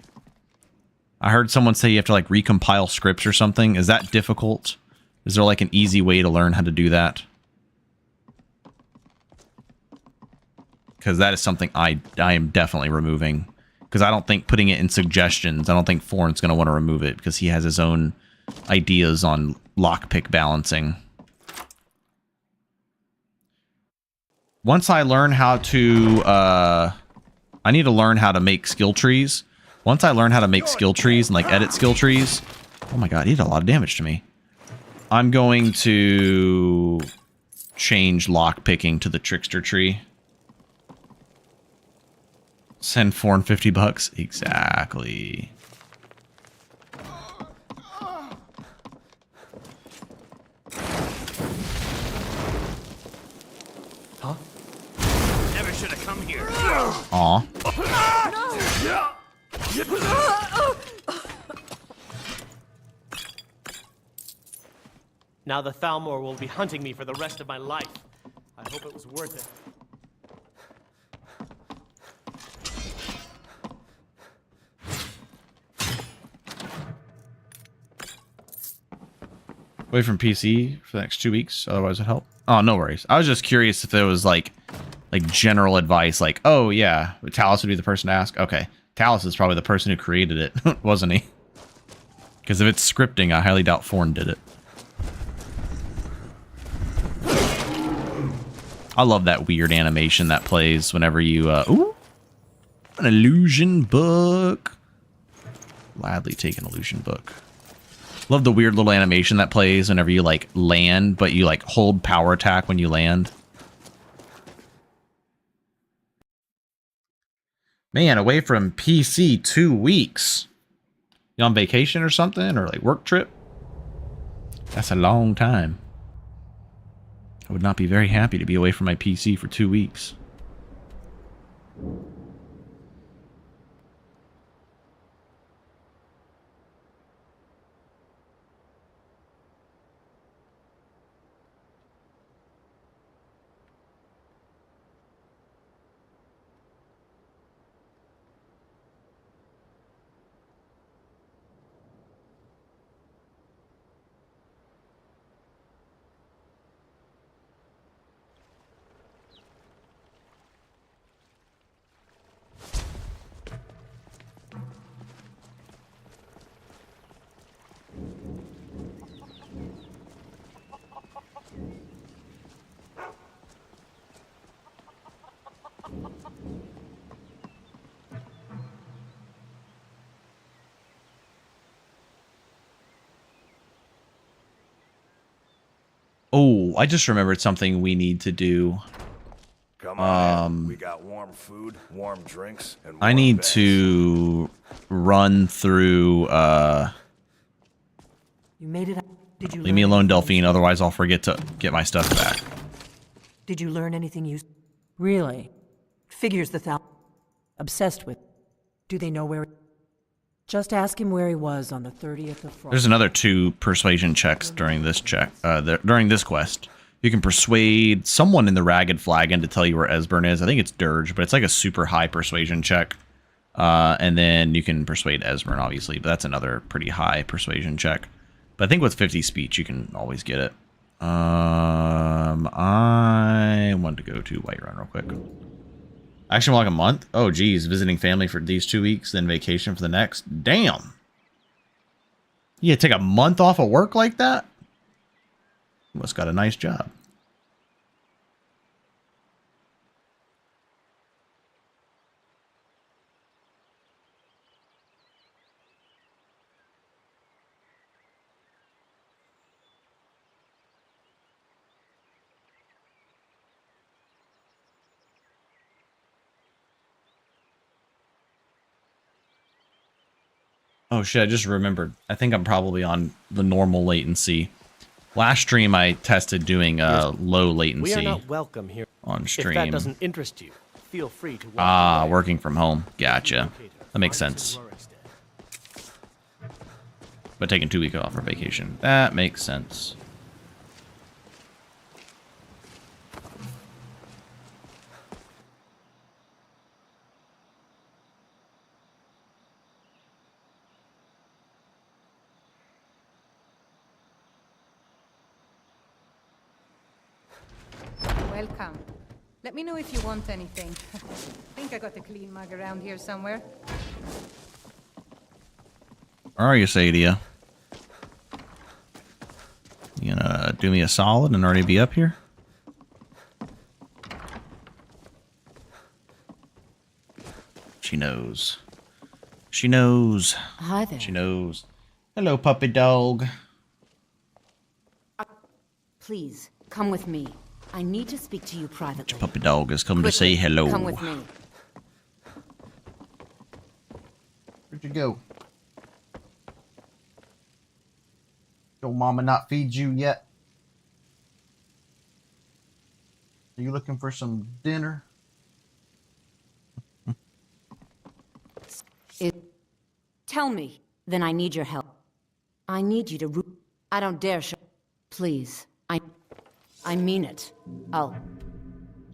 A: I heard someone say you have to like recompile scripts or something. Is that difficult? Is there like an easy way to learn how to do that? Because that is something I am definitely removing. Because I don't think putting it in suggestions, I don't think Forn's going to want to remove it because he has his own ideas on lockpick balancing. Once I learn how to, I need to learn how to make skill trees. Once I learn how to make skill trees and like edit skill trees, oh my god, he did a lot of damage to me. I'm going to change lockpicking to the trickster tree. Send Forn $50. Exactly.
I: Huh? Never should have come here.
A: Aw.
I: Now the Thalmor will be hunting me for the rest of my life. I hope it was worth it.
A: Away from PC for the next 2 weeks, otherwise it'd help. Oh, no worries. I was just curious if there was like general advice, like, oh yeah, Talus would be the person to ask. Okay, Talus is probably the person who created it, wasn't he? Because if it's scripting, I highly doubt Forn did it. I love that weird animation that plays whenever you, ooh, an illusion book. Gladly take an illusion book. Love the weird little animation that plays whenever you, like, land, but you, like, hold power attack when you land. Man, away from PC 2 weeks. You on vacation or something? Or, like, work trip? That's a long time. I would not be very happy to be away from my PC for 2 weeks. Oh, I just remembered something we need to do.
H: Come on, we got warm food, warm drinks, and warm
A: I need
H: beds.
A: to run through,
B: You made it. Did you
A: leave me alone, Delphine, otherwise I'll forget to get my stuff back.
B: Did you learn anything useful? Really? Figures the Thalmor obsessed with. Do they know where? Just ask him where he was on the 30th of Frost.
A: There's another 2 persuasion checks during this during this quest. You can persuade someone in the Ragged Flagon to tell you where Esbern is. I think it's Dirge, but it's like a super high persuasion check. And then you can persuade Esbern, obviously, but that's another pretty high persuasion check. But I think with 50 speech, you can always get it. I want to go to Whiterun real quick. Action like a month? Oh, geez. Visiting family for these 2 weeks, then vacation for the next. Damn. You take a month off of work like that? You must got a nice job. Oh shit, I just remembered. I think I'm probably on the normal latency. Last stream I tested doing low latency.
I: We are not welcome here.
A: On stream.
I: If that doesn't interest you, feel free to walk away.
A: Working from home. Gotcha. That makes sense. But taking 2 weeks off for vacation. That makes sense.
K: Welcome. Let me know if you want anything. I think I got a clean mug around here somewhere.
A: Where are you, Sadia? You gonna do me a solid and already be up here? She knows. She knows.
M: Hi there.
A: She knows. Hello, puppy dog.
M: Please, come with me. I need to speak to you privately.
A: Puppy dog is coming to
M: Quickly,
A: say hello.
M: Come with me.
A: Where'd you go? Your mama not feed you yet? Are you looking for some dinner?
M: Tell me. Then I need your help. I need you to I don't dare show. Please. I mean it. I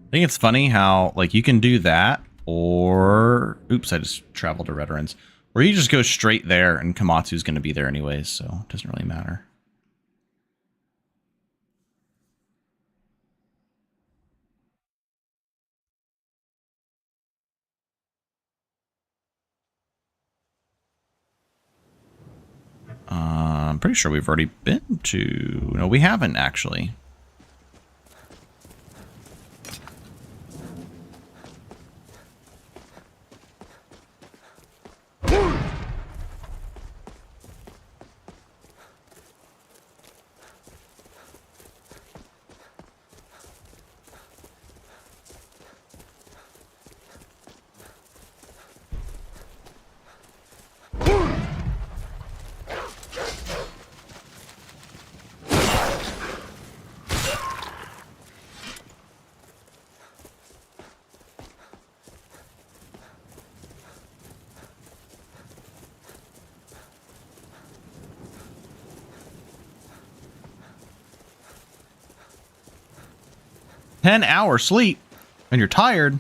A: think it's funny how, like, you can do that, or... Oops, I just traveled to Redorans. Or you just go straight there, and Komatsu's going to be there anyways, so it doesn't really matter. I'm pretty sure we've already been to... No, we haven't, actually. 10-hour sleep and you're tired.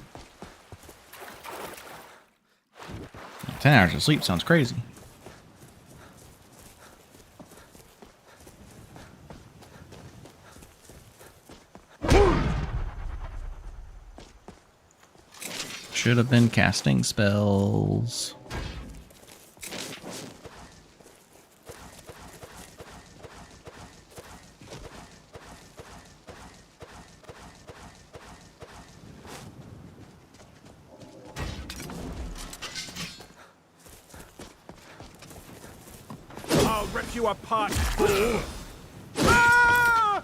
A: 10 hours of sleep sounds crazy. Should have been casting spells.
J: I'll rip you apart, fool! Ah!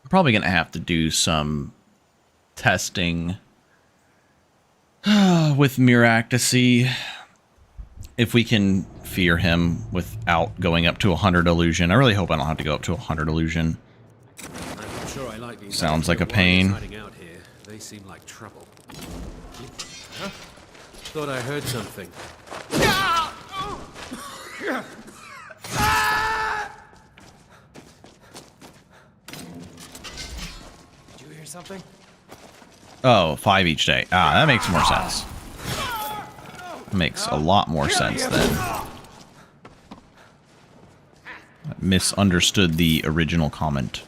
A: Probably gonna have to do some testing with Mirak to see if we can fear him without going up to 100 illusion. I really hope I don't have to go up to 100 illusion.
O: I'm not sure I like these.
A: Sounds like a pain.
O: Hiding out here. They seem like trouble. Huh? Thought I heard something.
I: Did you hear something?
A: Oh, 5 each day. Ah, that makes more sense. Makes a lot more sense then. I misunderstood the original comment.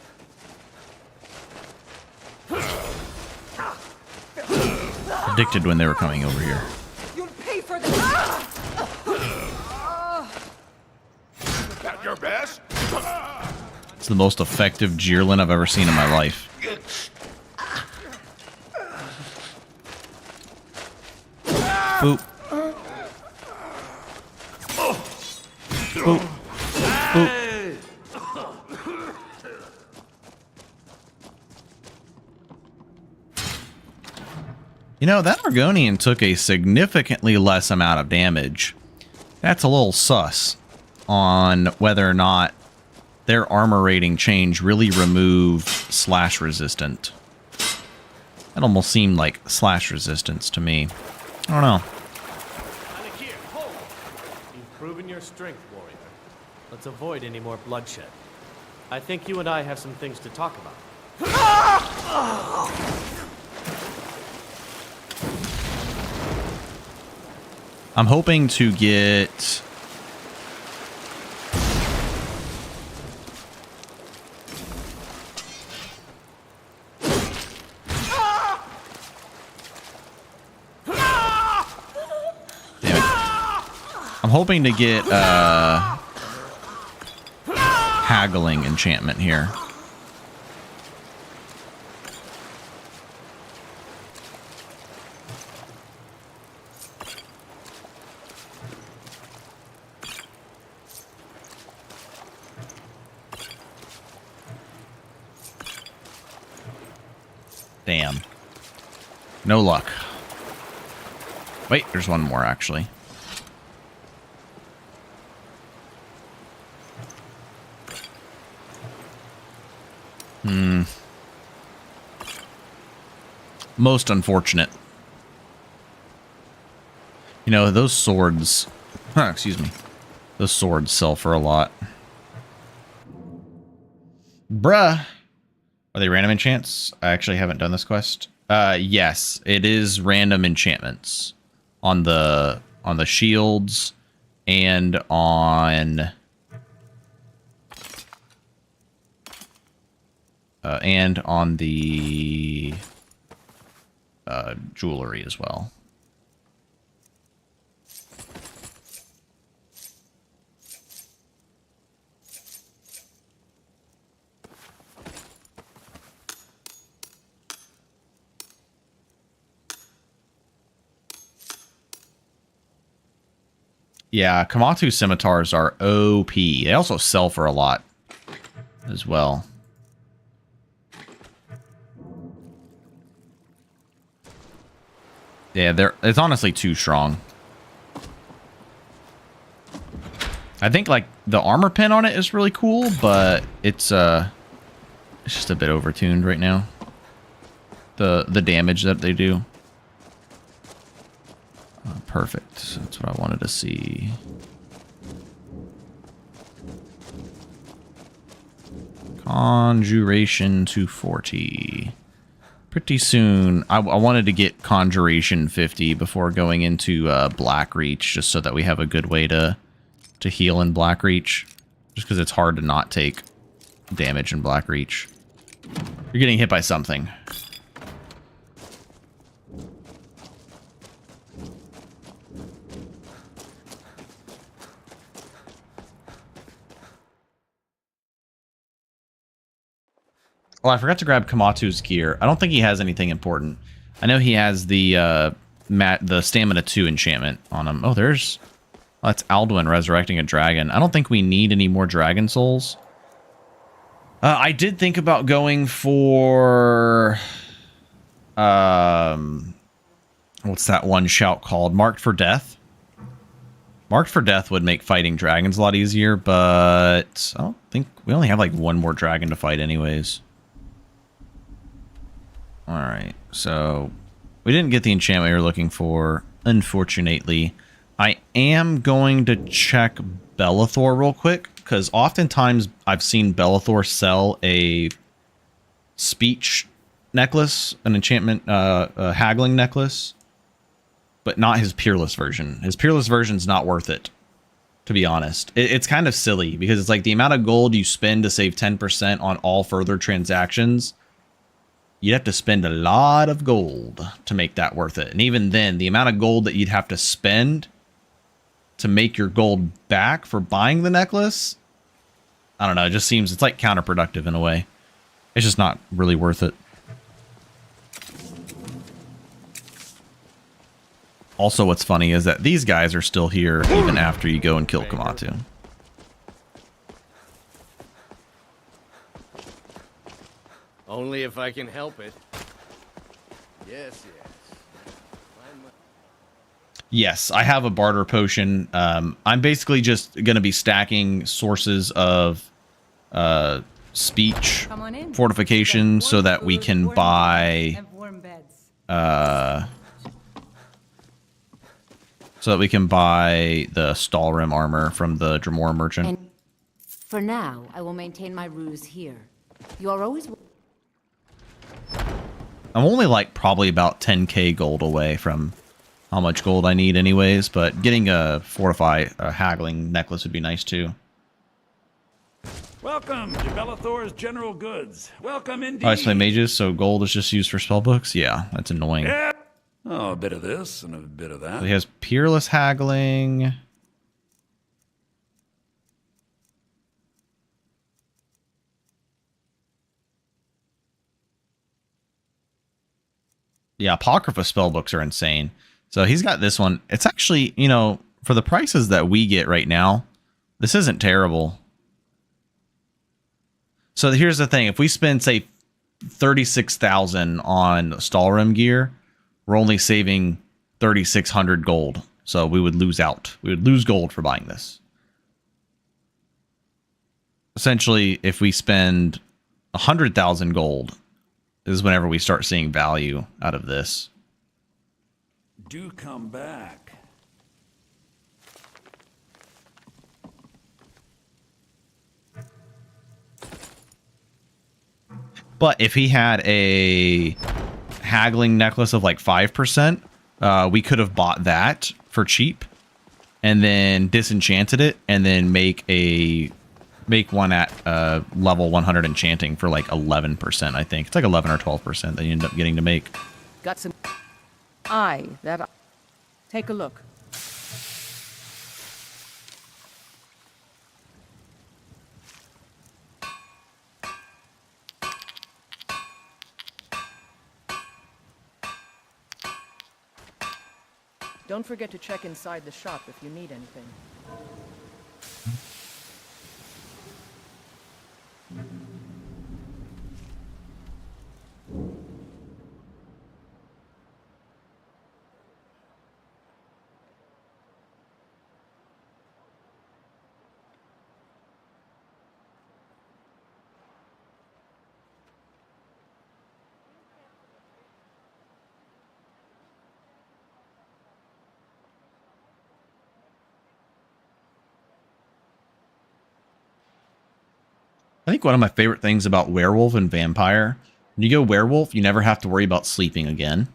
A: Predicted when they were coming over here.
K: You'll pay for this.
E: At your best?
A: It's the most effective Jeerlin I've ever seen in my life. Boop. Boop. Boop. You know, that Argonian took a significantly less amount of damage. That's a little sus on whether or not their armor rating change really removed slash resistant. That almost seemed like slash resistance to me. I don't know.
I: You've proven your strength, warrior. Let's avoid any more bloodshed. I think you and I have some things to talk about.
A: I'm hoping to get... I'm hoping to get haggling enchantment here. Damn. No luck. Wait, there's one more actually. Most unfortunate. You know, those swords... excuse me. Those swords sell for a lot. Bruh. Are they random enchants? I actually haven't done this quest. Yes, it is random enchantments on the shields and on the jewelry as well. Yeah, Kamatu scimitars are OP. They also sell for a lot as well. Yeah, it's honestly too strong. I think like the armor pen on it is really cool, but it's just a bit overtuned right now. The damage that they do. Perfect. That's what I wanted to see. Conjuration 240. Pretty soon. I wanted to get Conjuration 50 before going into Blackreach, just so that we have a good way to heal in Blackreach. Just because it's hard to not take damage in Blackreach. You're getting hit by something. Oh, I forgot to grab Kamatu's gear. I don't think he has anything important. I know he has the Stamina 2 enchantment on him. Oh, there's... Oh, that's Alduin resurrecting a dragon. I don't think we need any more dragon souls. I did think about going for... what's that one shout called? Marked for Death? Marked for Death would make fighting dragons a lot easier, but I don't think... We only have like one more dragon to fight anyways. Alright, so we didn't get the enchantment we were looking for, unfortunately. I am going to check Bellathor real quick, because oftentimes I've seen Bellathor sell a speech necklace, an enchantment, a haggling necklace, but not his Peerless version. His Peerless version's not worth it, to be honest. It's kind of silly, because it's like the amount of gold you spend to save 10% on all further transactions. You'd have to spend a lot of gold to make that worth it. And even then, the amount of gold that you'd have to spend to make your gold back for buying the necklace, I don't know, it just seems, it's like counterproductive in a way. It's just not really worth it. Also, what's funny is that these guys are still here even after you go and kill Kamatu.
F: Only if I can help it. Yes, yes.
A: Yes, I have a barter potion. I'm basically just going to be stacking sources of speech fortification so that we can buy the Stalrim armor from the Dwemer merchant.
M: And for now, I will maintain my ruse here. You are always...
A: I'm only like probably about 10k gold away from how much gold I need anyways, but getting a haggling necklace would be nice too.
P: Welcome to Bellathor's General Goods. Welcome indeed.
A: I play mages, so gold is just used for spellbooks? Yeah, that's annoying.
P: Yeah. Oh, a bit of this and a bit of that.
A: So he has Peerless Haggling. Yeah, Apocrypha spellbooks are insane. So he's got this one. It's actually, you know, for the prices that we get right now, this isn't terrible. So here's the thing. If we spend, say, 36,000 on Stalrim gear, we're only saving 3,600 gold. So we would lose out. We would lose gold for buying this. Essentially, if we spend 100,000 gold, is whenever we start seeing value out of this.
P: Do come back.
A: But if he had a haggling necklace of like 5%, we could have bought that for cheap and then disenchanted it and then make one at level 100 enchanting for like 11%, I think. It's like 11 or 12% that you end up getting to make.
Q: Got some... Take a look. Don't forget to check inside the shop if you need anything.
A: I think one of my favorite things about werewolf and vampire, when you go werewolf, you never have to worry about sleeping again.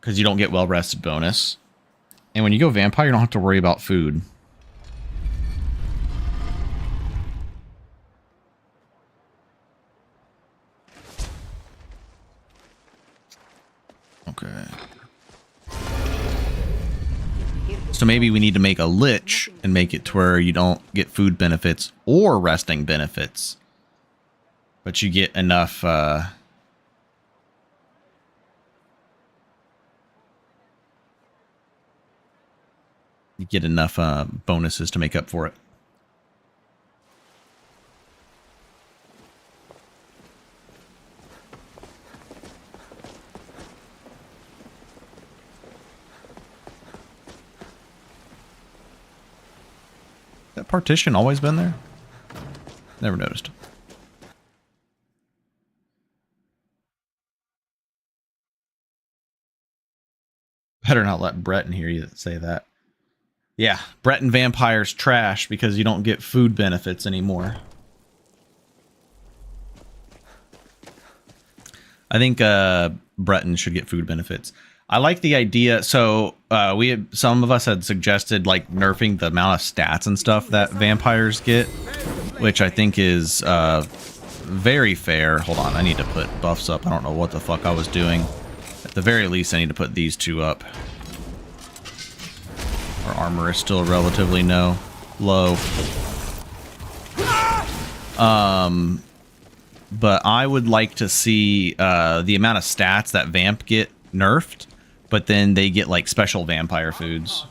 A: Because you don't get well rested bonus. And when you go vampire, you don't have to worry about food. Okay. So maybe we need to make a lich and make it to where you don't get food benefits or resting benefits. But you get enough, bonuses to make up for it. That partition always been there? Never noticed. Better not let Breton hear you say that. Yeah, Breton Vampire's trash because you don't get food benefits anymore. I think Breton should get food benefits. I like the idea. So some of us had suggested like nerfing the amount of stats and stuff that vampires get, which I think is very fair. Hold on, I need to put buffs up. I don't know what the fuck I was doing. At the very least, I need to put these two up. Our armor is still relatively low. But I would like to see the amount of stats that vamp get nerfed, but then they get like special vampire foods.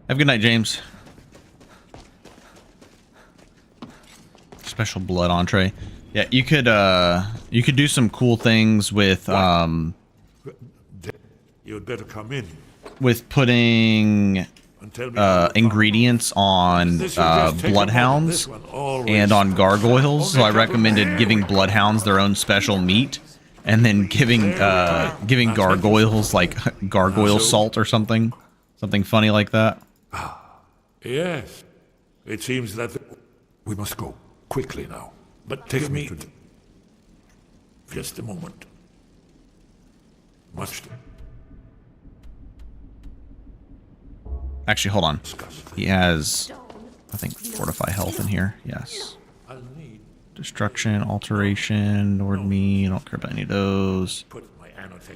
A: Have a good night, James. Special blood entree. Yeah, you could do some cool things with
E: You'd better come in.
A: with putting ingredients on bloodhounds and on gargoyles. So I recommended giving bloodhounds their own special meat, and then giving gargoyles like gargoyle salt or something funny like that.
E: Yes. It seems that we must go quickly now. But take me to just a moment. Much.
A: Actually, hold on. He has, I think, fortify health in here. Yes. Destruction, alteration, Lord me. I don't care about any of those.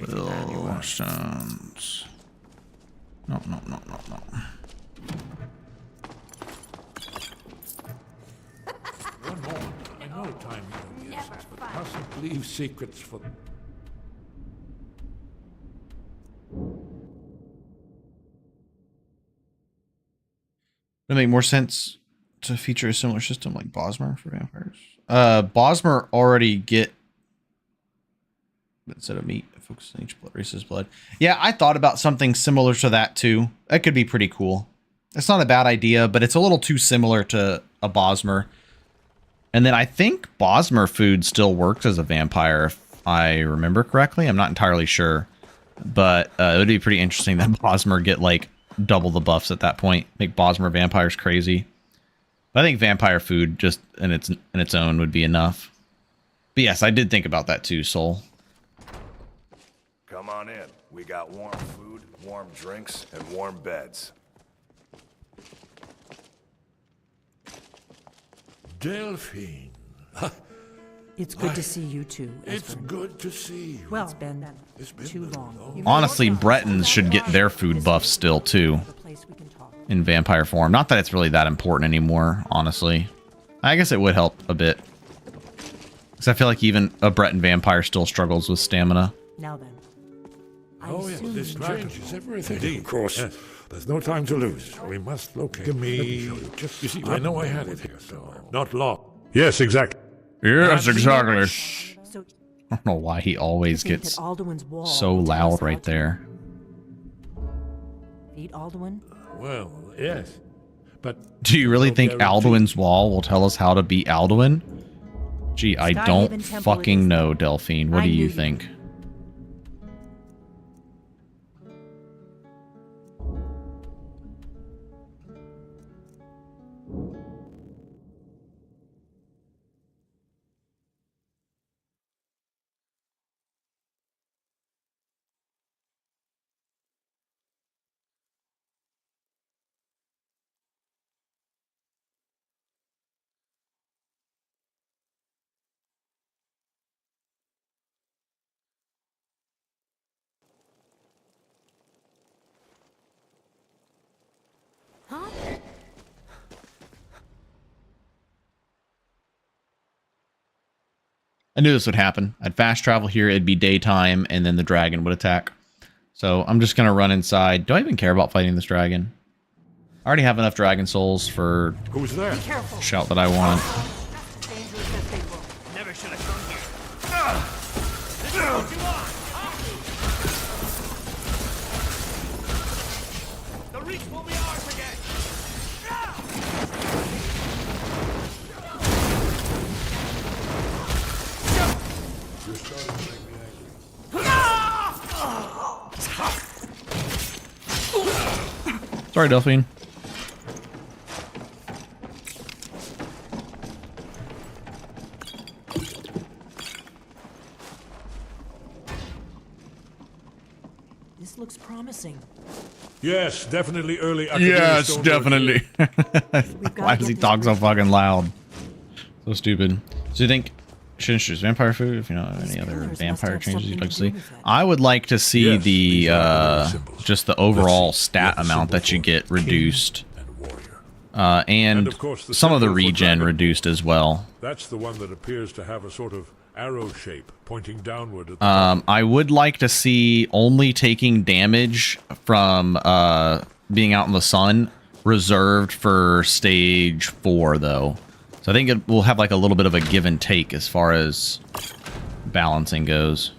A: Will stones. No.
E: One moment. I know time is of essence, but mustn't leave secrets for...
A: Would it make more sense to feature a similar system like Bosmer for vampires? Bosmer already get, instead of meat, focus on each blood race's blood. Yeah, I thought about something similar to that too. That could be pretty cool. It's not a bad idea, but it's a little too similar to a Bosmer. And then I think Bosmer food still works as a vampire, if I remember correctly. I'm not entirely sure. But it would be pretty interesting that Bosmer get like double the buffs at that point. Make Bosmer vampires crazy. But I think vampire food just in its own would be enough. But yes, I did think about that too, Soul.
H: Come on in. We got warm food, warm drinks, and warm beds.
E: Delphine.
B: It's good to see you too.
E: It's good to see you.
B: Well, it's been too long.
A: Honestly, Bretons should get their food buffs still too. In vampire form. Not that it's really that important anymore, honestly. I guess it would help a bit. Because I feel like even a Breton vampire still struggles with stamina.
B: Now then.
E: Oh, yes, this changes everything. Indeed, of course. Yes. There's no time to lose. We must locate. Give me... You see, I know I had it here, so... Not long. Yes, exactly.
A: Yes, exactly.
B: So
A: I don't know why he always
B: think
A: gets
B: that Alduin's wall
A: so
B: will tell us
A: loud
B: how
A: right
B: to
A: there.
B: Beat Alduin?
E: Well, yes. But
A: Do you really
E: no
A: think
E: guarantee.
A: Alduin's wall will tell us how to beat Alduin? Gee, I
B: Skyhaven
A: don't
B: Temple it
A: fucking
B: is
A: know,
B: then.
A: Delphine. What
B: I
A: do
B: knew
A: you
B: you.
A: think? I knew this would happen. I'd fast travel here, it'd be daytime, and then the dragon would attack. So I'm just going to run inside. Do I even care about fighting this dragon? I already have enough dragon souls for
E: Who's there?
A: the shout that I want.
I: Never should have come here. This is what you want. The reach will be ours again.
A: Sorry, Delphine.
B: This looks promising.
E: Yes, definitely early.
A: Yes,
E: Stone
A: definitely.
B: gotta
A: Why does he
B: get
A: talk
B: this
A: so
B: right.
A: fucking loud? So stupid. So you think should introduce vampire food if you know any other
B: pillars must
A: vampire
B: have
A: changes you'd like to
B: something
A: see?
B: to do with it.
A: I would like to see
E: Yes,
A: the
E: these are the symbols.
A: just the overall
E: Let's see.
A: stat
E: Yeah, the
A: amount
E: symbol
A: that you
E: for
A: get
E: king
A: reduced.
E: and warrior.
A: And
E: of course, the
A: some of the
E: symbol for
A: regen
E: dragon.
A: reduced as well.
E: That's the one that appears to have a sort of arrow shape pointing downward at the top.
A: I would like to see only taking damage from being out in the sun reserved for stage 4 though. So I think it will have like a little bit of a give and take as far as balancing goes.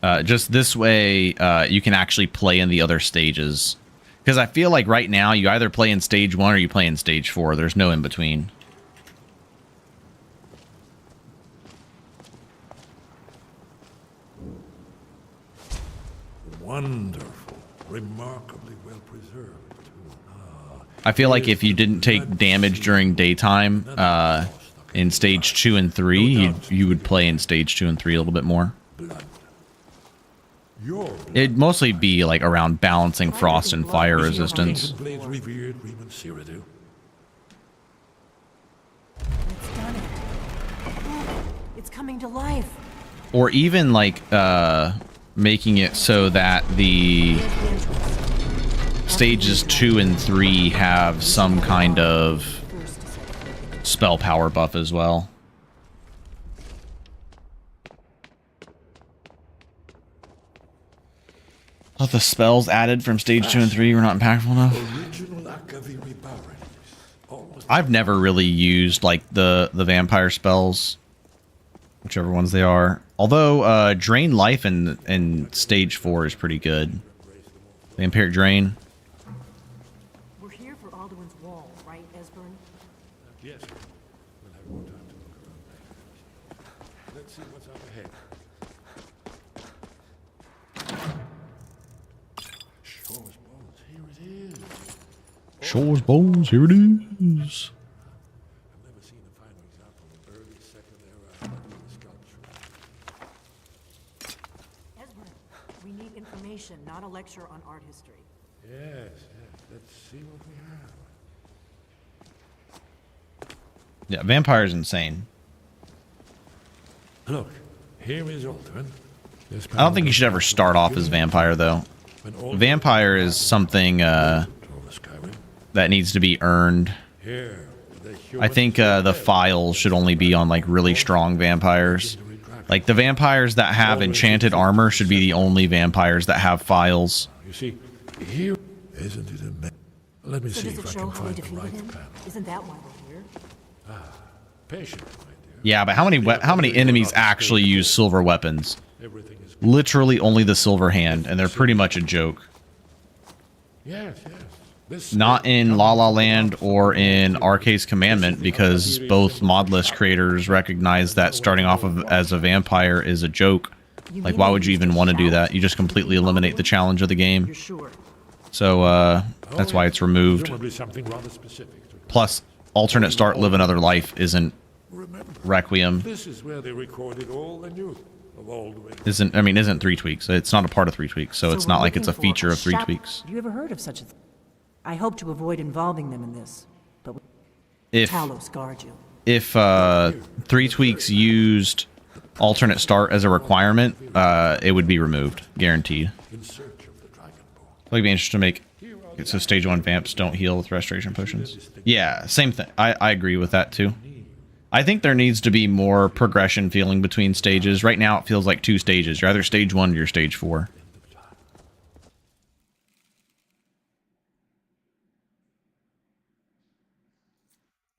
A: Just this way you can actually play in the other stages. Because I feel like right now you either play in stage 1 or you play in stage 4. There's no in between.
E: Wonderful. Remarkably well preserved, too.
A: I feel like if you didn't take damage during daytime in stage 2 and 3, you would play in stage 2 and 3 a little bit more. It'd mostly be like around balancing frost and fire resistance.
E: Blades revered, Reman Cyrodiil.
B: It's done it. It's coming to life.
A: Or even like making it so that the stages 2 and 3 have some kind of spell power buff as well. Oh, the spells added from stage 2 and 3 were not impactful enough. I've never really used like the vampire spells, whichever ones they are. Although drain life in stage 4 is pretty good. Vampiric drain.
B: We're here for Alduin's wall, right, Esbern?
E: Yes. We'll have more time to look around. Let's see what's up ahead. Shore's bones, here it is.
A: Shore's bones, here it is.
E: I've never seen a finer example of early Second Era Armenian sculpture.
B: Esbern, we need information, not a lecture on art history.
E: Yes, let's see what we have.
A: Yeah, vampire's insane.
E: Look, here is Alduin.
A: I don't think you should ever start off as vampire though. Vampire is something that needs to be earned. I think the files should only be on like really strong vampires. Like the vampires that have enchanted armor should be the only vampires that have files.
E: You see, here isn't it amazing? Let me
B: So
E: see
B: does
E: if
B: it
E: I
B: show
E: can
B: how they
E: find the
B: defeated
E: right
B: him?
E: pen.
B: Isn't that why we're here?
E: Patient.
A: Yeah, but how many enemies actually use silver weapons? Literally only the silver hand, and they're pretty much a joke.
E: Yes, yes. This
A: Not in Lalaland or in Arcade's Commandment, because both Modlist creators recognize that starting off as a vampire is a joke. Like, why would you even want to do that? You just completely eliminate the challenge of the game. So, that's why it's removed.
E: presumably something rather specific.
A: Plus, alternate start, live another life isn't Requiem.
E: This is where they recorded all the news of all the way.
A: Isn't 3bfTweaks. It's not a part of 3bfTweaks, so it's
B: we're
A: not like it's a
B: looking for
A: feature of
B: shop-
A: 3bfTweaks.
B: Have you ever heard of such a thing? I hope to avoid involving them in this, but
A: If
B: Talos guard you.
A: if 3bfTweaks used alternate start as a requirement, it would be removed, guaranteed. I'd be interested to make it so stage 1 vamps don't heal with restoration potions. Yeah, same thing. I agree with that too. I think there needs to be more progression feeling between stages. Right now it feels like 2 stages. You're either stage 1 or you're stage 4.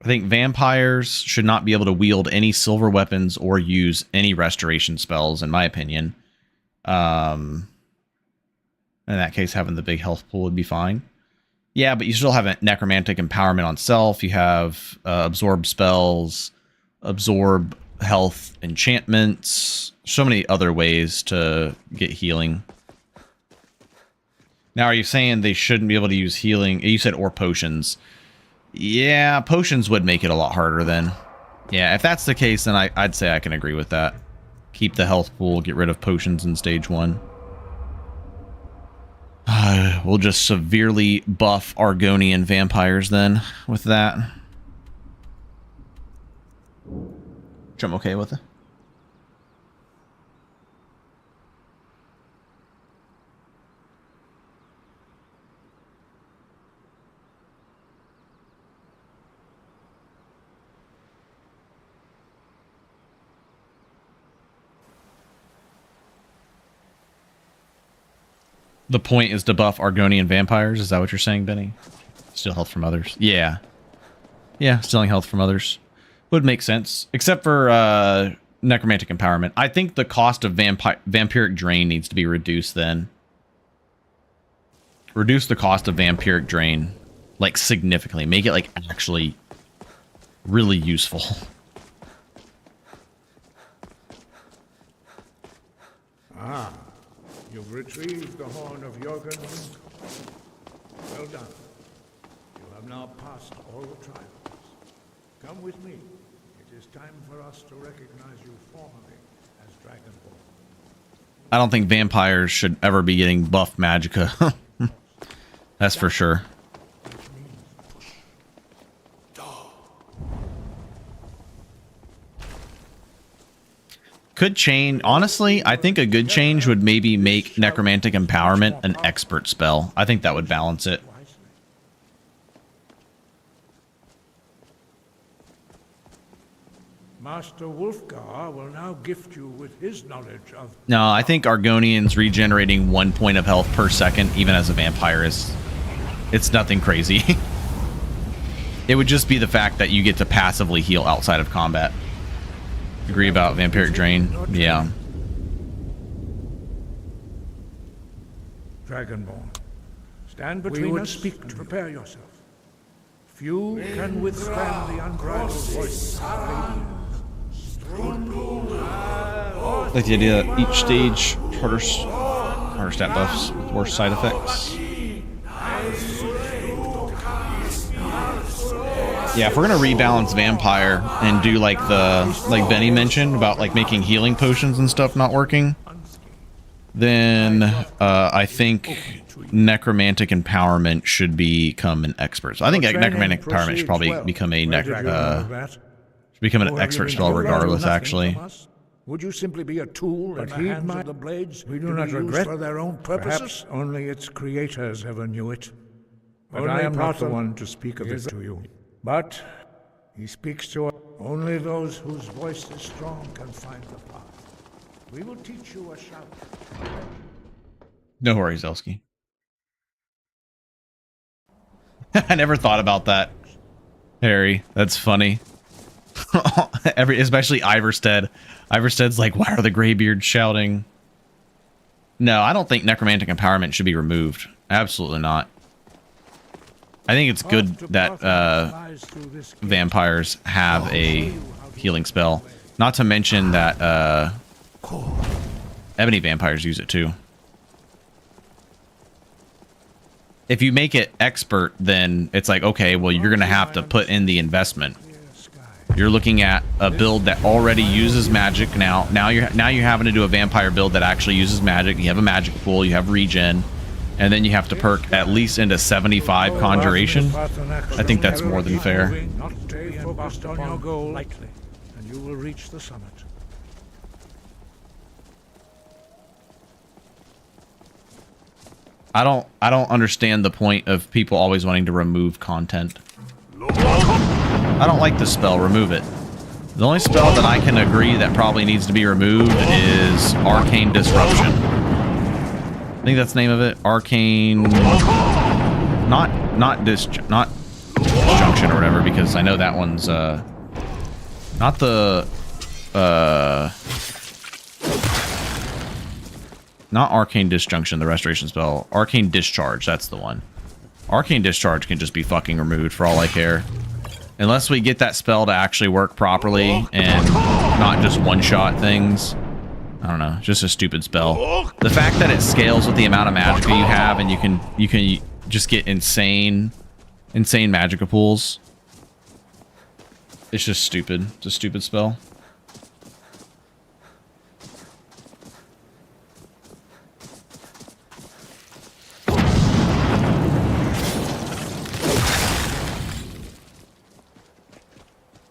A: I think vampires should not be able to wield any silver weapons or use any restoration spells, in my opinion. In that case, having the big health pool would be fine. Yeah, but you still have a necromantic empowerment on self. You have absorb spells, absorb health enchantments. So many other ways to get healing. Now, are you saying they shouldn't be able to use healing? You said or potions. Yeah, potions would make it a lot harder then. Yeah, if that's the case, then I'd say I can agree with that. Keep the health pool, get rid of potions in stage 1. We'll just severely buff Argonian vampires then with that. Which I'm okay with it. The point is to buff Argonian vampires. Is that what you're saying, Benny? Steal health from others. Yeah. Yeah, stealing health from others would make sense. Except for necromantic empowerment. I think the cost of vampiric drain needs to be reduced then. Reduce the cost of vampiric drain. Like, significantly. Make it, like, actually really useful.
G: Ah. You've retrieved the horn of Jorgen. Well done. You have now passed all the trials. Come with me. It is time for us to recognize you formally as Dragonborn.
A: I don't think vampires should ever be getting buff magicka. That's for sure. Could change. Honestly, I think a good change would maybe make necromantic empowerment an expert spell. I think that would balance it.
G: Master Wulfgar will now gift you with his knowledge of...
A: No, I think Argonians regenerating 1 point of health per second, even as a vampire, it's nothing crazy. It would just be the fact that you get to passively heal outside of combat. Agree about vampiric drain? Yeah.
G: Dragonborn, stand between us. Speak to prepare yourself. Few can withstand the unbridled voice of radiance.
A: I like the idea that each stage harder stat buffs with worse side effects. Yeah, if we're gonna rebalance vampire and do like Benny mentioned about like making healing potions and stuff not working, then I think necromantic empowerment should become an expert. So I think necromantic empowerment should probably become a an expert spell regardless. Actually,
G: would you simply be a tool in the hands of the blades? We do not regret for their own purposes. Perhaps only its creators ever knew it. But I am not the one to speak of it to you. But he speaks to us. Only those whose voice is strong can find the path. We will teach you a shout.
A: No worries, Elsky. I never thought about that, Harry. That's funny. Especially Iverstead. Iverstead's like, why are the Greybeards shouting? No, I don't think necromantic empowerment should be removed. Absolutely not. I think it's good that vampires have a healing spell. Not to mention that ebony vampires use it too. If you make it expert, then it's like, okay, well, you're going to have to put in the investment. You're looking at a build that already uses magic now. Now you're having to do a vampire build that actually uses magic. You have a magic pool, you have regen, and then you have to perk at least into 75 conjuration. I think that's more than fair.
G: Not stay focused on your goal lightly, and you will reach the summit.
A: I don't understand the point of people always wanting to remove content. I don't like the spell. Remove it. The only spell that I can agree that probably needs to be removed is Arcane Disruption. I think that's the name of it. Arcane... Not Disjunction or whatever, because I know that one's, not the... Not Arcane Disjunction, the restoration spell. Arcane Discharge, that's the one. Arcane Discharge can just be fucking removed for all I care. Unless we get that spell to actually work properly and not just one-shot things. I don't know, just a stupid spell. The fact that it scales with the amount of magicka you have and you can just get insane magicka pools. It's just stupid. It's a stupid spell.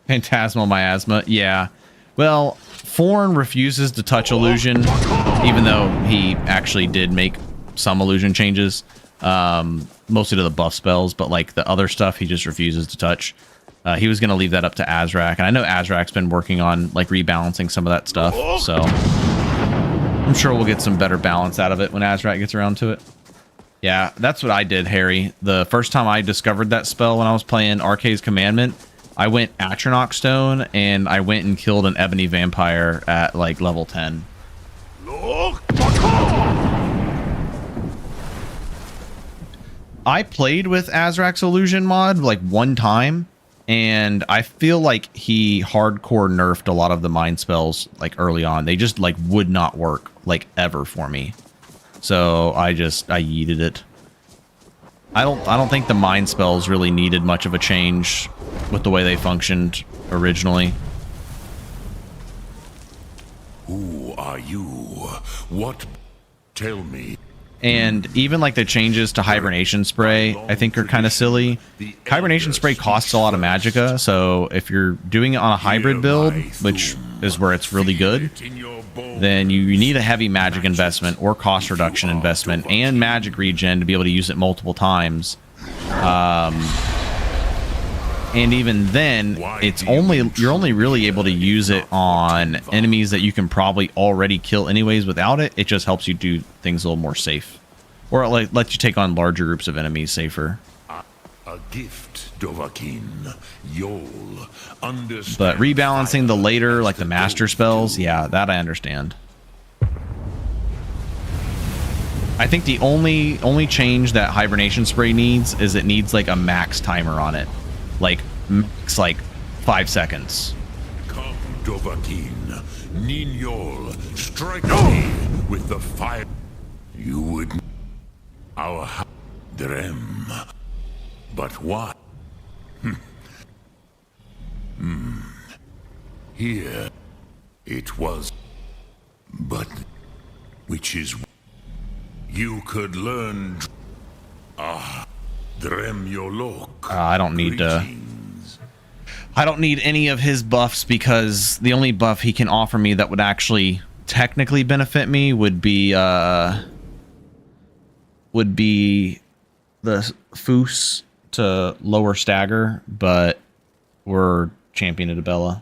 A: Phantasmal miasma, yeah. Well, Forn refuses to touch illusion, even though he actually did make some illusion changes, mostly to the buff spells, but like the other stuff he just refuses to touch. He was going to leave that up to Azrak, and I know Azrak's been working on like rebalancing some of that stuff, so I'm sure we'll get some better balance out of it when Azrak gets around to it. Yeah, that's what I did, Harry. The first time I discovered that spell when I was playing Arcade's Commandment, I went Atronach Stone, and I went and killed an Ebony Vampire at, like, level 10. I played with Azrak's Illusion mod, like, one time, and I feel like he hardcore nerfed a lot of the mind spells, like, early on. They just, like, would not work, like, ever for me. So, I yeeted it. I don't think the mind spells really needed much of a change with the way they functioned originally.
E: Who are you? What? Tell me.
A: And even like the changes to Hibernation Spray, I think are kind of silly. Hibernation Spray costs a lot of magicka, so if you're doing it on a hybrid build, which is where it's really good, then you need a heavy magic investment or cost reduction investment and magic regen to be able to use it multiple times. And even then, you're only really able to use it on enemies that you can probably already kill anyways without it. It just helps you do things a little more safe. Or it lets you take on larger groups of enemies safer.
E: A gift, Dovahkiin. You'll understand.
A: But rebalancing the later, like the master spells, yeah, that I understand. I think the only change that Hibernation Spray needs is it needs like a max timer on it. Like, max, like 5 seconds.
E: Come, Dovahkiin. Ninyol, strike me with the fire. You would... Our... Drem. But why? Here, it was... But... Which is... You could learn... Drem Yolok.
A: I don't need to... I don't need any of his buffs because the only buff he can offer me that would actually technically benefit me would be the Foos to lower stagger, but we're champion of Dibella.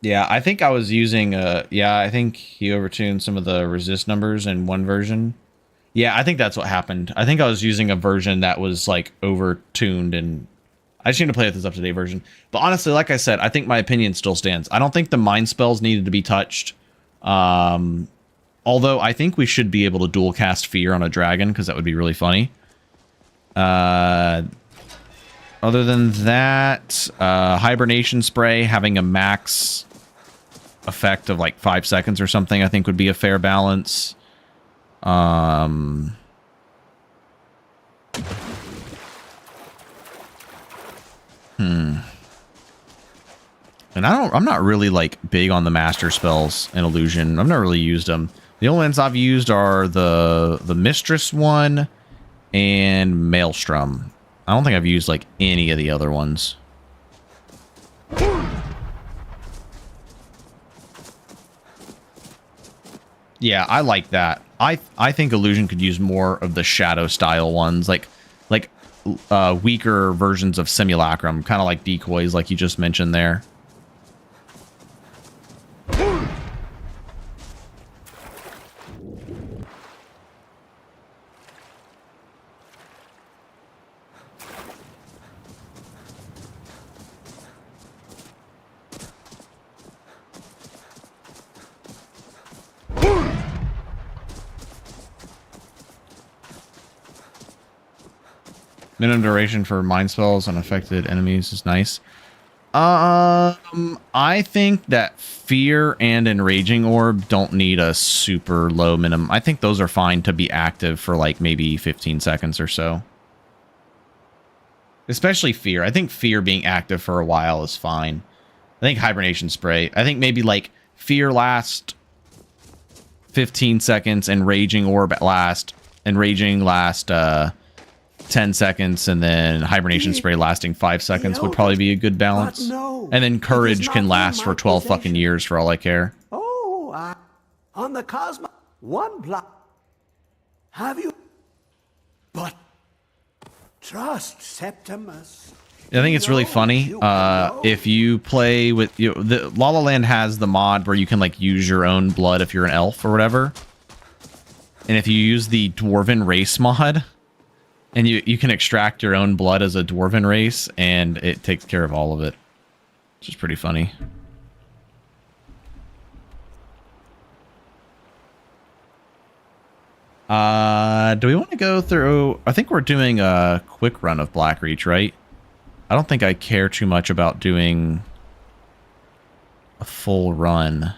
A: Yeah, I think I was using yeah, I think he overtuned some of the resist numbers in one version. Yeah, I think that's what happened. I think I was using a version that was like overtuned, and I just need to play with this up-to-date version. But honestly, like I said, I think my opinion still stands. I don't think the mind spells needed to be touched. Although I think we should be able to dual cast Fear on a dragon, because that would be really funny. Other than that, Hibernation Spray having a max effect of like 5 seconds or something, I think would be a fair balance. And I'm not really like big on the master spells in Illusion. I've not really used them. The only ones I've used are the Mistress one and Maelstrom. I don't think I've used like any of the other ones. Yeah, I like that. I think Illusion could use more of the shadow style ones, like weaker versions of Simulacrum, kind of like decoys, like you just mentioned there. Minimum duration for mind spells on affected enemies is nice. I think that Fear and Enraging Orb don't need a super low minimum. I think those are fine to be active for like maybe 15 seconds or so. Especially Fear. I think Fear being active for a while is fine. I think Hibernation Spray. I think maybe like Fear last 15 seconds and Raging Orb last 10 seconds, and then Hibernation Spray lasting 5 seconds would probably be a good balance.
R: No,
A: and then Courage can last for 12 fucking years for all I care.
R: Oh, on the Cosmo, one block. Have you? But trust Septimus.
A: I think it's really funny. If you play with, you know, the Lalaland has the mod where you can like use your own blood if you're an elf or whatever. And if you use the Dwarven race mod, and you can extract your own blood as a Dwarven race, and it takes care of all of it. Which is pretty funny. Do we want to go through... I think we're doing a quick run of Blackreach, right? I don't think I care too much about doing a full run.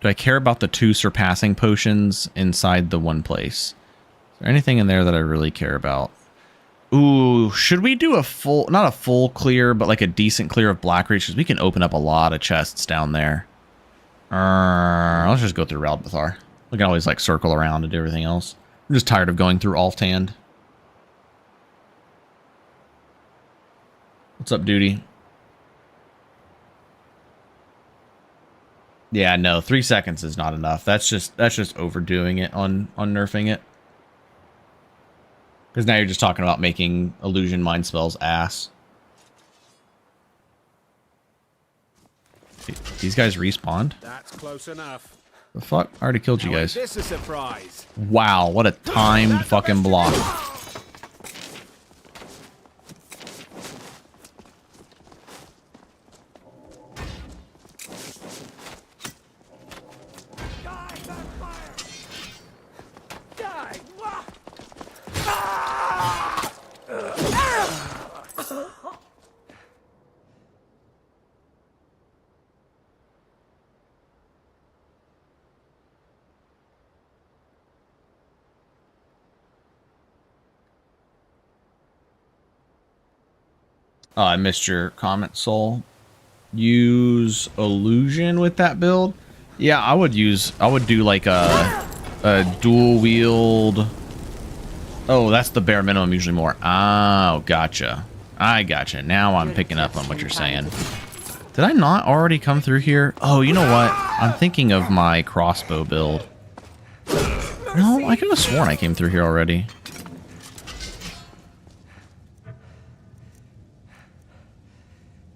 A: Do I care about the 2 surpassing potions inside the one place? Is there anything in there that I really care about? Ooh, should we do a full, not a full clear, but like a decent clear of Blackreach? Because we can open up a lot of chests down there. Let's just go through Ralbithar. We can always like circle around and do everything else. I'm just tired of going through Alftand. What's up, Duty? Yeah, no, 3 seconds is not enough. That's just overdoing it on nerfing it. Because now you're just talking about making illusion mind spells ass. These guys respawned?
J: That's close enough.
A: The fuck? I already killed you guys.
J: This is a surprise.
A: Wow, what a timed fucking block. Oh, I missed your comment, Soul. Use illusion with that build? Yeah, I would do like a dual wield. Oh, that's the bare minimum, usually more. Oh, gotcha. I gotcha. Now I'm picking up on what you're saying. Did I not already come through here? Oh, you know what? I'm thinking of my crossbow build. No, I could have sworn I came through here already.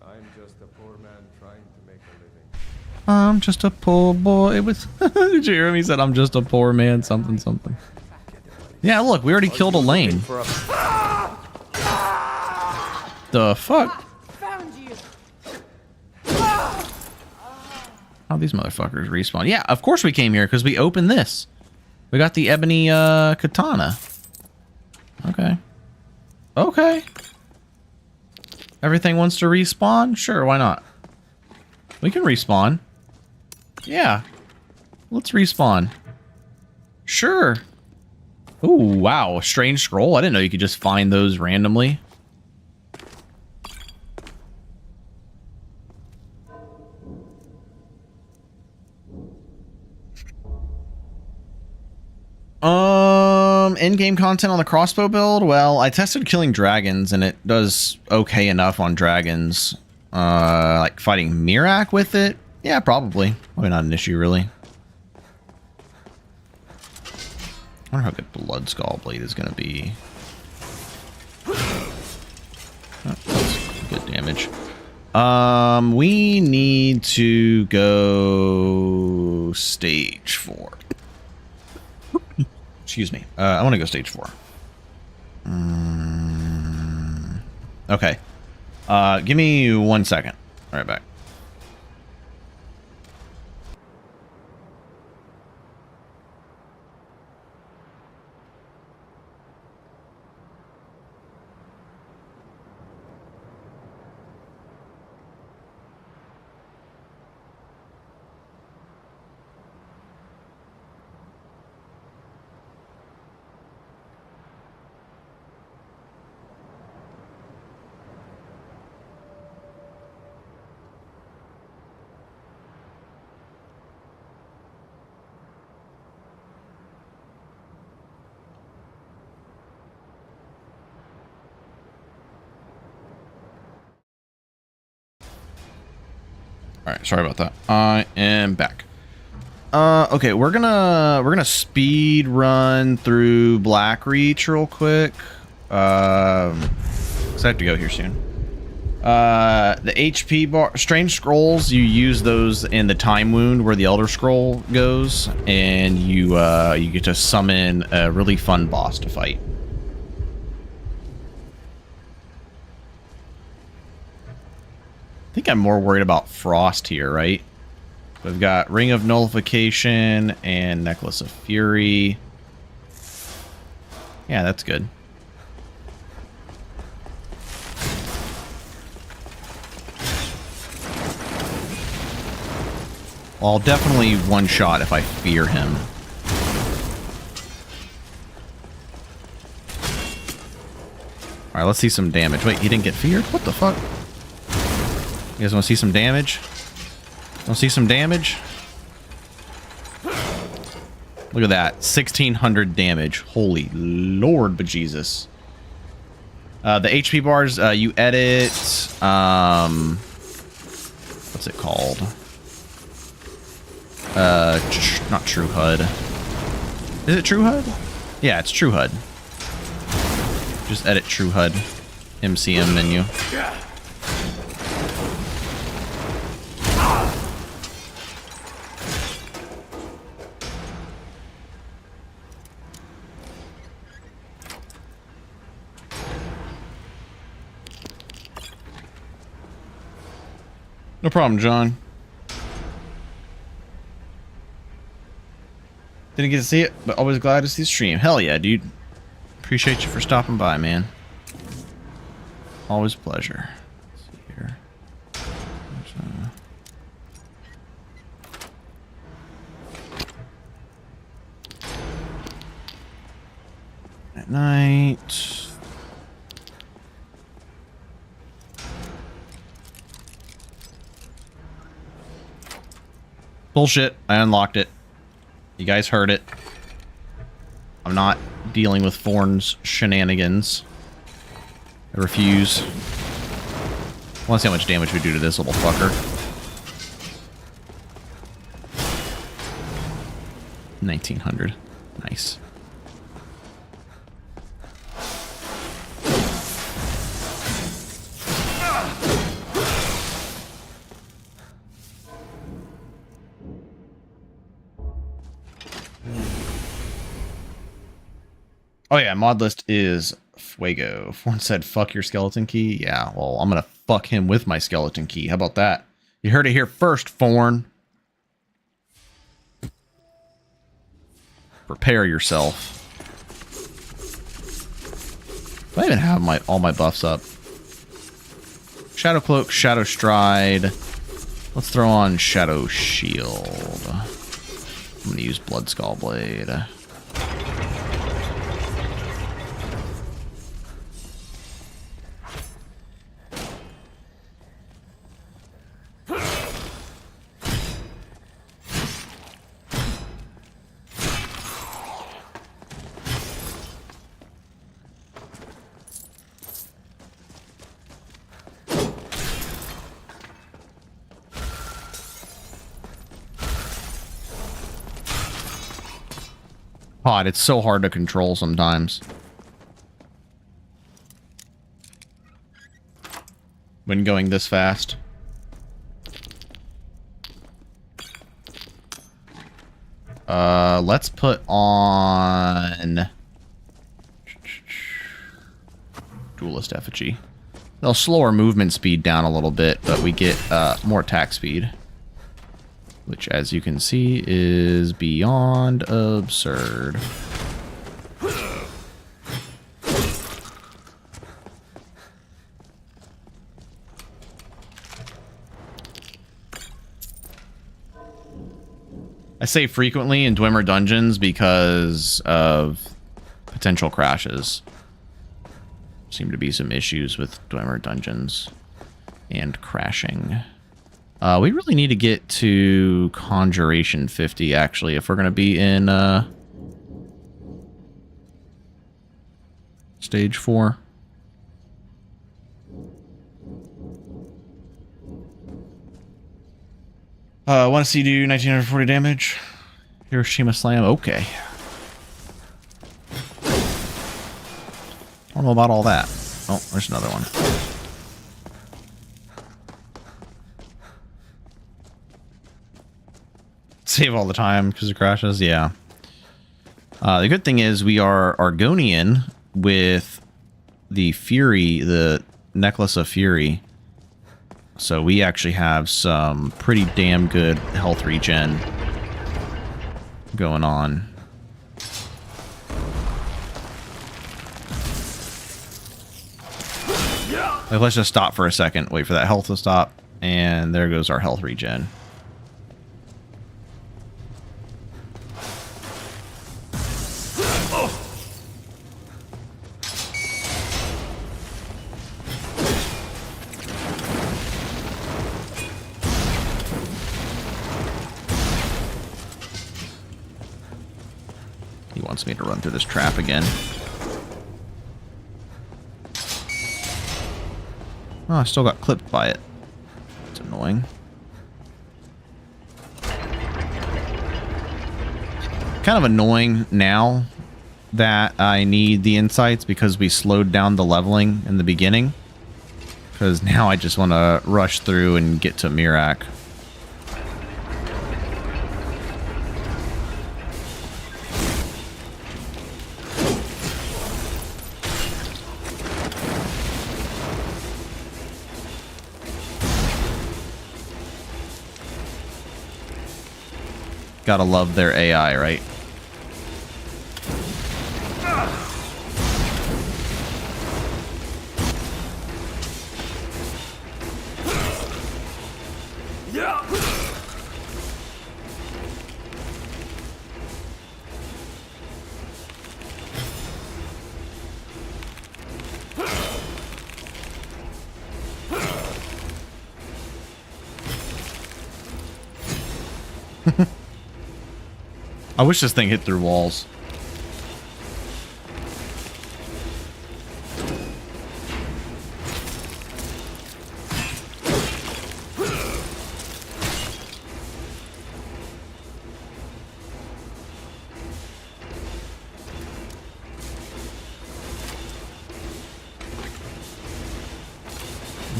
C: I'm just a poor man trying to make a living.
A: I'm just a poor boy with... Did you hear him? He said, I'm just a poor man, something, something. Yeah, look, we already killed a lane. The fuck? How these motherfuckers respawn? Yeah, of course we came here because we opened this. We got the ebony katana. Okay. Okay. Everything wants to respawn? Sure, why not? We can respawn. Yeah. Let's respawn. Sure. Ooh, wow. A strange scroll. I didn't know you could just find those randomly. Endgame content on the crossbow build? Well, I tested killing dragons and it does okay enough on dragons. Like fighting Mirak with it? Yeah, probably. Probably not an issue, really. I wonder how good Blood Skull Blade is going to be. Oh, that's good damage. We need to go stage 4. Excuse me. I want to go stage 4. Okay. Give me 1 second. All right, back. Alright, sorry about that. I am back. Okay, we're gonna speed run through Blackreach real quick. 'Cause I have to go here soon. The HP bar, strange scrolls, you use those in the time wound where the Elder Scroll goes, and you get to summon a really fun boss to fight. I think I'm more worried about Frost here, right? We've got Ring of Nullification and Necklace of Fury. Yeah, that's good. Well, I'll definitely one-shot if I fear him. Alright, let's see some damage. Wait, he didn't get feared? What the fuck? You guys want to see some damage? Want to see some damage? Look at that. 1,600 damage. Holy Lord bejesus. The HP bars, you edit... what's it called? Not True HUD. Is it True HUD? Yeah, it's True HUD. Just edit True HUD. MCM menu. No problem, John. Didn't get to see it, but always glad to see the stream. Hell yeah, dude. Appreciate you for stopping by, man. Always a pleasure. Let's see here. At night. Bullshit. I unlocked it. You guys heard it. I'm not dealing with Thorn's shenanigans. I refuse. I want to see how much damage we do to this little fucker. 1900. Nice. Oh yeah, Modlist is Fuego. Forn said, fuck your skeleton key. Yeah, well, I'm going to fuck him with my skeleton key. How about that? You heard it here first, Forn. Prepare yourself. Do I even have all my buffs up? Shadow Cloak, Shadow Stride. Let's throw on Shadow Shield. I'm going to use Blood Skull Blade. God, it's so hard to control sometimes. When going this fast. Let's put on Duelist Effigy. They'll slow our movement speed down a little bit, but we get more attack speed. Which, as you can see, is beyond absurd. I say frequently in Dwemer dungeons because of potential crashes. Seem to be some issues with Dwemer dungeons and crashing. We really need to get to Conjuration 50, actually, if we're going to be in Stage 4. Want to see you do 1940 damage? Hiroshima Slam? Okay. I don't know about all that. Oh, there's another one. Save all the time because it crashes. Yeah. The good thing is we are Argonian with the Fury, the Necklace of Fury. So we actually have some pretty damn good health regen going on. Like, let's just stop for a second. Wait for that health to stop. And there goes our health regen. He wants me to run through this trap again. Oh, I still got clipped by it. It's annoying. Kind of annoying now that I need the insights because we slowed down the leveling in the beginning. Because now I just want to rush through and get to Mirak. Gotta love their AI, right? I wish this thing hit through walls.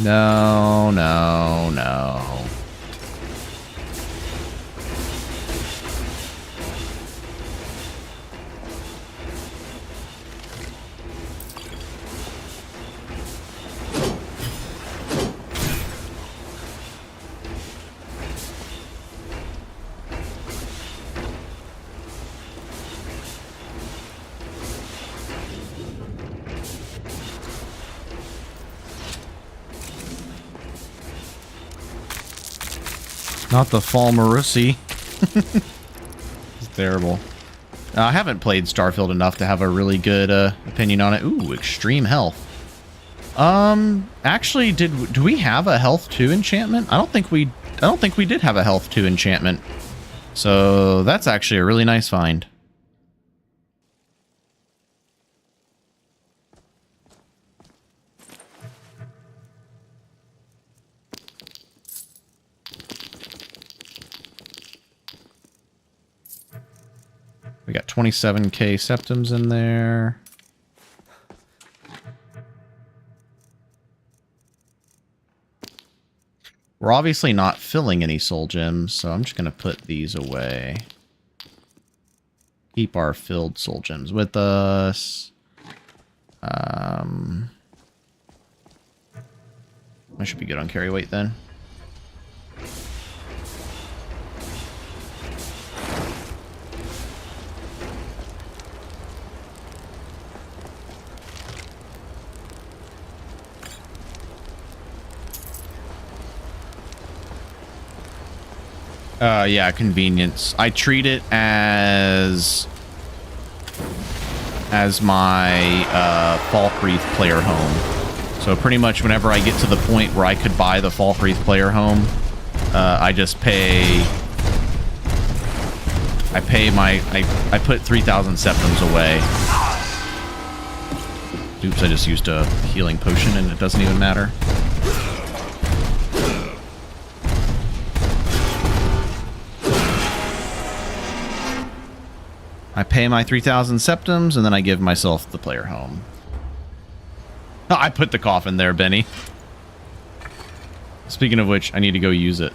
A: No, no, no. Not the Thalmor. It's terrible. I haven't played Starfield enough to have a really good opinion on it. Ooh, extreme health. Actually, do we have a health 2 enchantment? I don't think we did have a health 2 enchantment. So that's actually a really nice find. We got 27k septums in there. We're obviously not filling any soul gems, so I'm just going to put these away. Keep our filled soul gems with us. I should be good on carry weight then. Yeah, convenience. I treat it as my Falkreath player home. So pretty much whenever I get to the point where I could buy the Falkreath player home, I just pay. I put 3,000 septums away. Oops, I just used a healing potion and it doesn't even matter. I pay my 3,000 septums, and then I give myself the player home. Oh, I put the coffin there, Benny. Speaking of which, I need to go use it.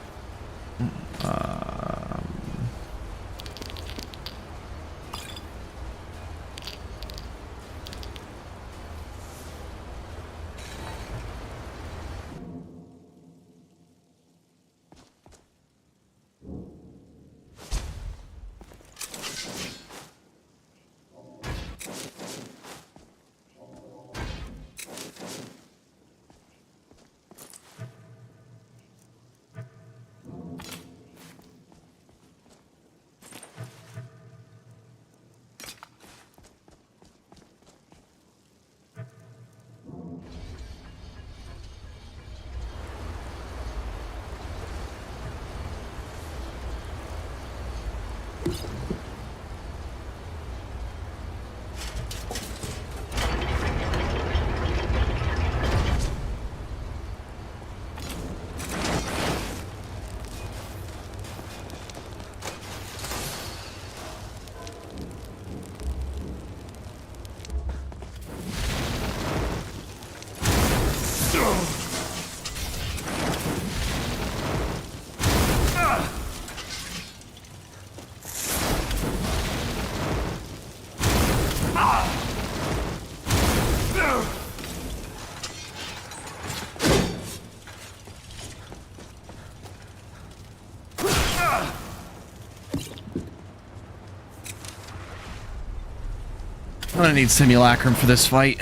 A: I'm gonna need Simulacrum for this fight.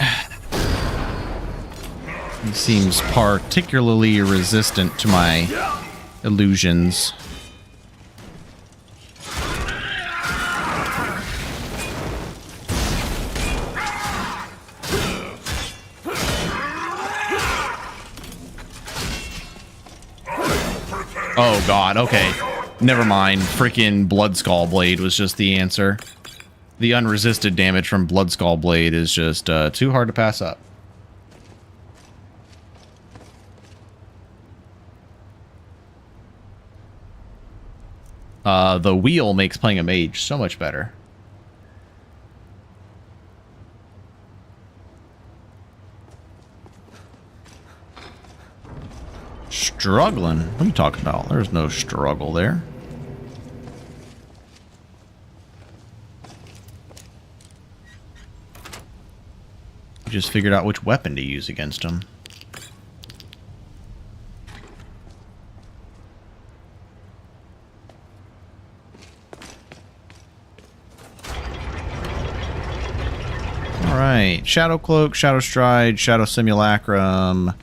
A: He seems particularly resistant to my illusions. Oh god, okay. Never mind. Freaking Bloodskull Blade was just the answer. The unresisted damage from Bloodskull Blade is just too hard to pass up. The wheel makes playing a mage so much better. Struggling? What are you talking about? There's no struggle there. You just figured out which weapon to use against him. Alright. Shadow Cloak, Shadow Stride, Shadow Simulacrum.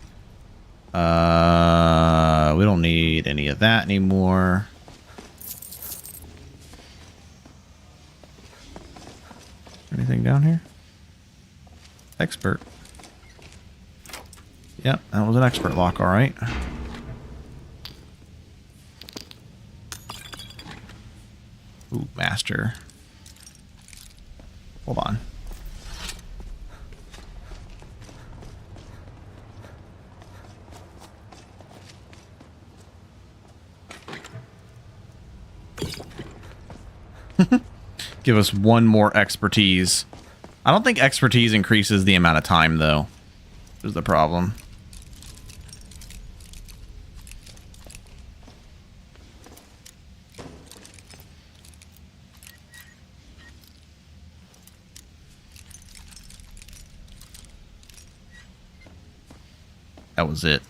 A: We don't need any of that anymore. Anything down here? Expert. Yep, that was an expert lock, alright. Ooh, master. Hold on. Give us one more expertise. I don't think expertise increases the amount of time, though. Is the problem. That was it.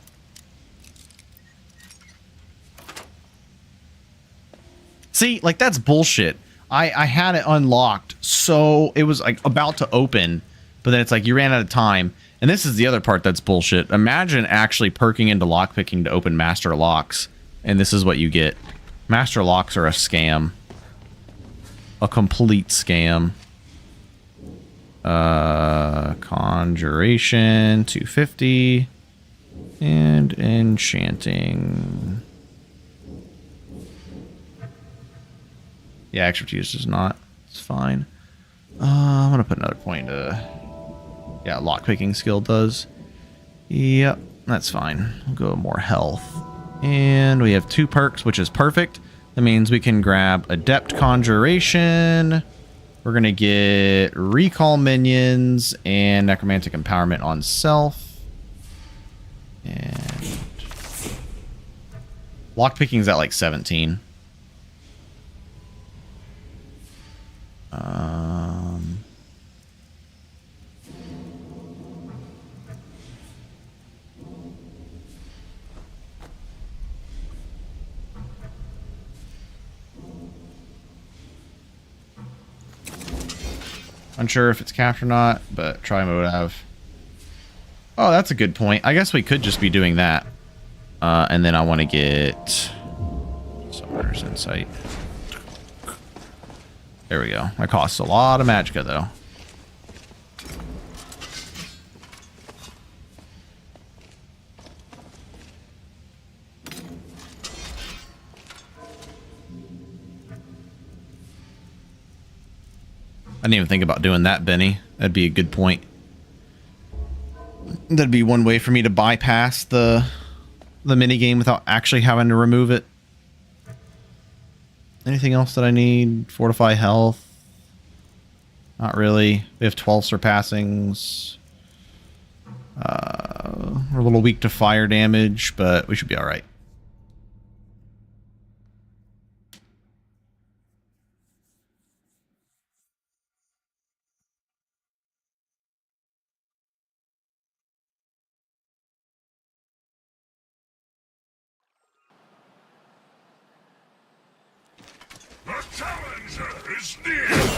A: See, like, that's bullshit. I had it unlocked, so it was like about to open, but then it's like you ran out of time. And this is the other part that's bullshit. Imagine actually perking into lockpicking to open master locks, and this is what you get. Master locks are a scam. A complete scam. Conjuration, 250. And enchanting. Yeah, expertise is not. It's fine. I'm going to put another point into... Yeah, lockpicking skill does. Yep, that's fine. We'll go more health. And we have 2 perks, which is perfect. That means we can grab Adept Conjuration. We're going to get Recall Minions and Necromantic Empowerment on self. And... lockpicking's at like 17. Unsure if it's capped or not, but try mode have. Oh, that's a good point. I guess we could just be doing that. And then I want to get Summoner's Insight. There we go. That costs a lot of magicka, though. I didn't even think about doing that, Benny. That'd be a good point. That'd be one way for me to bypass the minigame without actually having to remove it. Anything else that I need? Fortify health. Not really. We have 12 surpassings. We're a little weak to fire damage, but we should be alright.
E: The challenger is near!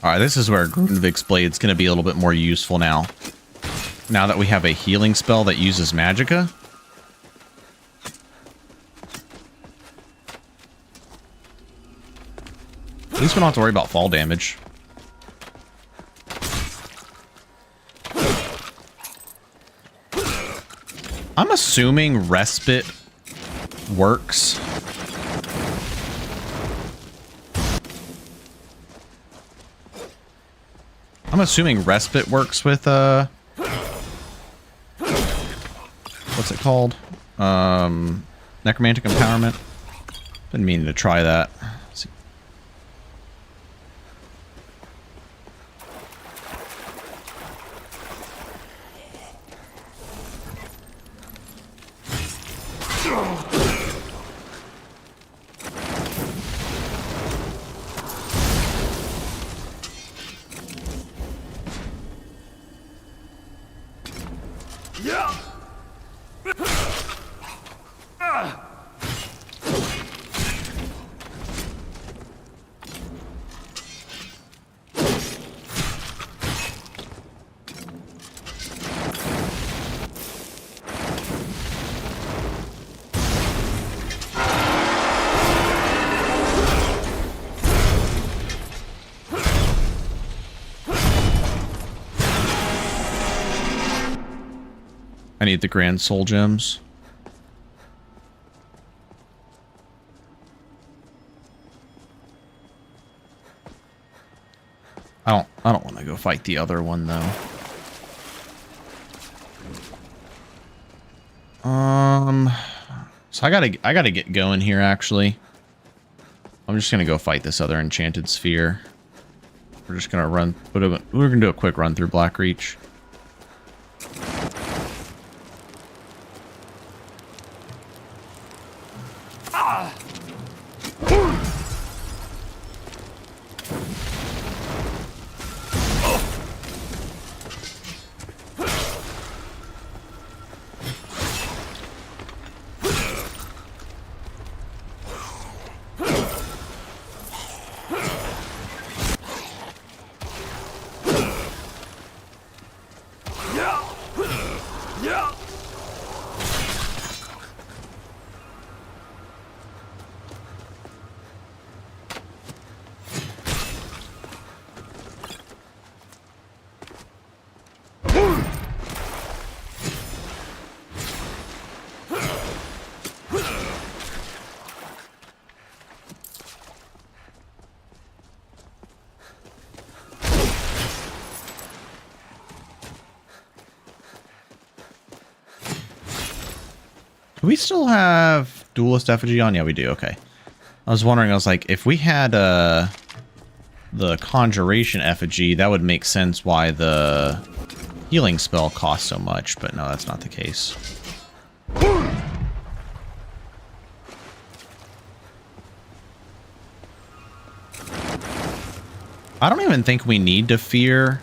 A: Alright, this is where Grundvik's Blade's going to be a little bit more useful now. Now that we have a healing spell that uses magicka. At least we don't have to worry about fall damage. I'm assuming respite works. I'm assuming respite works with what's it called? Necromantic empowerment. Didn't mean to try that. Let's see. I need the grand soul gems. I don't want to go fight the other one though. So I gotta get going here actually. I'm just gonna go fight this other enchanted sphere. We're just gonna run. We're gonna do a quick run through Blackreach. Do we still have Duelist Effigy on? Yeah, we do. Okay. I was wondering, I was like, if we had the Conjuration Effigy, that would make sense why the healing spell costs so much, but no, that's not the case. I don't even think we need to fear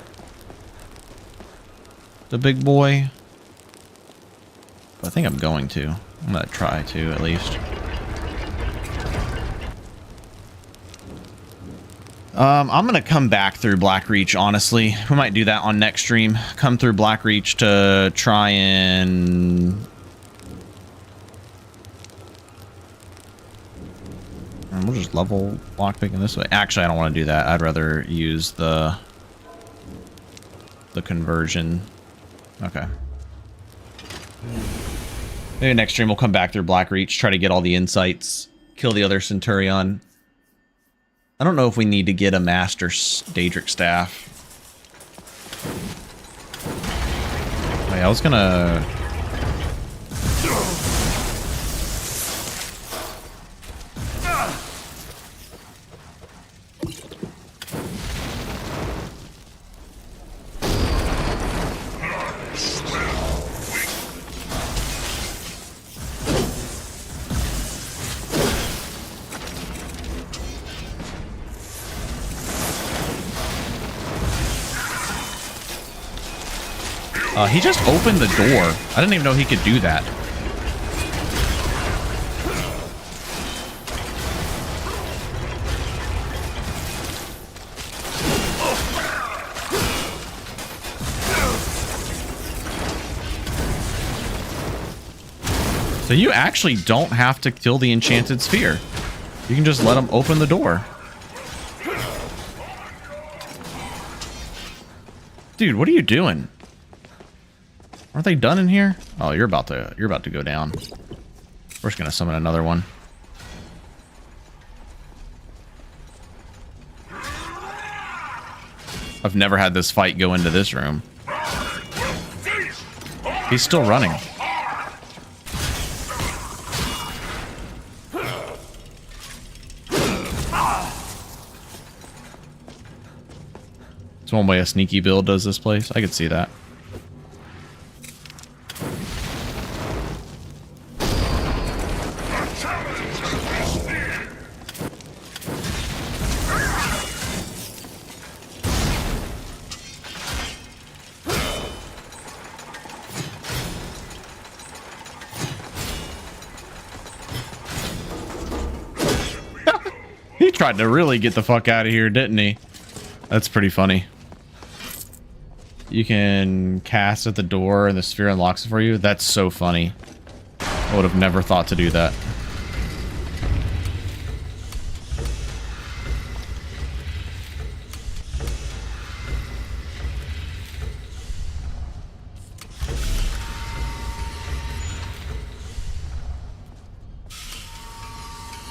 A: the big boy. But I think I'm going to. I'm going to try to, at least. I'm going to come back through Blackreach, honestly. We might do that on next stream. Come through Blackreach to try and... we'll just level lockpicking this way. Actually, I don't want to do that. I'd rather use the conversion. Okay. Maybe next stream we'll come back through Blackreach, try to get all the insights, kill the other Centurion. I don't know if we need to get a Master Daedric Staff. Oh, yeah, I was gonna... he just opened the door. I didn't even know he could do that. So you actually don't have to kill the enchanted sphere. You can just let him open the door. Dude, what are you doing? Aren't they done in here? Oh, you're about to go down. We're just gonna summon another one. I've never had this fight go into this room. He's still running. It's one way a sneaky build does this place. I could see that. He tried to really get the fuck out of here, didn't he? That's pretty funny. You can cast at the door and the sphere unlocks it for you. That's so funny. I would have never thought to do that.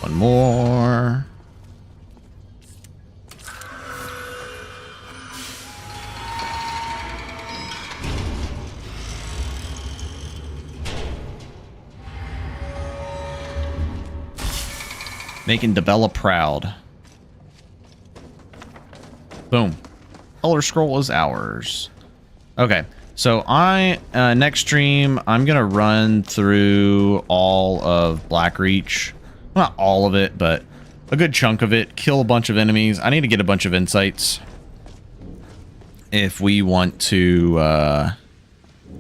A: One more. Making Dibella proud. Boom. Elder Scroll is ours. Okay, so next stream, I'm gonna run through all of Blackreach. Not all of it, but a good chunk of it. Kill a bunch of enemies. I need to get a bunch of insights if we want to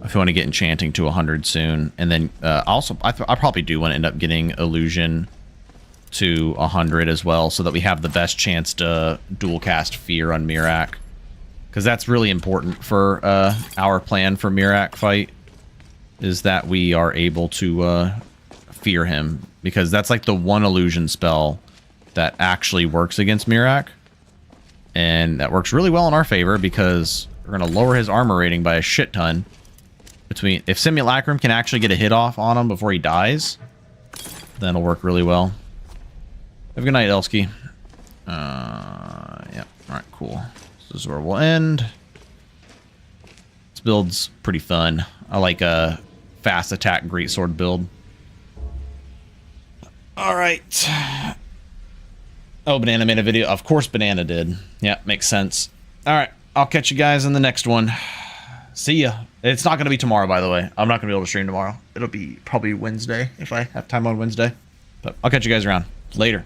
A: get enchanting to 100 soon. And then also, I probably do want to end up getting illusion to 100 as well, so that we have the best chance to dual cast Fear on Miraak, because that's really important for our plan for Miraak fight, is that we are able to fear him, because that's like the one illusion spell that actually works against Miraak, and that works really well in our favor because we're going to lower his armor rating by a shit ton. If Simulacrum can actually get a hit off on him before he dies, then it'll work really well. Have a good night, Elsky. Yeah. Alright, cool. This is where we'll end. This build's pretty fun. I like a fast attack greatsword build. Alright. Oh, Banana made a video. Of course Banana did. Yeah, makes sense. Alright, I'll catch you guys in the next one. See ya. It's not going to be tomorrow, by the way. I'm not going to be able to stream tomorrow. It'll be probably Wednesday, if I have time on Wednesday. But I'll catch you guys around. Later.